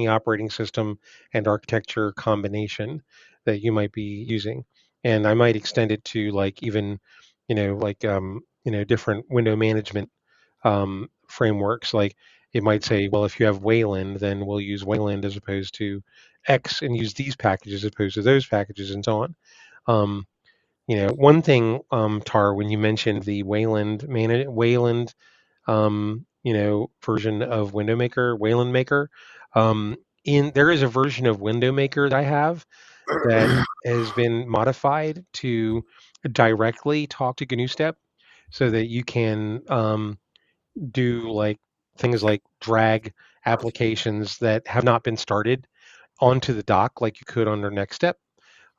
operating system and architecture combination that you might be using. And I might extend it to like even different window management frameworks. Like it might say, well, if you have Wayland, then we'll use Wayland as opposed to X, and use these packages as opposed to those packages, and so on. One thing, Tar, when you mentioned the Wayland version of Window Maker, Wayland Maker, there is a version of Window Maker that I have that has been modified to directly talk to GNUstep, so that you can do like things like drag applications that have not been started onto the dock like you could under NextStep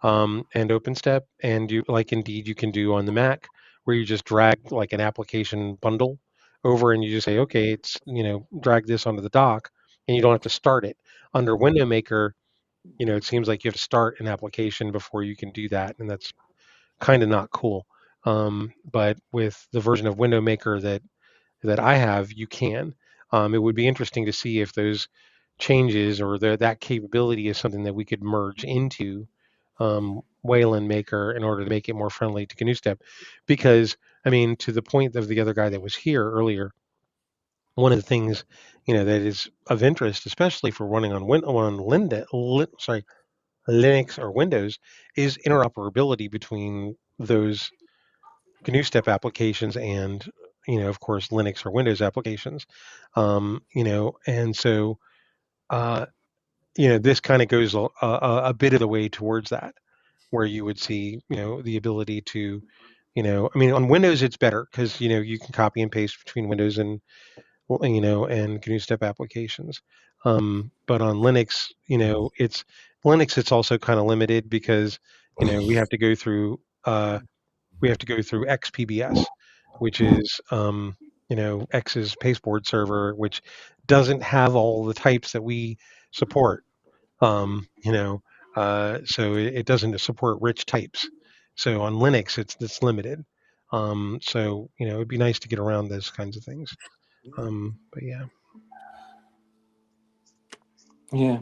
and OpenStep, and you like indeed you can do on the Mac where you just drag like an application bundle over and you just say, okay, it's, drag this onto the dock and you don't have to start it. Under Window Maker, it seems like you have to start an application before you can do that, and that's kind of not cool. But with the version of Window Maker that I have, you can. It would be interesting to see if those changes or that capability is something that we could merge into Wayland Maker in order to make it more friendly to GNUstep. Because, I mean, to the point of the other guy that was here earlier, one of the things that is of interest, especially for running on Linux or Windows, is interoperability between those GNUstep applications and of course Linux or Windows applications. And so this kind of goes a bit of the way towards that, where you would see the ability to I mean, on Windows it's better because you can copy and paste between Windows and and GNUstep applications. But on Linux, it's also kind of limited because we have to go through XPBS, which is X's pasteboard server, which doesn't have all the types that we support. So it doesn't support rich types. So on Linux, it's limited. So it'd be nice to get around those kinds of things. But yeah. Yeah.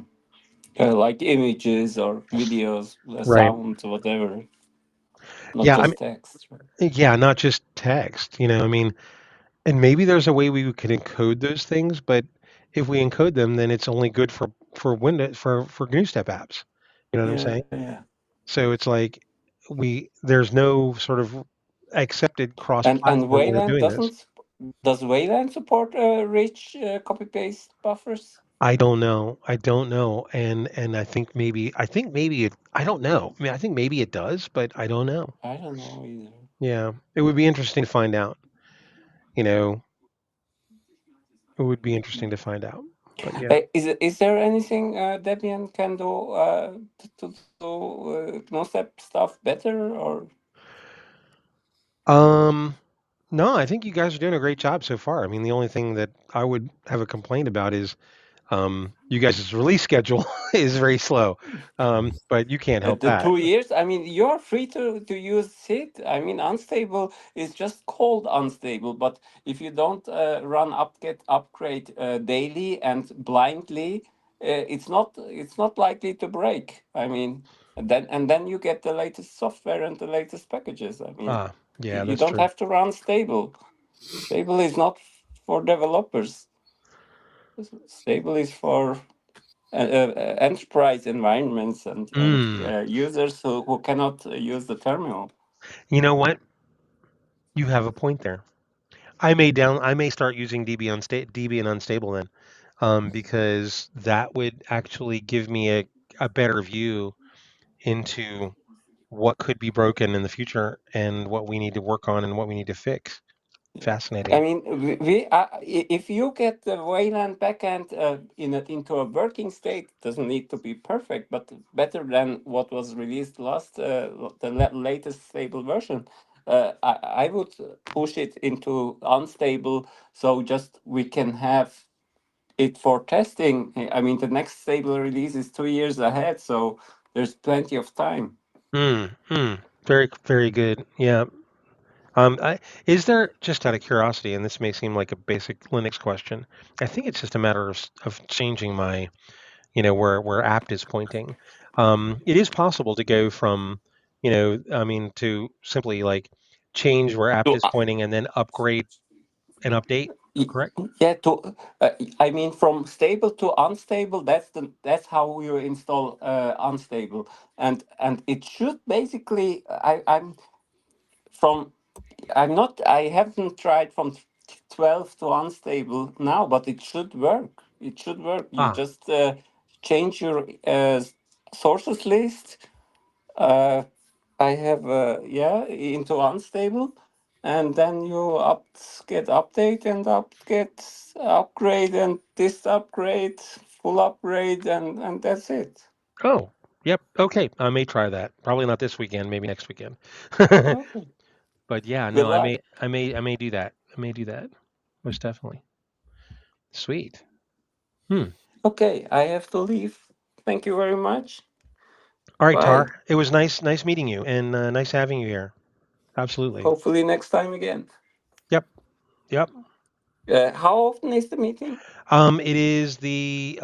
Like images or videos, Right. sounds, whatever, not Yeah. just text. Yeah, not just text. I mean, and maybe there's a way we could encode those things, but if we encode them, then it's only good for Windows for GNUstep apps. You know what I'm Yeah, saying? yeah. So it's like there's no sort of accepted And cross-platform way of Wayland doing this. does Wayland support rich copy paste buffers? I don't know. I don't know. And I think maybe it. I don't know. I mean, I think maybe it does, but I don't know. I don't know either. Yeah, it would be interesting to find out. You know, it would be interesting to find out. But yeah. Is there anything Debian can do to do GNOSEP stuff better or? No, I think you guys are doing a great job so far. I mean, the only thing that I would have a complaint about is you guys' release schedule is very slow. But you can't help The that. 2 years, I mean, you're free to use it. I mean, unstable is just called unstable, but if you don't run upget upgrade daily and blindly, it's not likely to break. I mean, and then you get the latest software and the latest packages. I mean, Ah, yeah, you that's don't true. have to run stable. Stable is not for developers. Stable is for enterprise environments and Mm. users who cannot use the terminal. You know what? You have a point there. I may start using Debian unstable then, because that would actually give me a better view into what could be broken in the future and what we need to work on and what we need to fix. I Fascinating. mean, if you get the Wayland backend into a working state, doesn't need to be perfect, but better than what was released latest stable version. I would push it into unstable, so just we can have it for testing. I mean, the next stable release is 2 years ahead, so there's plenty of time. Very, very good. Yeah. Is there, just out of curiosity, and this may seem like a basic Linux question, I think it's just a matter of changing my, where apt is pointing. It is possible to go from, I mean, to simply like change where apt To, is pointing and then upgrade and update, y- correct? yeah, I mean, from stable to unstable. That's how you install unstable, and it should basically. From I haven't tried from 12 to unstable now, but it should work. It should work. You Ah, just change your sources list. Uh, I have into unstable, and then you get update and get upgrade and this upgrade, full upgrade, and that's it. oh, yep. Okay, I may try that. Probably not this weekend, maybe next weekend. Okay. But yeah, Good no, luck. I may do that. I may do that. Most definitely. Sweet. Okay, I have to leave. Thank you very much. All right, Bye. Tar. It was nice meeting you, and nice having you here. Absolutely. Hopefully next time again. Yep. Yep. How often is the meeting? It is the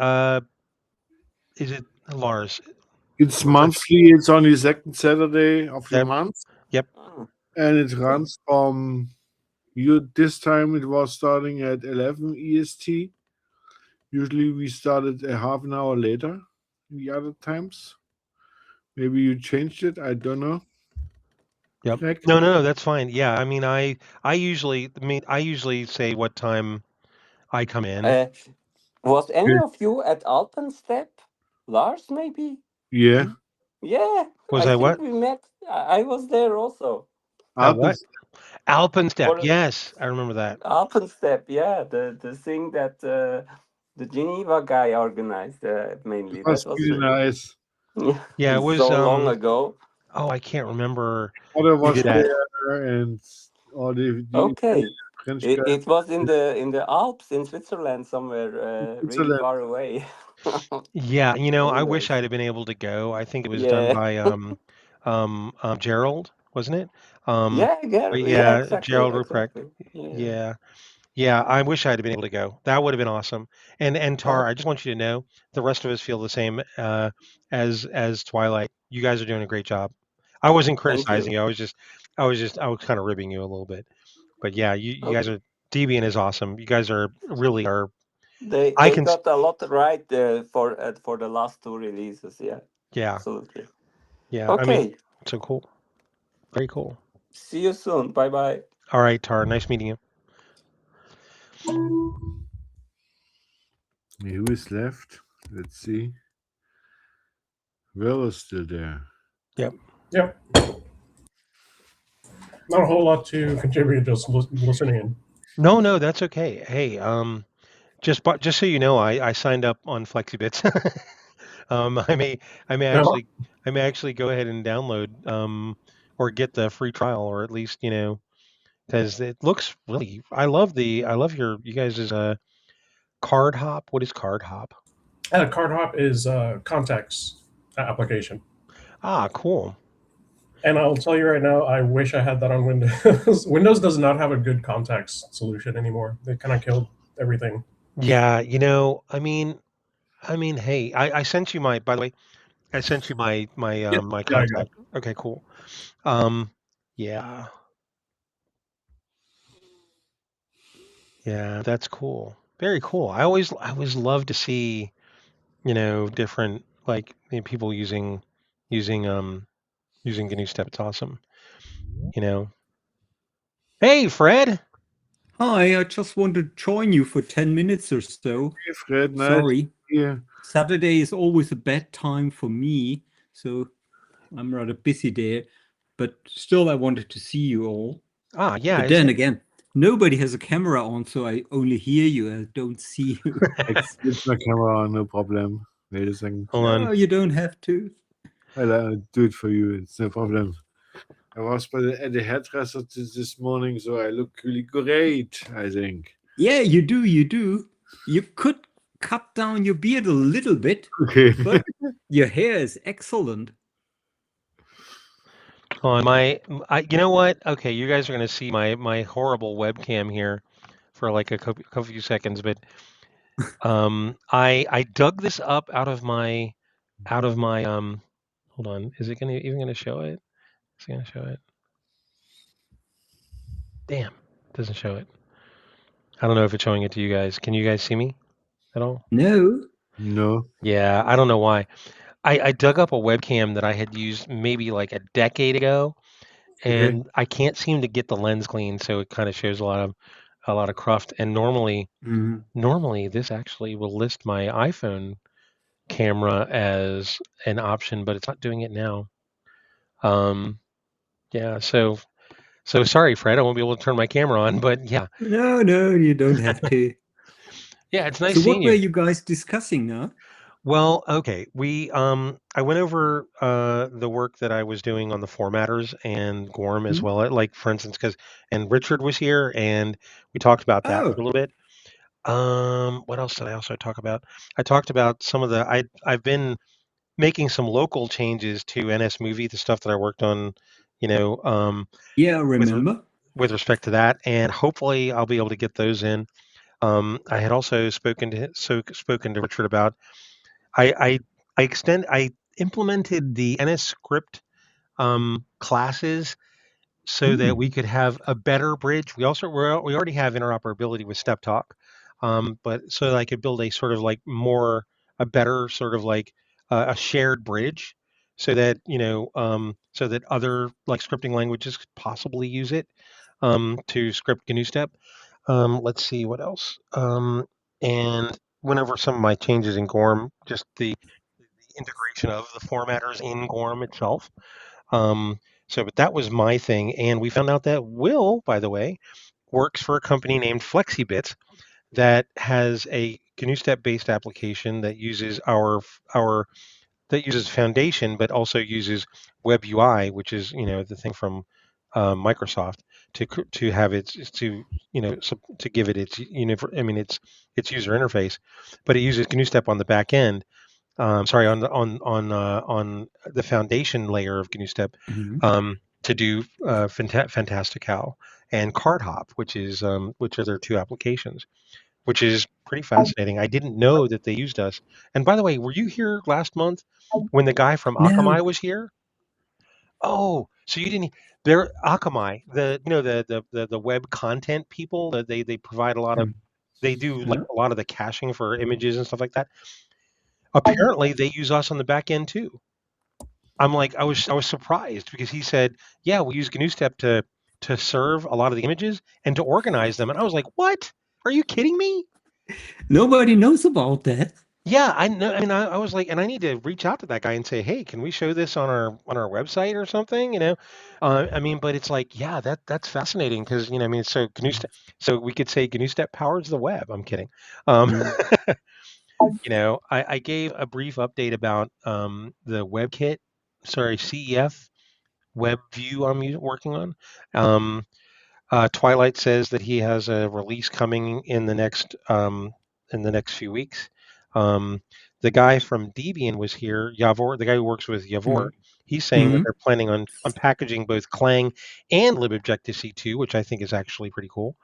is it Lars? It's Or is it- monthly. It's on the second Saturday of the Yep. month, Yep. Oh, and it runs from this time it was starting at 11 EST. Usually we started a half an hour later the other times. Maybe you changed it. I don't know. Yep. Greg? No, that's fine. Yeah, I mean, I usually say what time I come in. was any Yeah. of you at Alpenstep? Lars, maybe? Yeah. Yeah, Was I I think what? we met. I was there also. What? Alpenstep. For Yes, I remember that. Alpenstep, yeah, the thing that the Geneva guy organized mainly. It That was was really nice. Yeah, it it's was. so long ago. Oh, I can't remember. Other Who was did that? there, and all the Okay, French it, guy it was in the Alps in Switzerland somewhere, really Switzerland. far away. Yeah, I wish Anyways, I'd have been able to go. I think it was done yeah, by Gerald, wasn't it? Um, yeah, but yeah, yeah, exactly, Gerald Ruprecht. exactly. Yeah. Yeah, yeah. I wish I'd have been able to go. That would have been awesome. And Oh, Tar, I just want you to know, the rest of us feel the same as Twilight. You guys are doing a great job. I wasn't thank criticizing you. you. I was kind of ribbing you a little bit. But yeah, you guys Okay. are Debian is awesome. You guys are really are. They I they can. got a lot right for the last two releases. Yeah, Yeah, absolutely. yeah. I mean, Okay. so cool. Very cool. See you soon. Bye bye. All right, Tar. Nice meeting you. Who is left? Let's see. Will is still there. Yep. Yep. Not a whole lot to contribute, just listening in. No, that's okay. Hey, just so you know, I signed up on FlexiBits. I may No, I may actually go ahead and download or get the free trial, or at least because it looks really. I love you guys' Card Hop. What is Card Hop? Card Hop is a contacts application. Ah, cool. And I'll tell you right now, I wish I had that on Windows. Windows does not have a good contacts solution anymore. They kind of killed everything. Yeah, I mean, hey, I sent you my. By the way, I sent you Yeah, my yeah, I got contact. Okay, cool. Um, yeah, yeah, that's cool. Very cool. I always love to see different like people using GNUstep. It's awesome. You know. Hey, Fred. Hi, I just want to join you for 10 minutes or so. Hey, Fred, nice. Sorry. Yeah. Saturday is always a bad time for me, so I'm rather busy there. But still, I wanted to see you all. Ah, yeah. But then again, nobody has a camera on, so I only hear you. I don't see you. I can switch my camera on, no problem. Wait a second. Hold on. No, you don't have to. I'll do it for you. It's no problem. I was at the hairdresser this morning, so I look really great, I think. Yeah, you do. You do. You could cut down your beard a little bit, Okay. but your hair is excellent. On you know what? Okay, you guys are gonna see my horrible webcam here for like a couple few seconds, but I dug this up out of my hold on, is it even gonna show it? Is it gonna show it? Damn, it doesn't show it. I don't know if it's showing it to you guys. Can you guys see me at all? No. No. Yeah, I don't know why. I dug up a webcam that I had used maybe like a decade ago, Okay. and I can't seem to get the lens clean, so it kind of shows a lot of cruft. And normally this actually will list my iPhone camera as an option, but it's not doing it now. Yeah, so sorry, Fred, I won't be able to turn my camera on, but yeah. No, you don't have to. Yeah, it's nice So seeing what were you. you guys discussing now? Well, okay. I went over the work that I was doing on the formatters and Gorm as well. Like for instance, and Richard was here and we talked about that for a little bit. What else did I also talk about? I talked about some of I've been making some local changes to NS Movie, the stuff that I worked on, Yeah, I with remember. with respect to that, and hopefully I'll be able to get those in. I had also spoken to Richard about I I implemented the NS script classes so that we could have a better bridge. We already have interoperability with Step Talk, but so that I could build a sort of like a better sort of like a shared bridge, so that so that other like scripting languages could possibly use it to script GNUstep. Let's see what else. And went over some of my changes in Gorm, just the integration of the formatters in Gorm itself. But that was my thing, and we found out that Will, by the way, works for a company named FlexiBits that has a GNU-step-based application that uses our that uses Foundation, but also uses Web UI, which is the thing from Microsoft to have its to give it its its user interface, but it uses GNU-step on the back end. Sorry, on the foundation layer of GNU-step to do Fantastical and CardHop, which are their two applications, which is pretty fascinating. I didn't know that they used us. And by the way, were you here last month when the guy from Akamai No. was here? Oh, so you didn't. They're Akamai, the web content people. They provide a lot of. They do like a lot of the caching for images and stuff like that. Apparently, they use us on the back end too. I was surprised because he said, "Yeah, we use GNUstep to serve a lot of the images and to organize them." And I was like, "What? Are you kidding me?" Nobody knows about that. Yeah, I know. I mean, I was like, and I need to reach out to that guy and say, "Hey, can we show this on our website or something?" But it's like, yeah, that's fascinating because I mean, so GNUstep, so we could say GNUstep powers the web. I'm kidding. Mm. I gave a brief update about the WebKit, sorry, CEF web view working on. Twilight says that he has a release coming in the next few weeks. The guy from Debian was here, Yavor, the guy who works with Yavor. He's saying that they're planning on packaging both Clang and libobjective-C2, which I think is actually pretty cool.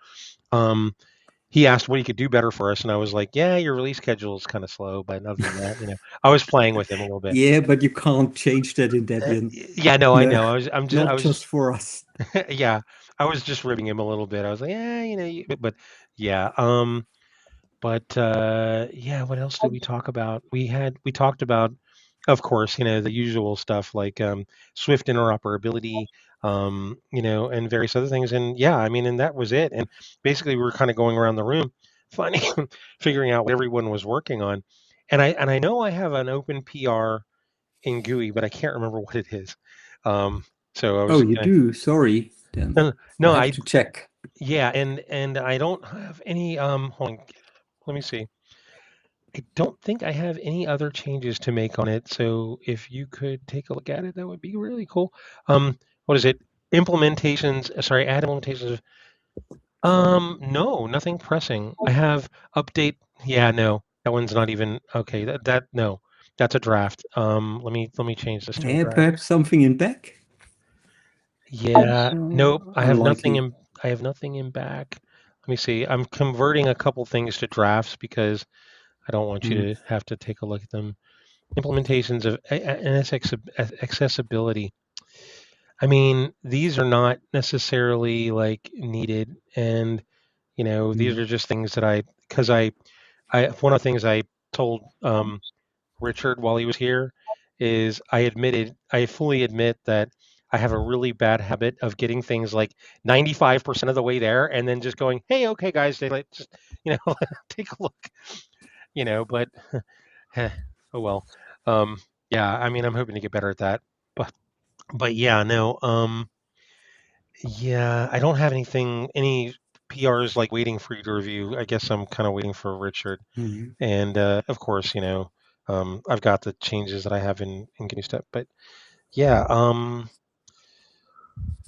He asked what he could do better for us, and I was like, "Yeah, your release schedule is kind of slow, but other than that, I was playing with him a little bit." Yeah, but you can't change that in Debian. Yeah, no, I No, know. not just for us. Yeah, I was just ribbing him a little bit. I was like, yeah, but yeah, yeah, what else did we talk about? We talked about, of course, the usual stuff like Swift interoperability, and various other things. And yeah, I mean, and that was it. And basically, we were kind of going around the room, finding, figuring out what everyone was working on. And I know I have an open PR in GUI, but I can't remember what it is. So I Oh, was you do? Sorry. Then no, no, I have to check. yeah, and I don't have any hold on, let me see. I don't think I have any other changes to make on it. So if you could take a look at it, that would be really cool. What is it? Sorry, add implementations. No, nothing pressing. I have update. Yeah, no, that one's not even okay. No, that's a draft. Let me change this to a draft. Perhaps something in back? Yeah, nope. Unlikely. I have nothing in back. Let me see. I'm converting a couple things to drafts because I don't want you to have to take a look at them. Implementations of accessibility. I mean, these are not necessarily like needed, and these are just things that because one of the things I told Richard while he was here is I fully admit that I have a really bad habit of getting things like 95% of the way there and then just going, hey, okay, guys, just, take a look, but oh well. Yeah, I mean, I'm hoping to get better at that, but yeah, no, yeah, I don't have any PRs like waiting for you to review. I guess I'm kind of waiting for Richard. And of course, I've got the changes that I have in GNUstep, but yeah.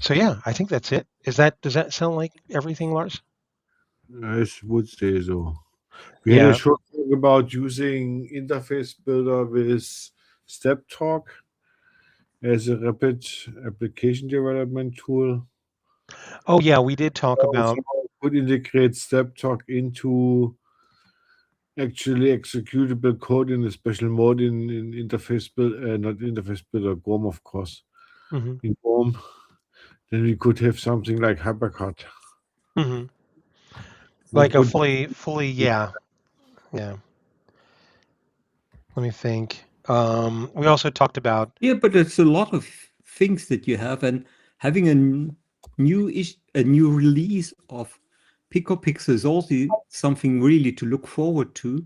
So yeah, I think that's it. Does that sound like everything, Lars? I would say so. We had a Yeah. short talk about using interface builder with Step Talk as a rapid application development tool. Oh yeah, we did talk about. Also could integrate Step Talk into actually executable code in a special mode in interface build, not interface builder, GORM, of course. Mhm. In GORM, then we could have something like Hypercard. Mhm. What Like a would fully, yeah. Yeah. Let me think. We also talked about. Yeah, but there's a lot of things that you have, and having a new release of PicoPixel is also something really to look forward to.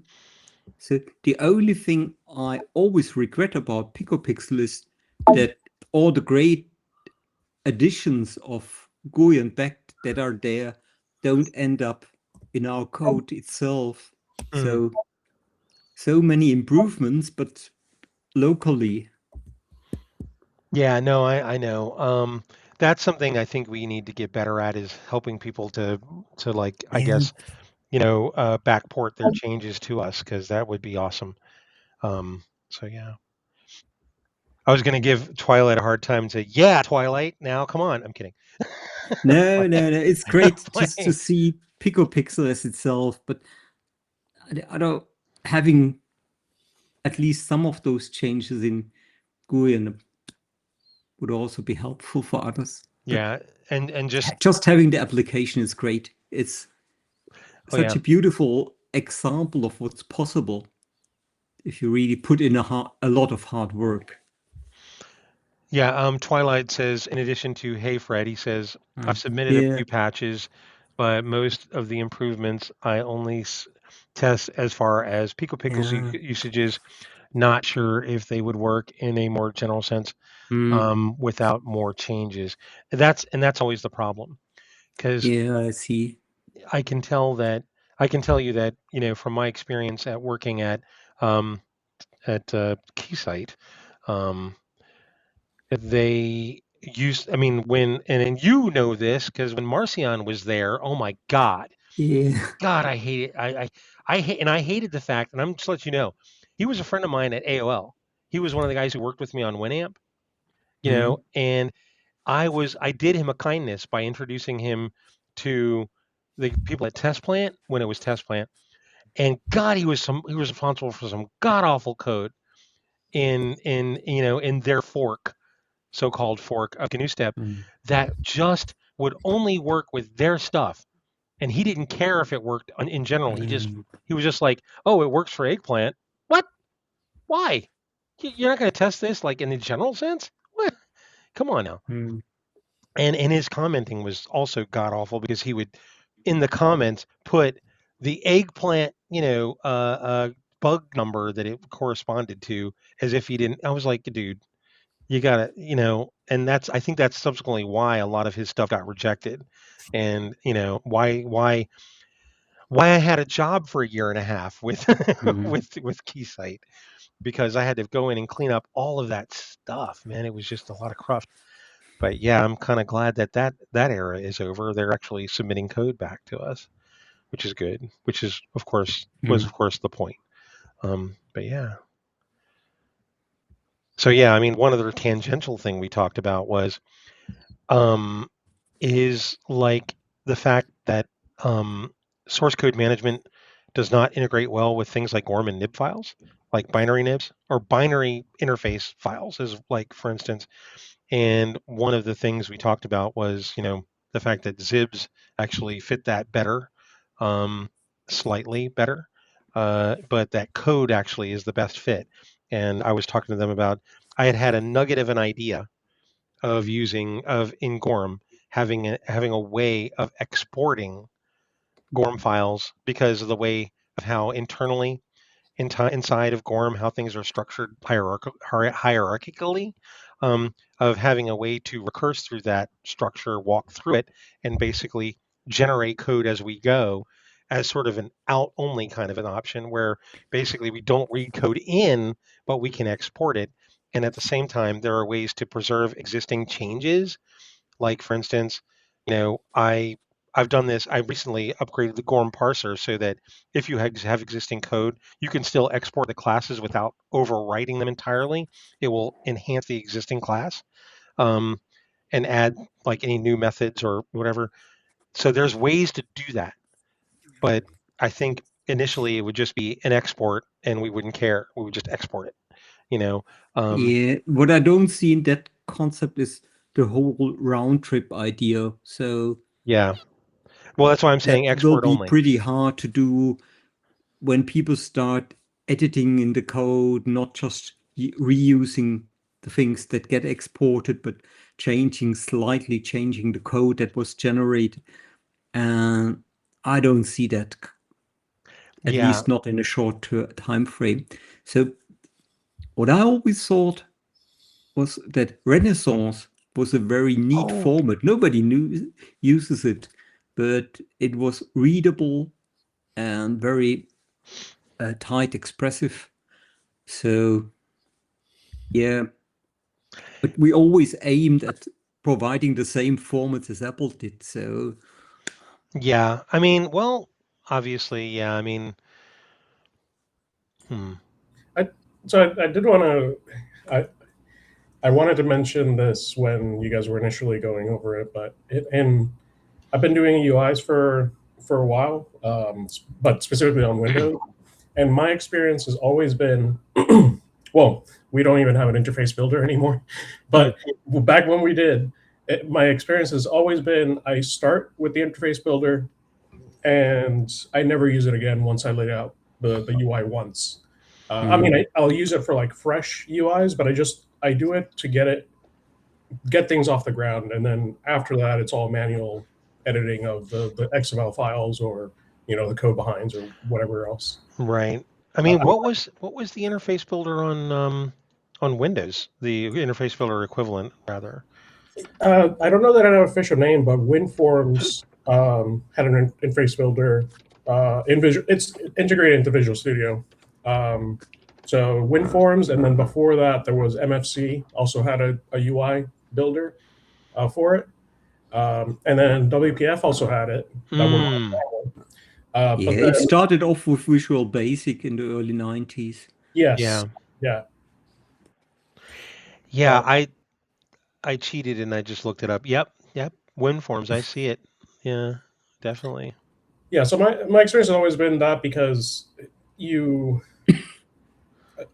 So the only thing I always regret about PicoPixel is that all the great additions of GUI and Back that are there don't end up in our code itself. Mm. So many improvements, but locally. Yeah, no, I know. That's something I think we need to get better at is helping people to like, I Yeah. guess, backport their changes to us because that would be awesome. So yeah. I was gonna give Twilight a hard time and say, "Yeah, Twilight, now come on." I'm kidding. No. It's great just to Playing. see PicoPixel as itself, but I don't having at least some of those changes in GUI and would also be helpful for others. But Yeah, and just having the application is great. It's oh such yeah, a beautiful example of what's possible if you really put in a lot of hard work. yeah. Twilight says, in addition to "Hey Fred," he says, "I've submitted a Yeah. few patches, but most of the improvements I only test as far as PicoPixel's Yeah. usages. Not sure if they would work in a more general sense without more changes." That's always the problem because Yeah, I see. I can tell you that from my experience at working um, at Keysight, um, they used. I mean, and you know this because when Marcion was there, oh my Yeah. God, I hate it. I hated the fact, and I'm just to let you know, he was a friend of mine at AOL. He was one of the guys who worked with me on Winamp, and I did him a kindness by introducing him to the people at Test Plant when it was Test Plant. And God, he was responsible for some god awful code in their fork, so-called fork of GNUstep that just would only work with their stuff. And he didn't care if it worked in general. He was just like, "Oh, it works for eggplant. What? Why? You're not going to test this like in the general sense? What? Come on now." And his commenting was also god awful because he would, in the comments, put the eggplant, bug number that it corresponded to as if he didn't. I was like, dude, you gotta, and I think that's subsequently why a lot of his stuff got rejected, and why I had a job for a year and a half with with Keysight because I had to go in and clean up all of that stuff. Man, it was just a lot of cruft. But yeah, I'm kind of glad that era is over. They're actually submitting code back to us, which is good. Which is of course the point. But yeah. So yeah, I mean, one other tangential thing we talked about was um, is like the fact that source code management does not integrate well with things like GORM and nib files, like binary nibs or binary interface files, is like for instance. And one of the things we talked about was, the fact that Zibs actually fit that better, slightly better, but that code actually is the best fit. And I was talking to them about I had a nugget of an idea of using of in Gorm having a way of exporting Gorm files because of the way of how internally inside of Gorm, how things are structured hierarchically, of having a way to recurse through that structure, walk through it, and basically generate code as we go, as sort of an out only kind of an option where basically we don't read code in, but we can export it. And at the same time, there are ways to preserve existing changes. Like for instance, I've done this. I recently upgraded the Gorm parser so that if you have existing code, you can still export the classes without overwriting them entirely. It will enhance the existing class and add like any new methods or whatever. So there's ways to do that. But I think initially it would just be an export and we wouldn't care. We would just export it, Yeah, what I don't see in that concept is the whole round trip idea. So Yeah. Well, that's why I'm saying that will export be only. pretty hard to do when people start editing in the code, not just reusing the things that get exported, but slightly changing the code that was generated. And I don't see that, at Yeah. least not in a short time frame. So what I always thought was that Renaissance was a very neat format. Nobody uses it, but it was readable and very tight, expressive. So yeah, but we always aimed at providing the same formats as Apple did. So Yeah. I mean, well, obviously, yeah. I mean, So I did want to. I wanted to mention this when you guys were initially going over it, but and I've been doing UIs for a while, but specifically on Windows. And my experience has always been, well, we don't even have an interface builder anymore, but back when we did, my experience has always been I start with the interface builder, and I never use it again once I laid out the UI once. I mean, I'll use it for like fresh UIs, but I do it to get things off the ground, and then after that, it's all manual editing of the XML files or the code behinds or whatever else. right. I mean, what was the interface builder on Windows? The interface builder equivalent, rather. I don't know that I have an official name, but WinForms had an interface builder in Visual. It's integrated into Visual Studio. So WinForms, and then before that, there was MFC. Also had a UI builder for it, and then WPF also had it. yeah, it started off with Visual Basic in the early 90s. Yes. Yeah. Yeah. I cheated and I just looked it up. Yep. WinForms. I see it. Yeah, definitely. Yeah. So my experience has always been that because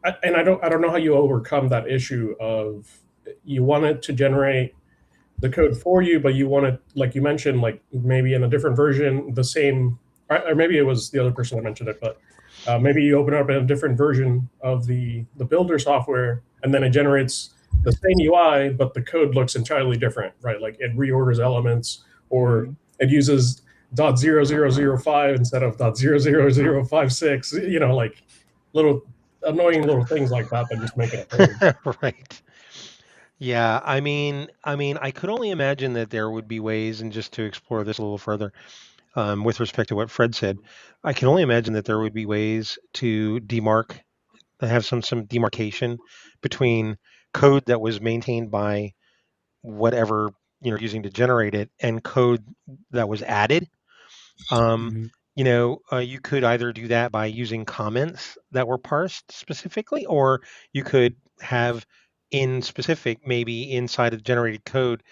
I don't know how you overcome that issue of you want it to generate the code for you, but you want it, like you mentioned, like maybe in a different version, the same, or maybe it was the other person that mentioned it, but maybe you open up in a different version of the builder software, and then it generates the same UI, but the code looks entirely different, right? Like it reorders elements, or it uses .0005 instead of .00056. Like little annoying little things like that just make it a pain. Right. Yeah, I mean, I could only imagine that there would be ways, and just to explore this a little further, with respect to what Fred said, I can only imagine that there would be ways to have some demarcation between code that was maintained by whatever using to generate it and code that was added. You could either do that by using comments that were parsed specifically, or you could have in specific, maybe inside of generated code,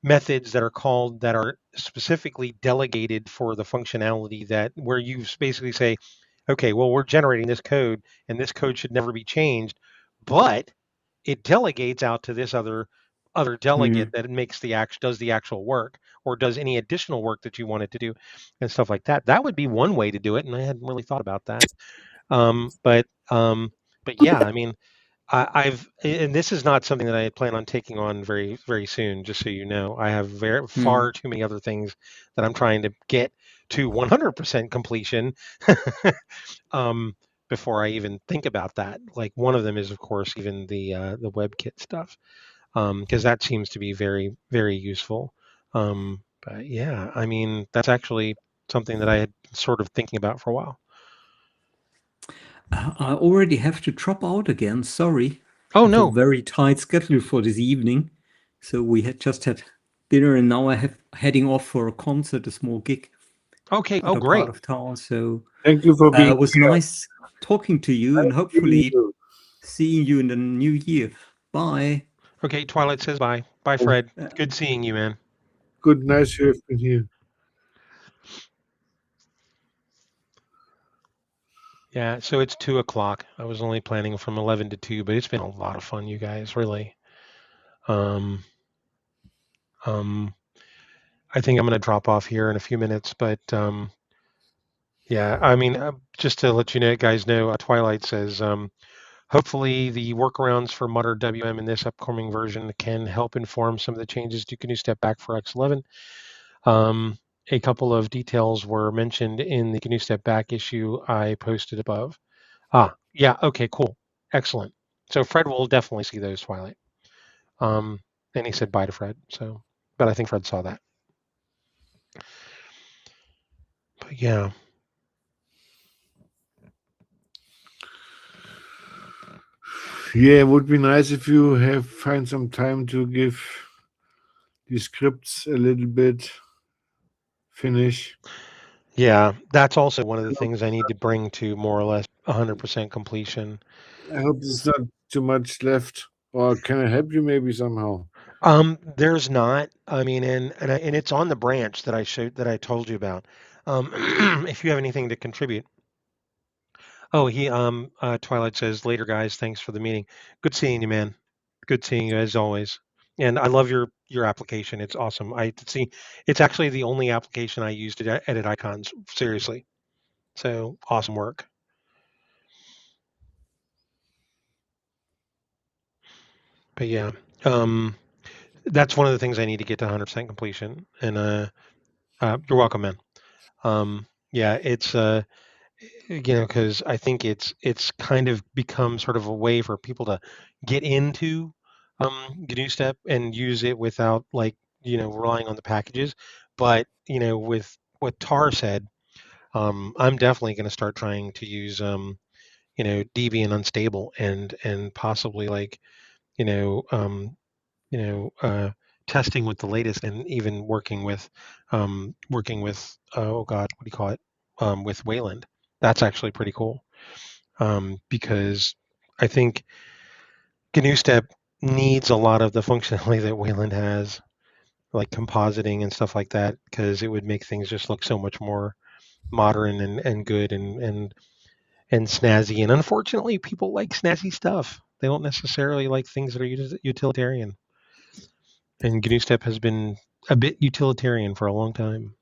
methods that are specifically delegated for the functionality that where you basically say, okay, well, we're generating this code and this code should never be changed, but it delegates out to this other delegate that does the actual work or does any additional work that you want it to do and stuff like that. That would be one way to do it, and I hadn't really thought about that. But yeah, I mean, and this is not something that I plan on taking on very, very soon, just so you know. I have far too many other things that I'm trying to get to 100% completion before I even think about that. Like one of them is, of course, even the WebKit stuff, because that seems to be very, very useful. But yeah, I mean, that's actually something that I had sort of thinking about for a while. I already have to drop out again. Sorry. Oh I have a no. very tight schedule for this evening. So we had just had dinner, and now I have heading off for a concert, a small gig, Okay. Oh other great. part of town. So Thank you for being it was here. nice talking to you, and Nice hopefully seeing you. seeing you in the new year. Bye. Okay. Twilight says bye. Bye, Fred. Good seeing you, man. Good, nice you have been here. Yeah. So it's 2:00. I was only planning from 11 to 2, but it's been a lot of fun, you guys. Really. I think I'm going to drop off here in a few minutes, but yeah, I mean, just to let you know, guys know, Twilight says, hopefully the workarounds for Mutter WM in this upcoming version can help inform some of the changes to GNU Step back for X11. A couple of details were mentioned in the GNU Step back issue I posted above. Yeah, okay, cool, excellent. So Fred will definitely see those, Twilight. And he said bye to Fred, so, but I think Fred saw that. But yeah. Yeah, it would be nice if you find some time to give the scripts a little bit finish. Yeah, that's also one of the things I need to bring to more or less 100% completion. I hope there's not too much left. Or can I help you maybe somehow? There's not. I mean, and it's on the branch that I told you about. If you have anything to contribute. Oh, Twilight says later, guys. Thanks for the meeting. Good seeing you, man. Good seeing you as always. And I love your application. It's awesome. It's actually the only application I use to edit icons. Seriously. So awesome work. But yeah, that's one of the things I need to get to 100% completion. And you're welcome, man. Yeah, it's because I think it's kind of become sort of a way for people to get into GNU and use it without relying on the packages. But with what Tar said, I'm definitely going to start trying to use Debian unstable and possibly you know, testing with the latest and even working with oh God, what do you call it? With Wayland. That's actually pretty cool because I think GNUstep needs a lot of the functionality that Wayland has, like compositing and stuff like that, because it would make things just look so much more modern and good and snazzy. And unfortunately, people like snazzy stuff. They don't necessarily like things that are utilitarian. And GNUstep has been a bit utilitarian for a long time.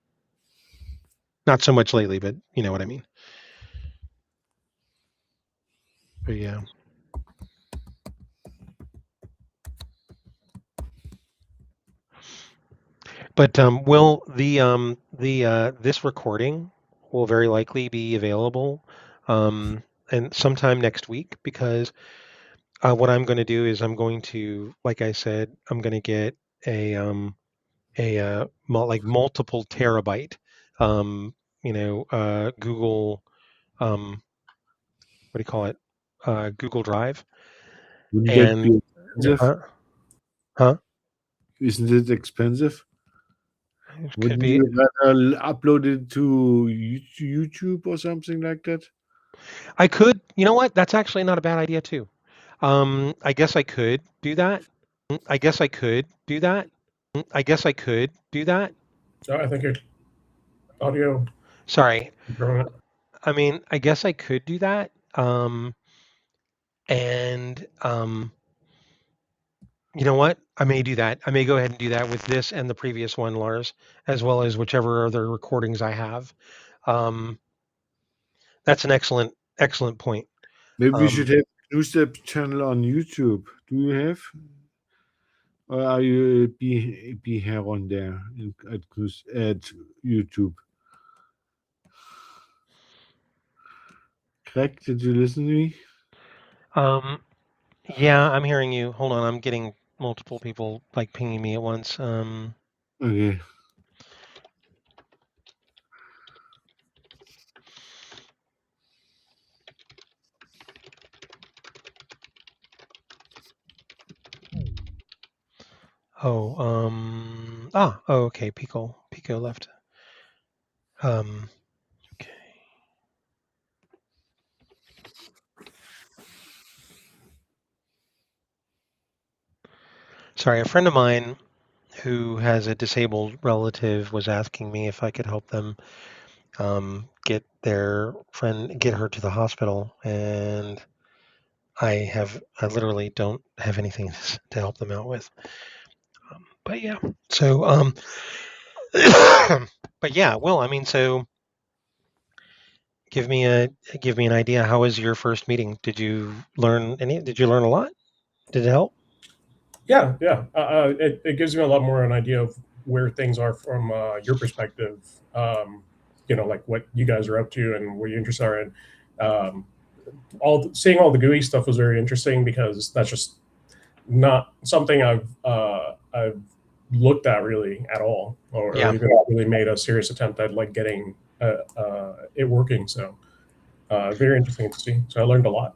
Not so much lately, but you know what I mean. But yeah. But will the this recording will very likely be available and sometime next week because what I'm going to do is I'm going to, like I said, I'm going to get like multiple terabyte Google what do you call it Google Drive. Wouldn't that And be expensive? huh? Isn't it expensive? It could Wouldn't be. you rather upload it to YouTube or something like that? I could. You know what? That's actually not a bad idea too. I guess I could do that. I guess I could do that. I guess I could do that. So I think your audio. Sorry. Growing up. I mean, I guess I could do that. And you know what? I may do that. I may go ahead and do that with this and the previous one, Lars, as well as whichever other recordings I have. That's an excellent point. Maybe we should have a GNUstep channel on YouTube. Do you have? Or are you be here on there at YouTube? Craig, did you listen to me? Yeah, I'm hearing you. Hold on, I'm getting multiple people like pinging me at once. Okay. Okay. Pico left. Okay. Sorry, a friend of mine who has a disabled relative was asking me if I could help them get her to the hospital, and I literally don't have anything to help them out with. But yeah, so but yeah, well, I mean, so give me an idea. How was your first meeting? Did you learn a lot? Did it help? Yeah, yeah. It gives me a lot more an idea of where things are from your perspective. Like what you guys are up to and what your interests are in. Seeing all the GUI stuff was very interesting because that's just not something I've looked at really at all, or Yeah. even really made a serious attempt at like getting it working. So very interesting to see. So I learned a lot.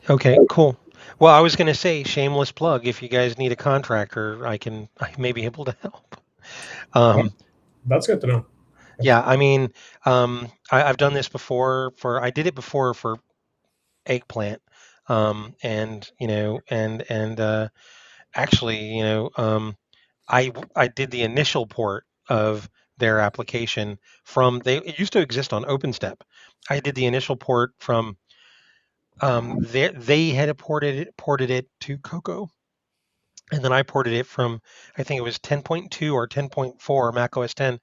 Okay, cool. Well, I was going to say, shameless plug. If you guys need a contractor, I may be able to help. That's good to know. Yeah, I mean, I've done this before I did it before for eggplant, and actually, I did the initial port of their application it used to exist on OpenStep. I did the initial port from they had ported it to Cocoa, and then I ported it from, I think it was 10.2 or 10.4 Mac OS 10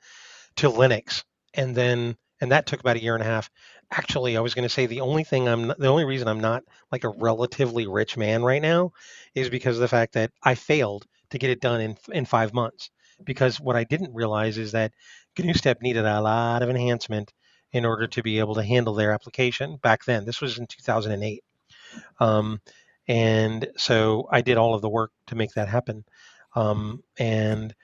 to Linux, and that took about a year and a half. Actually, I was going to say the only reason I'm not like a relatively rich man right now is because of the fact that I failed to get it done in 5 months. Because what I didn't realize is that GNUstep needed a lot of enhancement in order to be able to handle their application back then. This was in 2008. And so I did all of the work to make that happen. And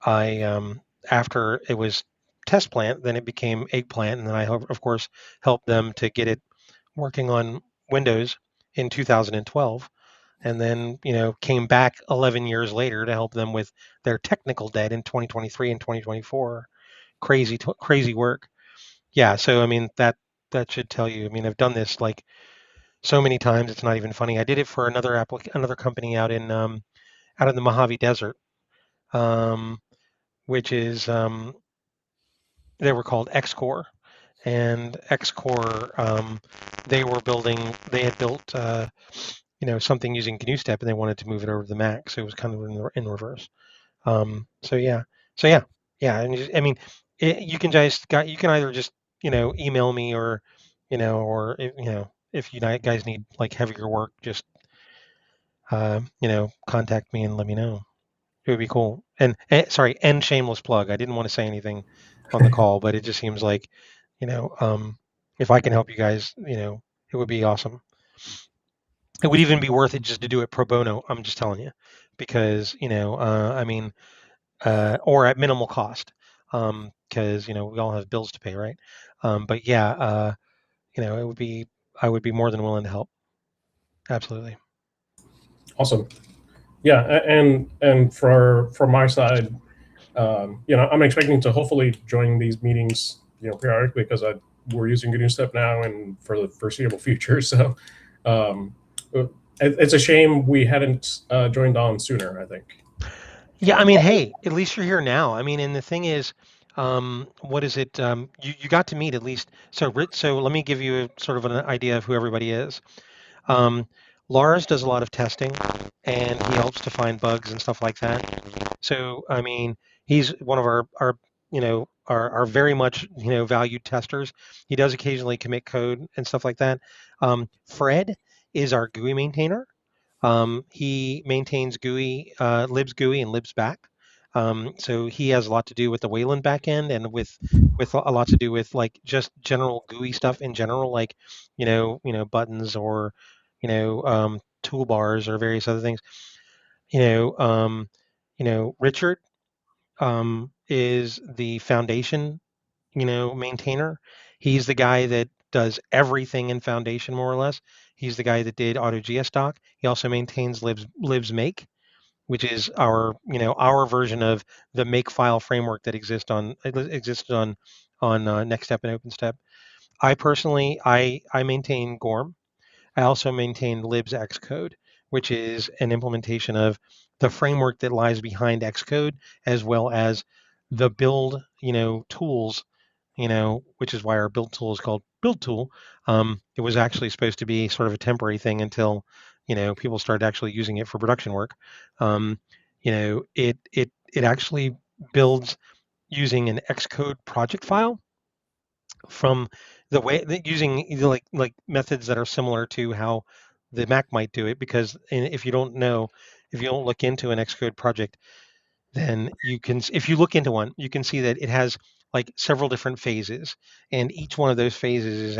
I after it was test plant, then it became eggplant, and then I of course helped them to get it working on Windows in 2012, and then came back 11 years later to help them with their technical debt in 2023 and 2024. Crazy work. Yeah, so I mean that should tell you. I mean, I've done this like so many times it's not even funny. I did it for another company out in the Mojave Desert, um, which is they were called XCore, and XCore they had built something using GNUstep, and they wanted to move it over to the Mac, so it was kind of in reverse. So yeah, yeah. And I mean, you can either just email me, or if you guys need like heavier work, just contact me and let me know. It would be cool. And shameless plug. I didn't want to say anything on the call, but it just seems like, if I can help you guys, it would be awesome. It would even be worth it just to do it pro bono. I'm just telling you, because I mean, or at minimal cost, because we all have bills to pay, right? But yeah, I would be more than willing to help. Absolutely. Awesome. Yeah, and from my side, I'm expecting to hopefully join these meetings, periodically, because we're using GNUstep now and for the foreseeable future. So it's a shame we hadn't joined on sooner, I think. Yeah, I mean, hey, at least you're here now. I mean, and the thing is, what is it? You got to meet at least. So let me give you sort of an idea of who everybody is. Lars does a lot of testing, and he helps to find bugs and stuff like that. So I mean, he's one of our very much valued testers. He does occasionally commit code and stuff like that. Fred is our GUI maintainer. He maintains GUI, libs GUI and libs back. So he has a lot to do with the Wayland backend, and with a lot to do with like just general GUI stuff in general, like buttons, or toolbars, or various other things. Richard is the foundation maintainer. He's the guy that does everything in Foundation, more or less. He's the guy that did AutoGS doc. He also maintains libs make, which is our our version of the Makefile framework that existed on NextStep and OpenStep. I personally I maintain Gorm. I also maintain libs Xcode, which is an implementation of the framework that lies behind Xcode, as well as the build tools, which is why our build tool is called build tool. It was actually supposed to be sort of a temporary thing until people started actually using it for production work. It actually builds using an Xcode project file from the way that using like methods that are similar to how the Mac might do it. Because if you don't look into an Xcode project, then you can, if you look into one, you can see that it has like several different phases, and each one of those phases is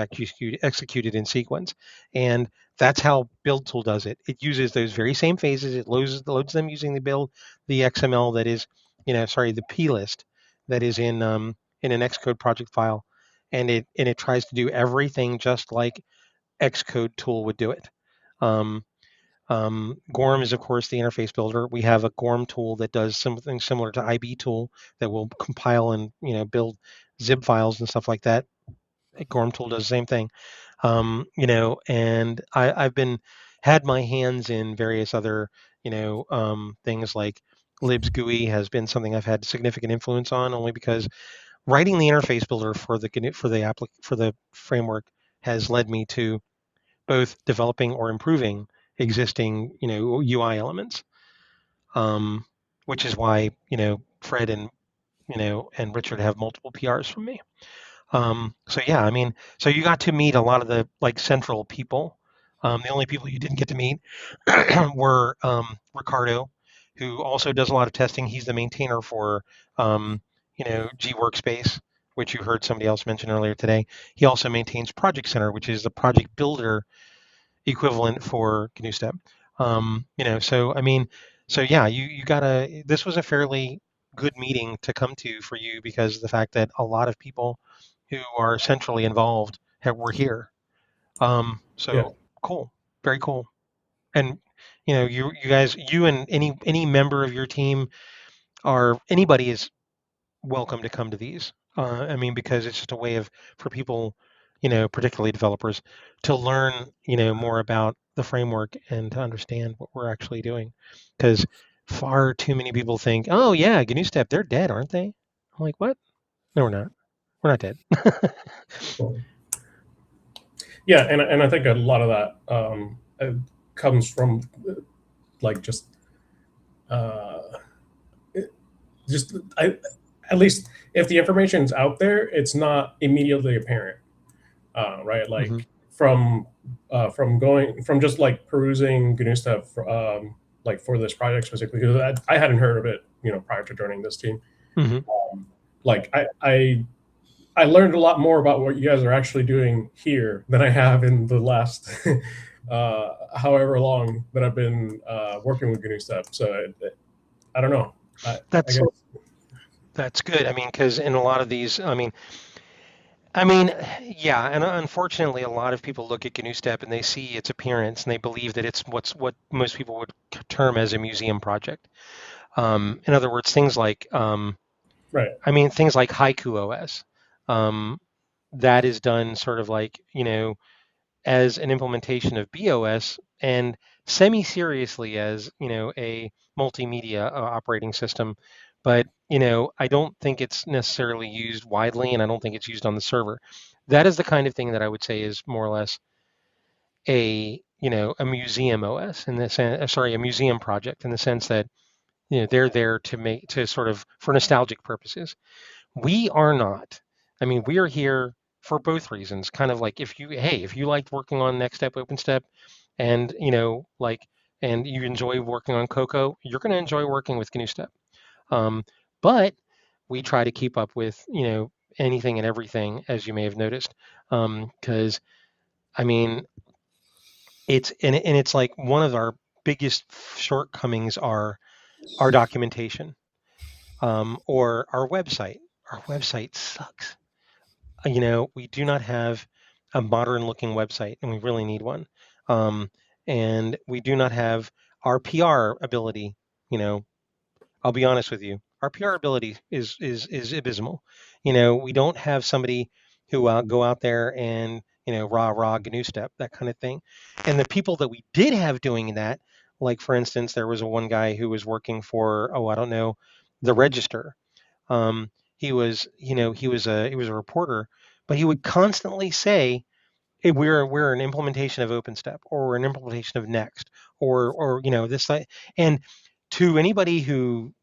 executed in sequence. And that's how build tool does it. It uses those very same phases. It loads them using the XML that is, the plist that is in an Xcode project file, and it tries to do everything just like Xcode tool would do it. Gorm is, of course, the interface builder. We have a Gorm tool that does something similar to IB tool that will compile and build zip files and stuff like that. Gorm tool does the same thing. And I've had my hands in various other things like libs GUI has been something I've had significant influence on, only because writing the interface builder for the framework has led me to both developing or improving existing UI elements, which is why Fred and and Richard have multiple PRs from me. So yeah, I mean, so you got to meet a lot of the like central people. The only people you didn't get to meet were Ricardo, who also does a lot of testing. He's the maintainer for G Workspace, which you heard somebody else mention earlier today. He also maintains Project Center, which is the project builder equivalent for GNUstep. So I mean, so yeah, you gotta. This was a fairly good meeting to come to for you because of the fact that a lot of people who are centrally involved were here. So Yeah. cool, very cool. And you guys, you and any member of your team, or anybody is welcome to come to these. I mean, because it's just a way for people, particularly developers, to learn, more about the framework and to understand what we're actually doing. Because far too many people think, oh yeah, GNUstep, they're dead, aren't they? I'm like, what? No, we're not. We're not dead. Cool. Yeah, and I think a lot of that comes from like at least if the information's out there, it's not immediately apparent, right? Like from just like perusing GNU stuff, like for this project specifically, because I hadn't heard of it, prior to joining this team. Like I learned a lot more about what you guys are actually doing here than I have in the last however long that I've been working with GNUstep. So I don't know. That's good. I mean, because in a lot of these, I mean, yeah, and unfortunately, a lot of people look at GNUstep and they see its appearance and they believe that it's what most people would term as a museum project. In other words, things like, right. I mean, things like Haiku OS, that is done sort of like as an implementation of BOS and semi-seriously as a multimedia operating system. But I don't think it's necessarily used widely, and I don't think it's used on the server. That is the kind of thing that I would say is more or less a museum OS in the sense, sorry, a museum project in the sense that they're there to sort of for nostalgic purposes. We are not. I mean, we are here for both reasons. Kind of like if you liked working on NextStep, OpenStep, and and you enjoy working on Cocoa, you're going to enjoy working with GNUstep. But we try to keep up with anything and everything, as you may have noticed, because I mean, it's like one of our biggest shortcomings are our documentation, or our website. Our website sucks. We do not have a modern looking website, and we really need one. And we do not have our PR ability I'll be honest with you. Our PR ability is abysmal. We don't have somebody who go out there and rah GNUstep, that kind of thing. And the people that we did have doing that, like for instance, there was one guy who was working for I don't know, the Register. He was a reporter, but he would constantly say, hey, we're an implementation of OpenStep, or an implementation of Next, or this, and to anybody who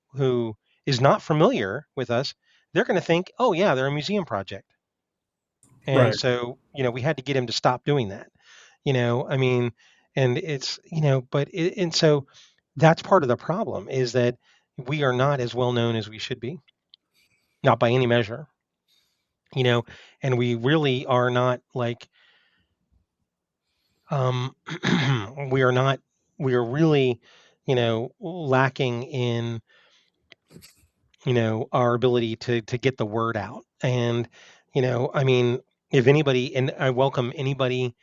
is not familiar with us, they're going to think, oh yeah, they're a museum project. And Right. so we had to get him to stop doing that. I mean, and it's and so that's part of the problem, is that we are not as well known as we should be, not by any measure. And we really are not like we are really lacking in our ability to get the word out. And I mean, if anybody, and I welcome anybody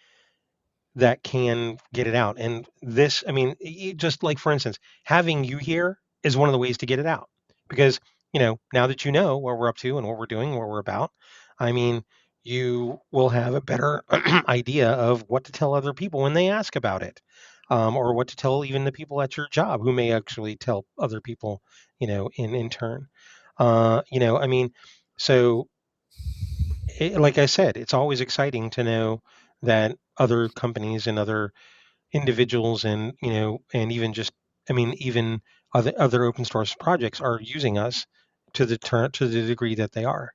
that can get it out. And this, I mean, just like for instance, having you here is one of the ways to get it out, because now that you know what we're up to and what we're doing, what we're about, I mean, you will have a better idea of what to tell other people when they ask about it, or what to tell even the people at your job who may actually tell other people, in turn. I mean, so like I said, it's always exciting to know that other companies and other individuals, and and even just, I mean, even other open source projects are using us to the degree that they are.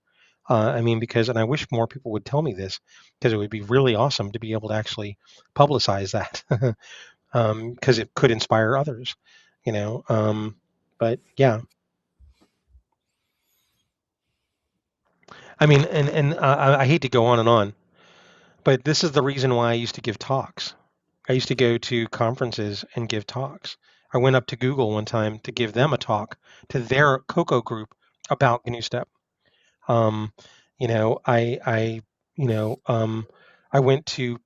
I mean, because, and I wish more people would tell me this, because it would be really awesome to be able to actually publicize that, because it could inspire others, but yeah. I mean, and I hate to go on and on, but this is the reason why I used to give talks. I used to go to conferences and give talks. I went up to Google one time to give them a talk to their Cocoa group about GNUstep. I I went to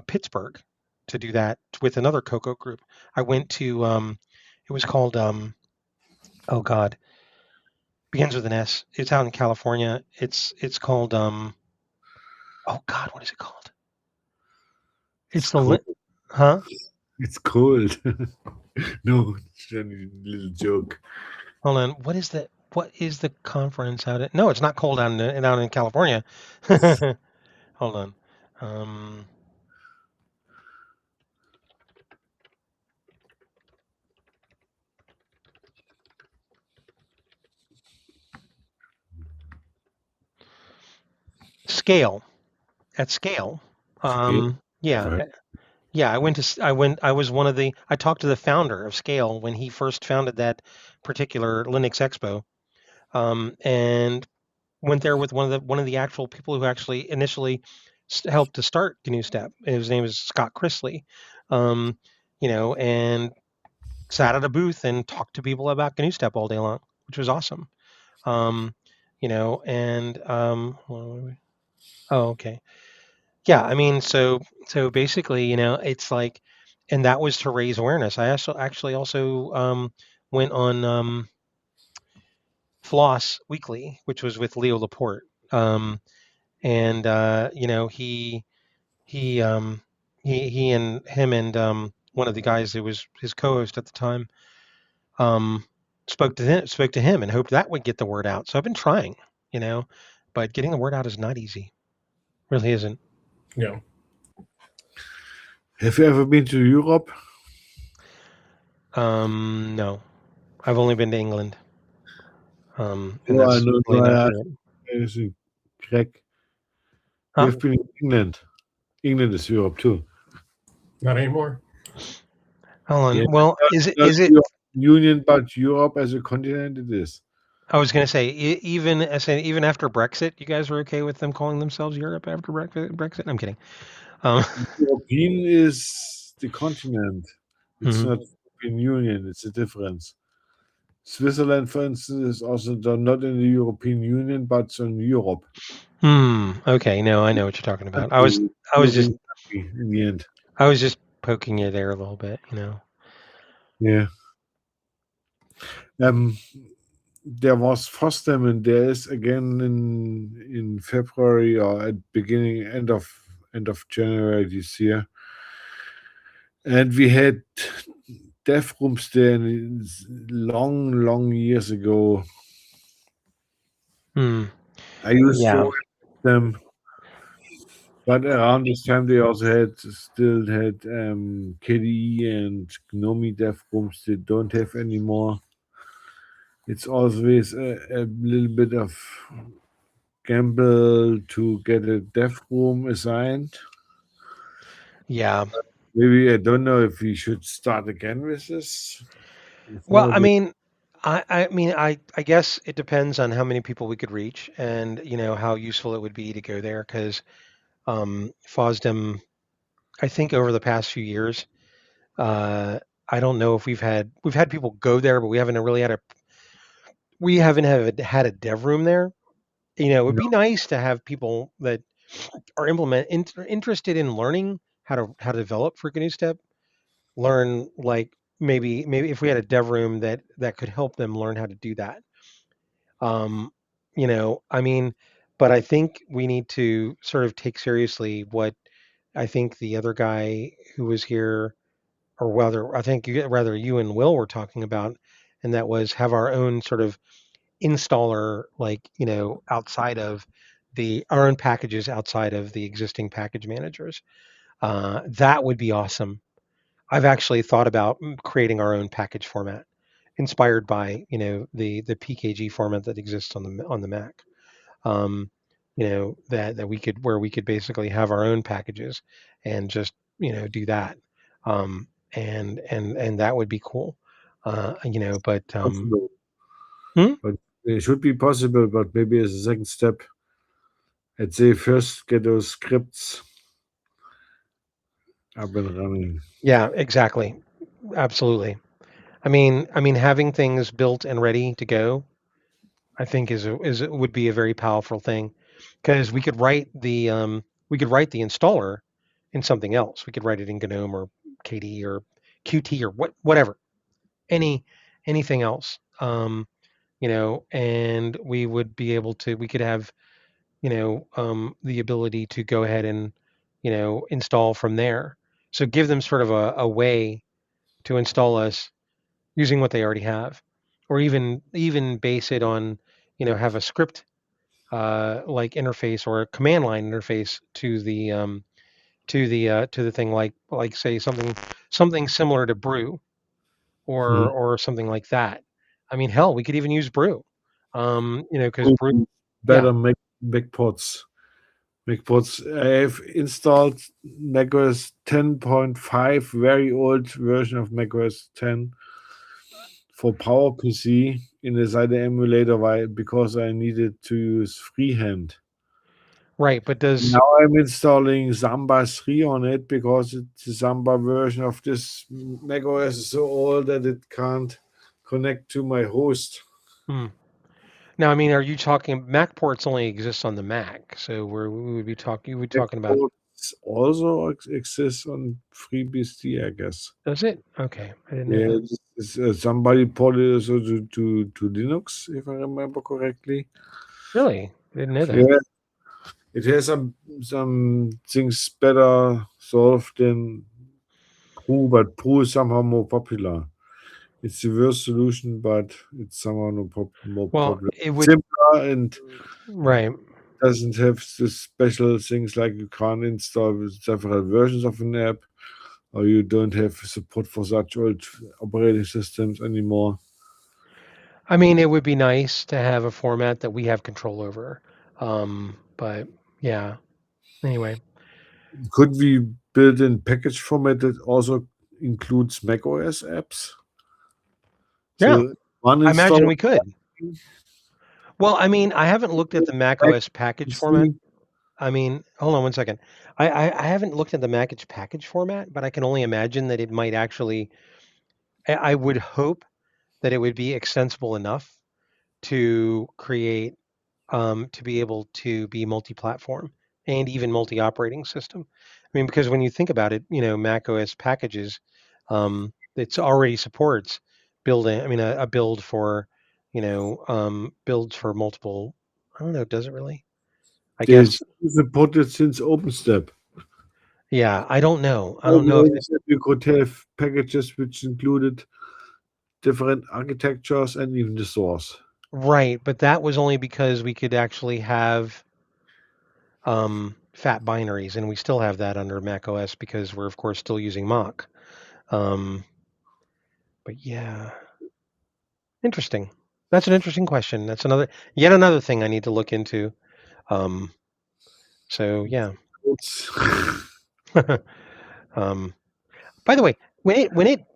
Pittsburgh to do that with another Cocoa group. I went to it was called oh God, begins with an S. It's out in California. It's called oh God, what is it called? It's the cold. huh? It's cold. No, it's a little joke. Hold on. What is the conference out at? No, it's not cold out in California. Hold on. Scale. At Scale. Yeah. Right. Yeah, I was one of the, I talked to the founder of Scale when he first founded that particular Linux Expo. And went there with one of the actual people who actually initially helped to start GNUstep. His name is Scott Chrisley. And sat at a booth and talked to people about GNUstep all day long, which was awesome. And oh, okay. Yeah, I mean, so basically, it's like, and that was to raise awareness. I actually also went on Floss Weekly, which was with Leo Laporte. And he and him and one of the guys who was his co-host at the time, spoke to him and hoped that would get the word out. So I've been trying, but getting the word out is not easy. Really isn't. Yeah. Have you ever been to Europe? No, I've only been to England. And No, that's no, really not I Europe. is a Greg. Huh? You've been in England. England is Europe too. Not anymore. Hold on. Yeah, Well, is Not it? Europe Union, but Europe as a continent it is. I was going to say, even after Brexit, you guys are okay with them calling themselves Europe after Brexit? I'm kidding. European is the continent. It's Mhm. not European Union. It's a difference. Switzerland, for instance, is also not in the European Union, but it's in Europe. Okay. No, I know what you're talking about. I was just European country in the end. I was just poking you there a little bit, Yeah. There was FOSDEM, and there is again in February or at beginning end of January this year, and we had dev rooms there long years ago. Hmm. I used Yeah. to them, but around this time they also still had KDE and GNOME dev rooms they don't have anymore. It's always a little bit of gamble to get a dev room assigned. Yeah. Maybe I don't know if we should start again with this. Well, I mean, I guess it depends on how many people we could reach, and how useful it would be to go there, because FOSDEM, I think over the past few years, I don't know if we've had people go there, but we haven't really had a dev room there. It would No. be nice to have people that are interested in learning how to develop for GNUstep, learn, like, maybe if we had a dev room that could help them learn how to do that. I mean, but I think we need to sort of take seriously what I think the other guy who was here, or whether I think rather you and Will were talking about, and that was have our own sort of installer, like, outside of our own packages outside of the existing package managers. That would be awesome. I've actually thought about creating our own package format, inspired by the PKG format that exists on the Mac. That we could where we could basically have our own packages and just do that, and that would be cool. But Possible. hmm? But it should be possible, but maybe as a second step, I'd say first get those scripts up and running. Yeah, exactly, absolutely. I mean, having things built and ready to go, I think would be a very powerful thing, because we could write the installer in something else. We could write it in GNOME or KDE or Qt or whatever, anything else. And we could have the ability to go ahead and install from there. So give them sort of a way to install us using what they already have, or even base it on have a script like interface, or a command line interface to the thing, like say something similar to Brew, Mhm. or something like that. I mean, hell, we could even use Brew, because Brew, yeah, Better make MacPods. MacPods. I have installed macOS 10.5, very old version of macOS 10 for PowerPC in the Side emulator because I needed to use freehand. right. But does Now I'm installing Samba 3 on it because the Samba version of this macOS is so old that it can't connect to my host. hmm. Now, I mean, are you talking Mac ports only exist on the Mac? So we would be talking. You would be talking about. MacPods also exists on FreeBSD, I guess. Does it? Okay, I didn't know Yeah, that. somebody ported it also to Linux, if I remember correctly. Really, I didn't know that. Yeah, it has some things better solved than Brew, but Brew is somehow more popular. It's the worst solution, but it's somehow more Well, popular. it would, Simpler and right. doesn't have the special things like you can't install with several versions of an app, or you don't have support for such old operating systems anymore. I mean, it would be nice to have a format that we have control over. But yeah. Anyway, Could we build in package format that also includes macOS apps? yeah, So one I imagine install we could. Well, I mean, I haven't looked at the macOS package format. I mean, hold on one second. I haven't looked at the package format, but I can only imagine that it might actually. I would hope that it would be extensible enough to create, to be able to be multi-platform and even multi-operating system. I mean, because when you think about it, Mac OS packages, it already supports building. I mean, a build for, builds for multiple. I don't know. Does it really? I guess. It's supported since OpenStep. Yeah. I don't know. I By don't the know if OpenStep, you could have packages which included different architectures and even the source. right, but that was only because we could actually have fat binaries, and we still have that under Mac OS because we're of course still using Mach. But yeah, interesting. That's an interesting question. That's yet another thing I need to look into. So yeah. By the way, when it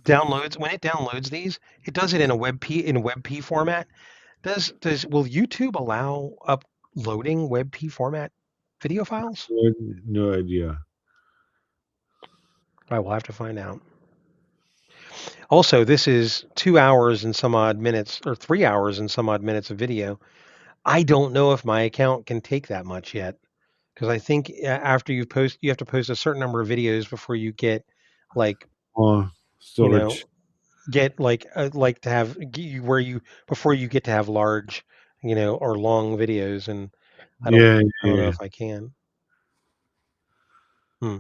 downloads these, it does it in a WebP format. Will YouTube allow uploading WebP format video files? No idea. I will have to find out. Also, this is 2 hours and some odd minutes, or 3 hours and some odd minutes of video. I don't know if my account can take that much yet, because I think after you have to post a certain number of videos before you get, like, Or storage. get like to have where you before you get to have large, or long videos, and I don't know if I can. Yeah,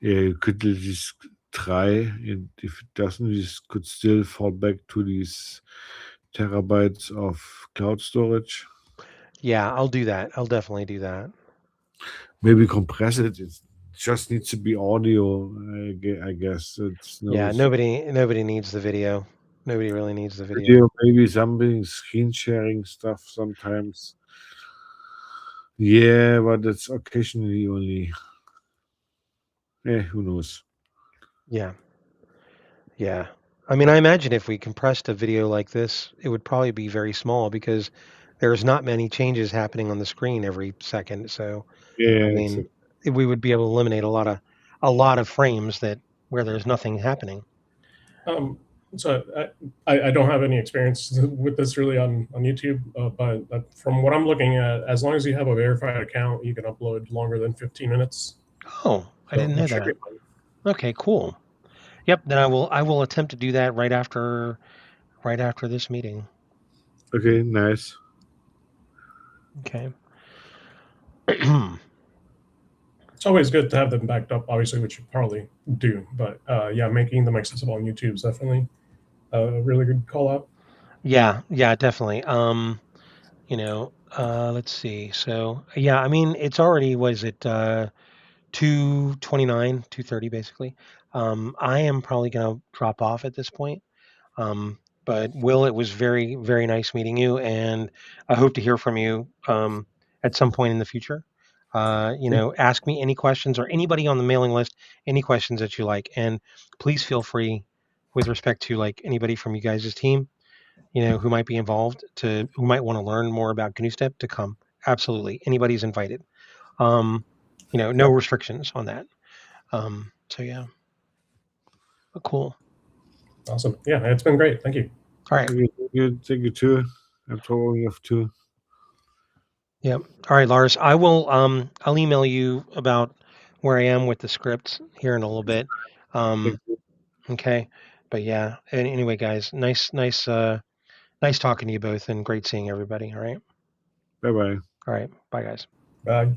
you could just try, and if it doesn't, you could still fall back to these terabytes of cloud storage. Yeah, I'll do that. I'll definitely do that. Maybe compress it. It just needs to be audio, I guess. It's Yeah, nobody needs the video. Nobody really needs the video. maybe something screen sharing stuff sometimes. Yeah, but it's occasionally only. Who knows? Yeah. Yeah. I mean, I imagine if we compressed a video like this, it would probably be very small because there's not many changes happening on the screen every second. So, Yeah, I mean, we would be able to eliminate a lot of frames where there's nothing happening. So I don't have any experience with this really on YouTube, but from what I'm looking at, as long as you have a verified account, you can upload longer than 15 minutes. Oh, I didn't know that. Okay, cool. Yep, then I will attempt to do that right after this meeting. Okay, nice. Okay. It's always good to have them backed up, obviously, which you probably do. But yeah, making them accessible on YouTube is definitely a really good call out. Yeah, definitely. Let's see. So yeah, I mean, it's already, was it 2:29, 2:30 basically. I am probably gonna drop off at this point. But Will, it was very, very nice meeting you, and I hope to hear from you at some point in the future. Ask me any questions, or anybody on the mailing list, any questions that you like, and please feel free, with respect to like anybody from you guys' team, who might be involved, who might want to learn more about GNUstep, to come. Absolutely, anybody's invited. No restrictions on that. So yeah, but cool. Awesome. Yeah, it's been great. Thank you. All right. Thank you too. I'm probably off too. Yep. All right, Lars. I'll email you about where I am with the scripts here in a little bit. Okay. But yeah. Anyway, guys, nice talking to you both, and great seeing everybody. All right. Bye-bye. All right. Bye, guys. Bye.